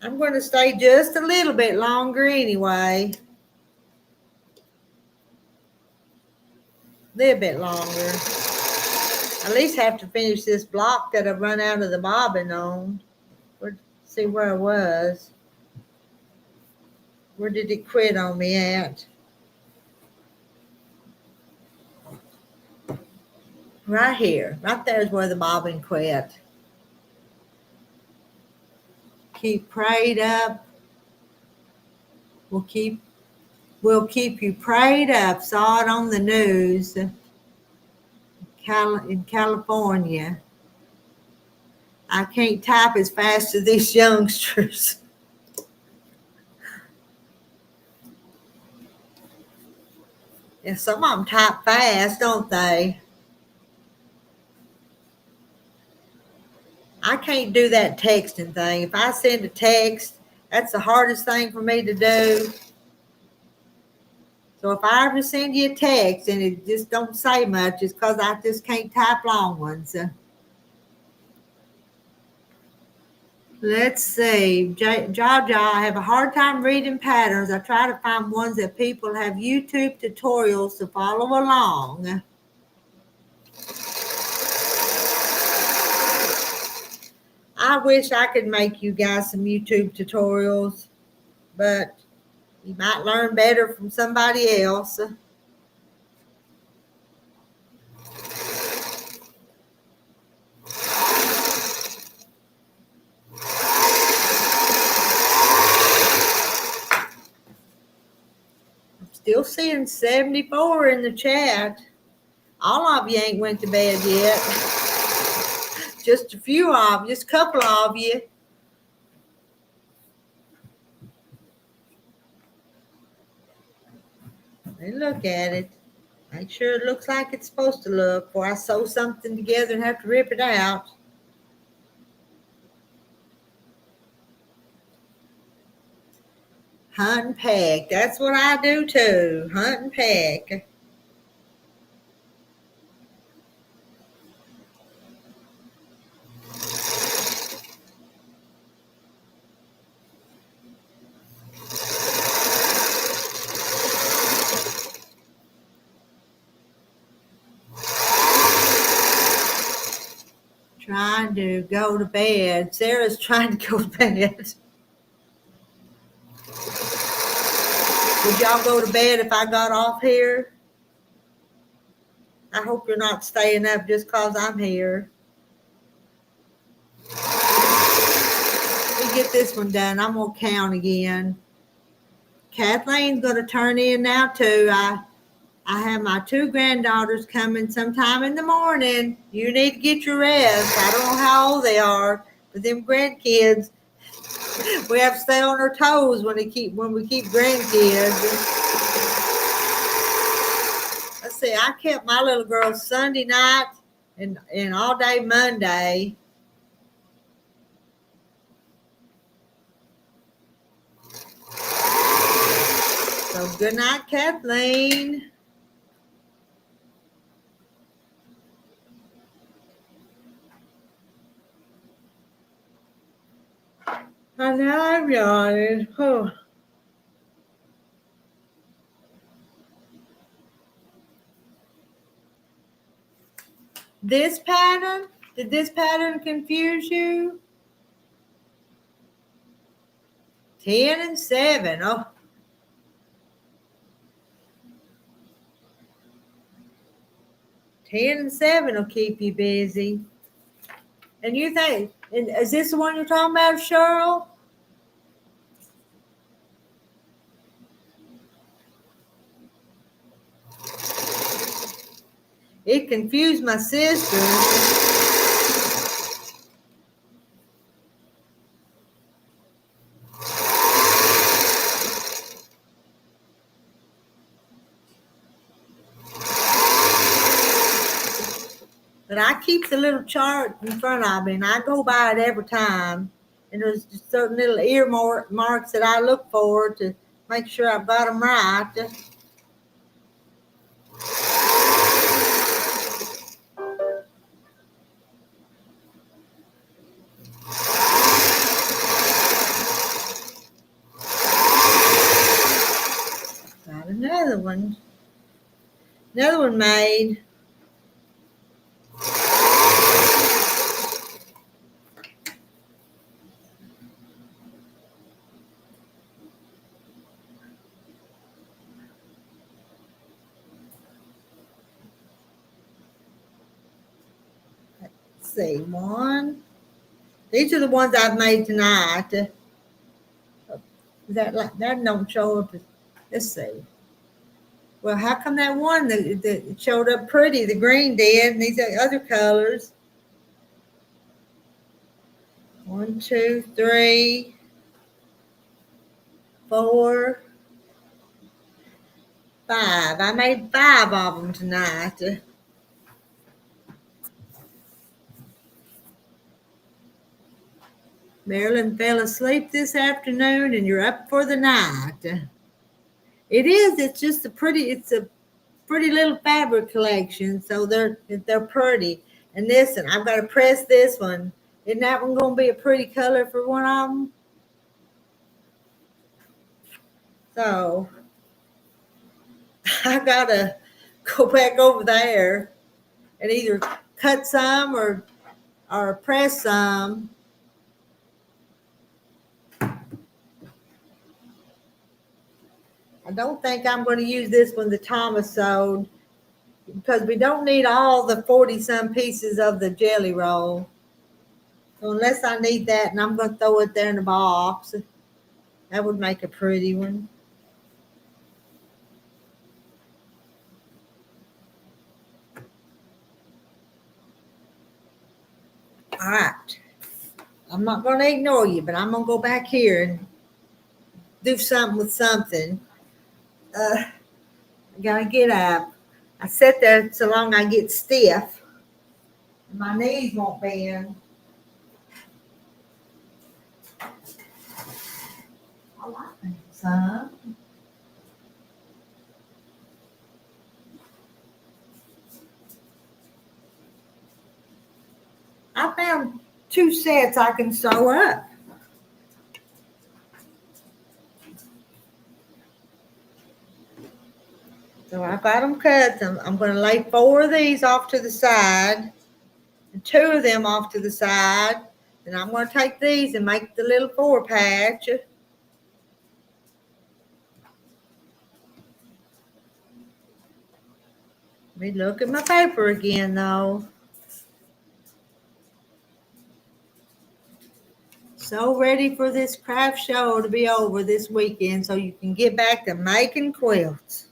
I'm going to stay just a little bit longer anyway. A little bit longer. At least have to finish this block that I've run out of the bobbin on. Let's see where I was. Where did it quit on me at? Right here. Right there is where the bobbin quit. Keep prayed up. We'll keep you prayed up. Saw it on the news in California. I can't type as fast as these youngsters. And some of them type fast, don't they? I can't do that texting thing. If I send a text, that's the hardest thing for me to do. So if I ever send you a text and it just don't say much, it's because I just can't type long ones. Let's see. Jaja, I have a hard time reading patterns. I try to find ones that people have YouTube tutorials to follow along. I wish I could make you guys some YouTube tutorials, but you might learn better from somebody else. I'm still seeing 74 in the chat. All of you ain't went to bed yet. Just a few of you, just a couple of you. And look at it. Make sure it looks like it's supposed to look before I sew something together and have to rip it out. Hunt and peck. That's what I do too. Hunt and peck. Trying to go to bed. Sarah's trying to go to bed. Would y'all go to bed if I got off here? I hope you're not staying up just because I'm here. Let me get this one done. I'm going to count again. Kathleen's going to turn in now too. I have my 2 granddaughters coming sometime in the morning. You need to get your rest. I don't know how old they are, but them grandkids, we have to stay on our toes when we keep grandkids. Let's see, I kept my little girl Sunday night and all day Monday. So good night, Kathleen. I know I'm yawning. Oh. This pattern? Did this pattern confuse you? 10 and 7. Oh. Ten and 7 will keep you busy. And you think, is this the one you're talking about, Cheryl? it confused my sister. But I keep the little chart in front of me, and I go by it every time. And there's just certain little ear marks that I look for to make sure I've got them right. Got another one. Another one made. Let's see, one. These are the ones I've made tonight. That don't show up. Let's see. Well, how come that one that showed up pretty, the green did, and these are other colors? 1, 2, 3, 4, 5. I made 5 of them tonight. Marilyn fell asleep this afternoon, and you're up for the night. It is. It's just it's a pretty little fabric collection, so they're pretty. And listen, I've got to press this one. Isn't that one going to be a pretty color for one of them? So I got to go back over there and either cut some or press some. I don't think I'm going to use this one, the Thomas sewed, because we don't need all the 40-some pieces of the jelly roll. So unless I need that, and I'm going to throw it there in the box, that would make a pretty one. All right. I'm not going to ignore you, but I'm going to go back here and do something with something. I got to get up. I sit there so long I get stiff. My knees won't bend. I like that some. I found 2 sets I can sew up. So I've got them cut. I'm going to lay 4 of these off to the side and 2 of them off to the side. And I'm going to take these and make the little 4 patch. Let me look at my paper again, though. So ready for this craft show to be over this weekend so you can get back to making quilts.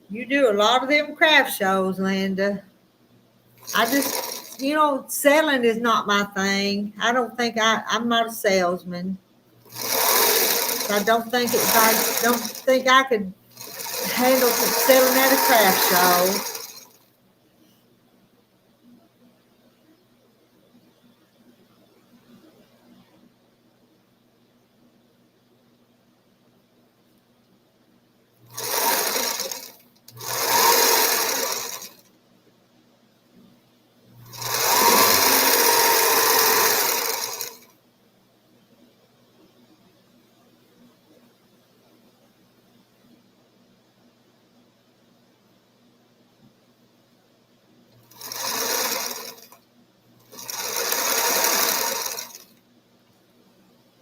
You do a lot of them craft shows, Linda. I just, selling is not my thing. I'm not a salesman. I don't think I could handle selling at a craft show.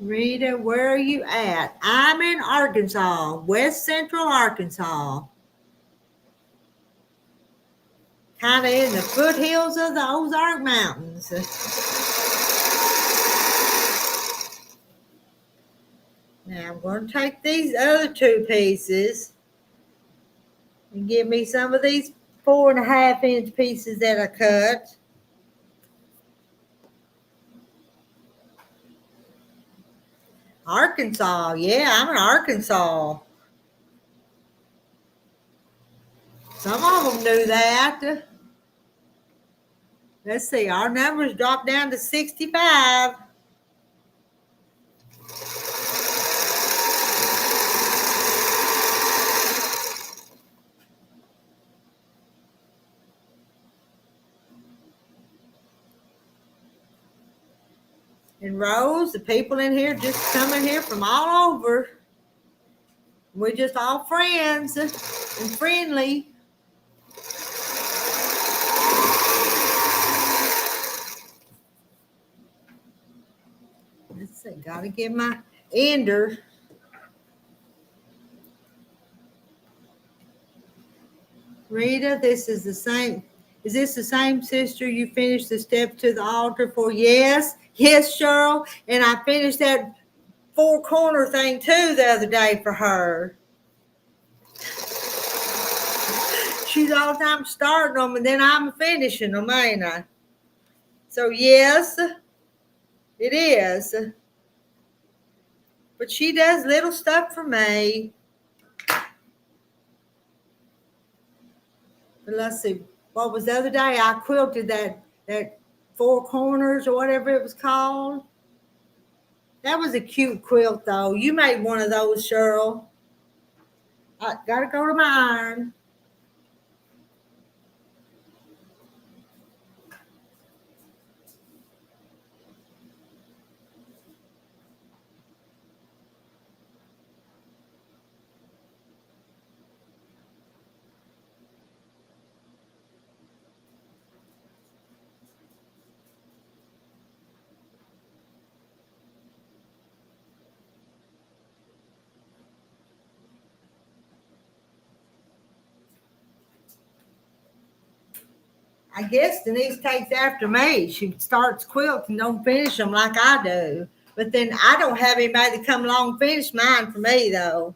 Rita, where are you at? I'm in Arkansas, West Central Arkansas. Kind of in the foothills of the Ozark Mountains. Now I'm going to take these other 2 pieces And give me some of these 4.5-inch pieces that I cut. Arkansas, yeah, I'm in Arkansas. Some of them knew that. Let's see, our numbers dropped down to 65. And Rose, the people in here just coming here from all over. We're just all friends and friendly. Let's see, gotta get my ender. Rita, this is the same. Is this the same sister you finished the steps to the altar for? Yes. Yes, Cheryl. And I finished that 4-corner thing too the other day for her. She's all the time starting them and then I'm finishing them, ain't I? So yes, it is. But she does little stuff for me. But let's see, what was the other day? I quilted that 4 corners or whatever it was called. That was a cute quilt, though. You made one of those, Cheryl. I gotta go to my iron. I guess Denise takes after me. She starts quilts and don't finish them like I do. But then I don't have anybody to come along and finish mine for me, though.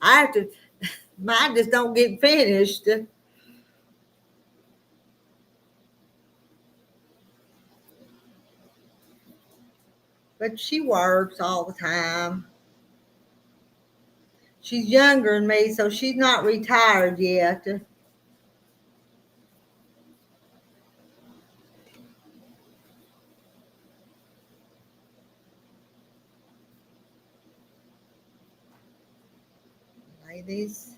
I have to, mine just don't get finished. But she works all the time. She's younger than me, so she's not retired yet. Ladies.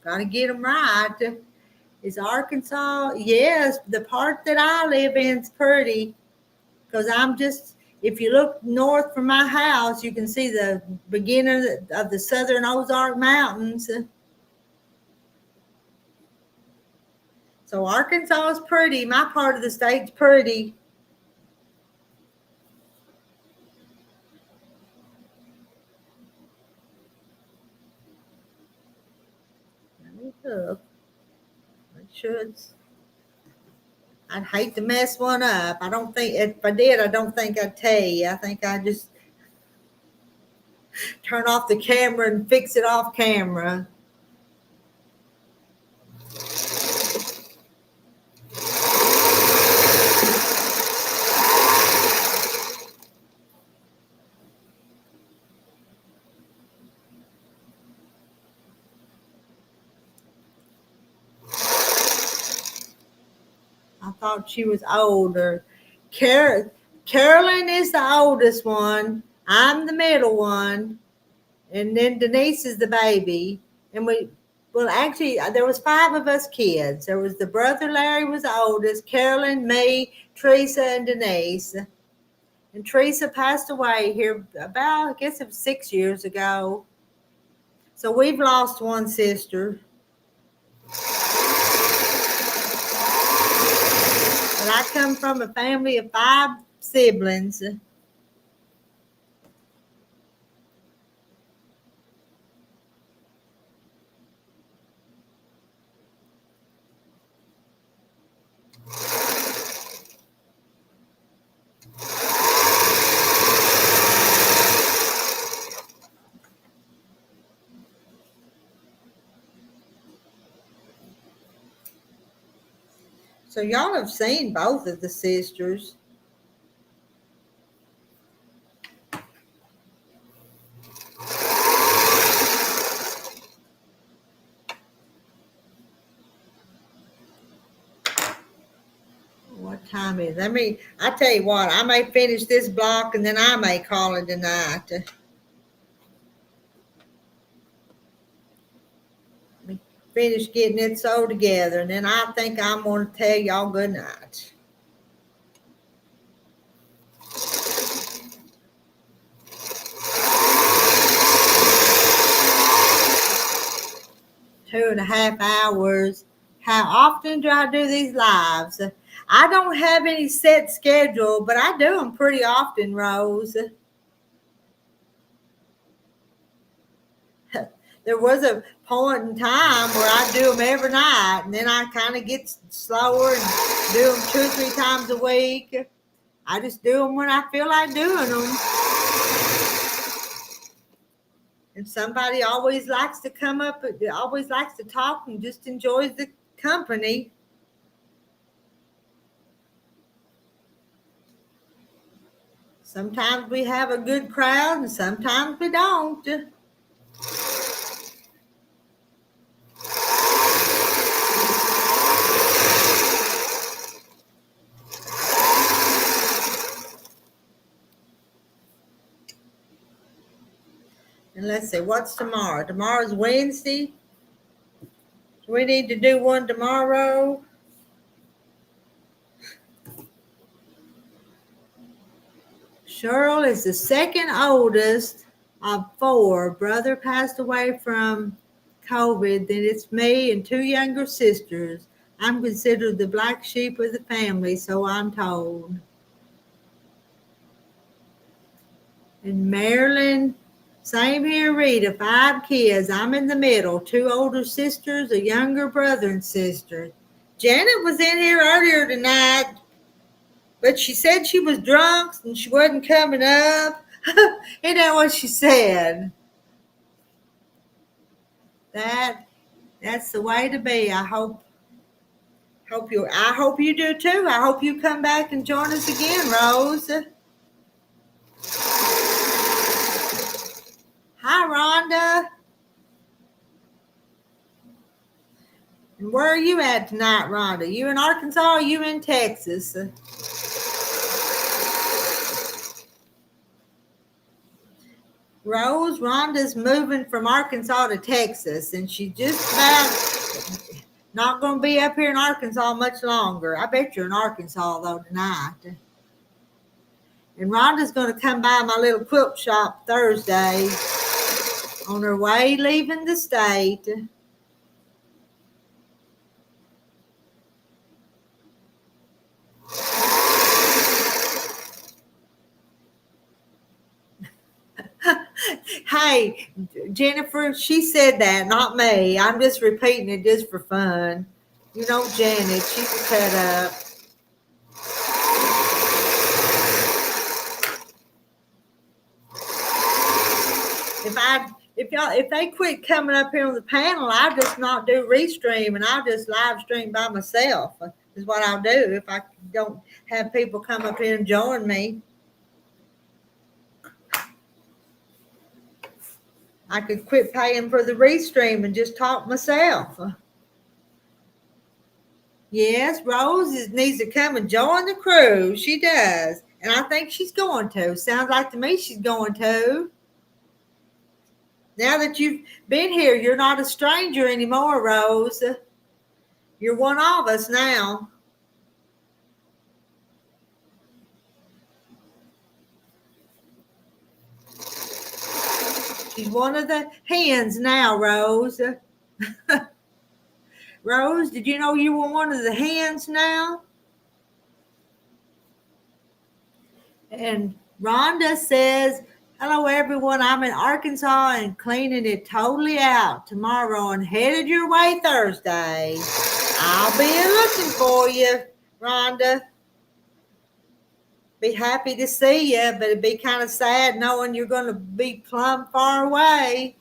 Gotta get them right. Is Arkansas? Yes, the part that I live in is pretty. Because I'm just, if you look north from my house, you can see the beginning of the southern Ozark Mountains. So Arkansas is pretty. My part of the state's pretty. Let me look. Make sure it's. I'd hate to mess one up. I don't think, if I did, I don't think I'd tell you. I think I'd just turn off the camera and fix it off camera. I thought she was older. Carolyn is the oldest one. I'm the middle one. And then Denise is the baby. And actually, there was 5 of us kids. There was the brother Larry was the oldest, Carolyn, me, Teresa, and Denise. And Teresa passed away here about, I guess it was 6 years ago. So we've lost one sister. But I come from a family of 5 siblings. So y'all have seen both of the sisters. What time is it? I tell you what, I may finish this block and then I may call it a night. Finish getting it sewed together, and then I think I'm going to tell y'all good night. Two and a half hours. How often do I do these lives? I don't have any set schedule, but I do them pretty often, Rose. There was a point in time where I do them every night, and then I kind of get slower and do them 2 or 3 times a week. I just do them when I feel like doing them. And somebody always likes to come up, always likes to talk and just enjoys the company. Sometimes we have a good crowd and sometimes we don't. And let's see, what's tomorrow? Tomorrow's Wednesday. We need to do one tomorrow. Cheryl is the second oldest of 4. Brother passed away from COVID. Then it's me and 2 younger sisters. I'm considered the black sheep of the family, so I'm told. And Marilyn, same here, Rita, 5 kids. I'm in the middle, 2 older sisters, a younger brother and sister. Janet was in here earlier tonight, but she said she was drunk and she wasn't coming up. Isn't that what she said? That's the way to be. I hope you do too. I hope you come back and join us again, Rose. Hi, Rhonda. And where are you at tonight, Rhonda? You in Arkansas or you in Texas? Rose, Rhonda's moving from Arkansas to Texas, and she's just about not going to be up here in Arkansas much longer. I bet you're in Arkansas, though, tonight. And Rhonda's going to come by my little quilt shop Thursday on her way leaving the state. Hey, Jennifer, she said that, not me. I'm just repeating it just for fun. You know Janet, she's a cut up. If they quit coming up here on the panel, I'll just not do restream and I'll just live stream by myself. Is what I'll do if I don't have people come up here and join me. I could quit paying for the restream and just talk myself. Yes, Rose needs to come and join the crew. She does. And I think she's going to. Sounds like to me she's going to. Now that you've been here, you're not a stranger anymore, Rose. You're one of us now. She's one of the hens now, Rose. Rose, did you know you were one of the hens now? And Rhonda says, hello, everyone. I'm in Arkansas and cleaning it totally out tomorrow and headed your way Thursday. I'll be looking for you, Rhonda. Be happy to see you, but it'd be kind of sad knowing you're going to be plumb far away.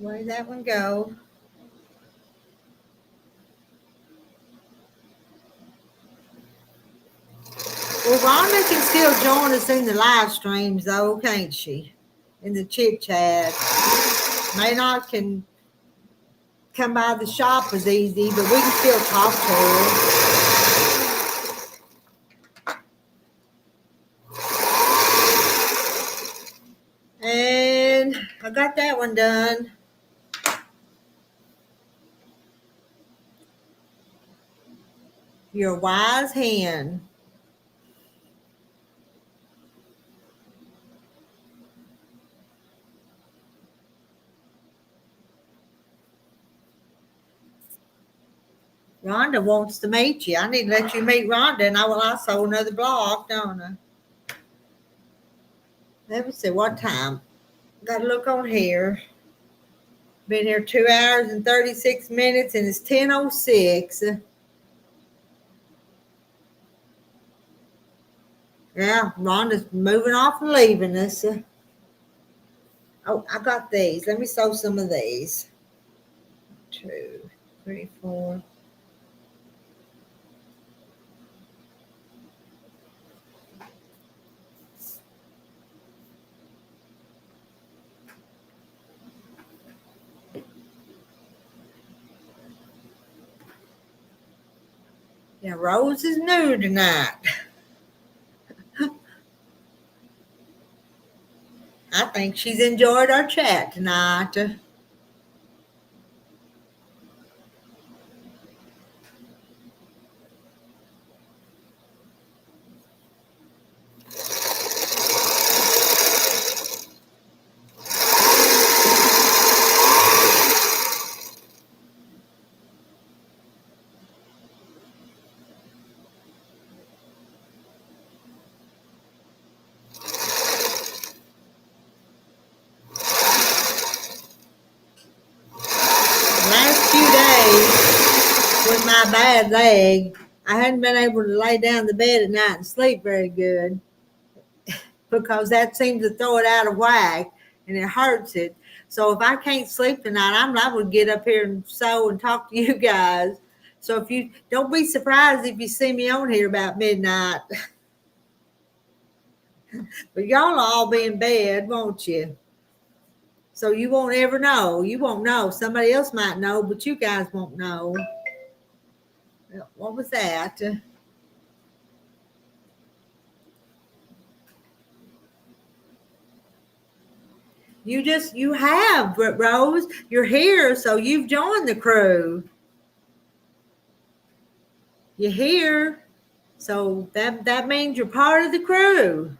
Where did that one go? Well, Rhonda can still join us in the live streams, though, can't she? In the chit chat. May not can come by the shop as easy, but we can still talk to her. And I got that one done. Your wise hen. Rhonda wants to meet you. I need to let you meet Rhonda, and I will also another blog, don't I? Let me see what time. Got to look on here. Been here 2 hours and 36 minutes, and it's 10:06. Yeah, Rhonda's moving off and leaving us. Oh, I got these. Let me sew some of these. 2, 3, 4. Yeah, Rose is new tonight. I think she's enjoyed our chat tonight. Last few days with my bad leg, I hadn't been able to lay down the bed at night and sleep very good because that seems to throw it out of whack and it hurts it. So if I can't sleep tonight, I'm liable to get up here and sew and talk to you guys. So if you don't be surprised if you see me on here about midnight. But y'all will all be in bed, won't you? So you won't ever know. You won't know. Somebody else might know, but you guys won't know. What was that? You have, Rose. You're here, so you've joined the crew. You're here, so that means you're part of the crew.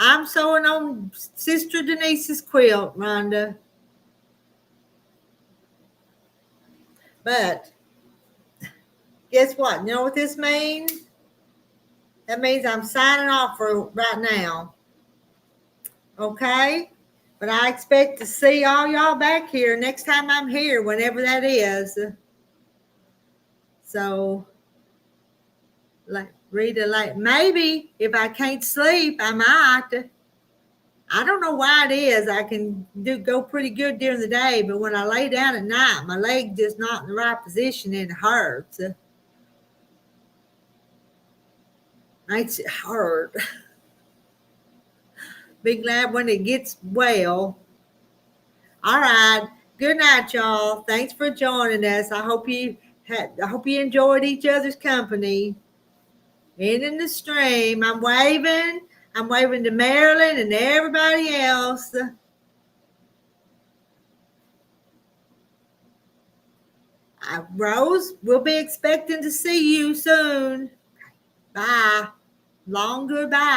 I'm sewing on Sister Denise's quilt, Rhonda. But guess what? You know what this means? That means I'm signing off for right now. Okay? But I expect to see all y'all back here next time I'm here, whenever that is. So, Rita, maybe if I can't sleep, I might. I don't know why it is. I can go pretty good during the day, but when I lay down at night, my leg just not in the right position and it hurts. Makes it hurt. Be glad when it gets well. All right. Good night, y'all. Thanks for joining us. I hope you enjoyed each other's company. In the stream. I'm waving to Marilyn and everybody else. Rose, we'll be expecting to see you soon. Bye. Long goodbye.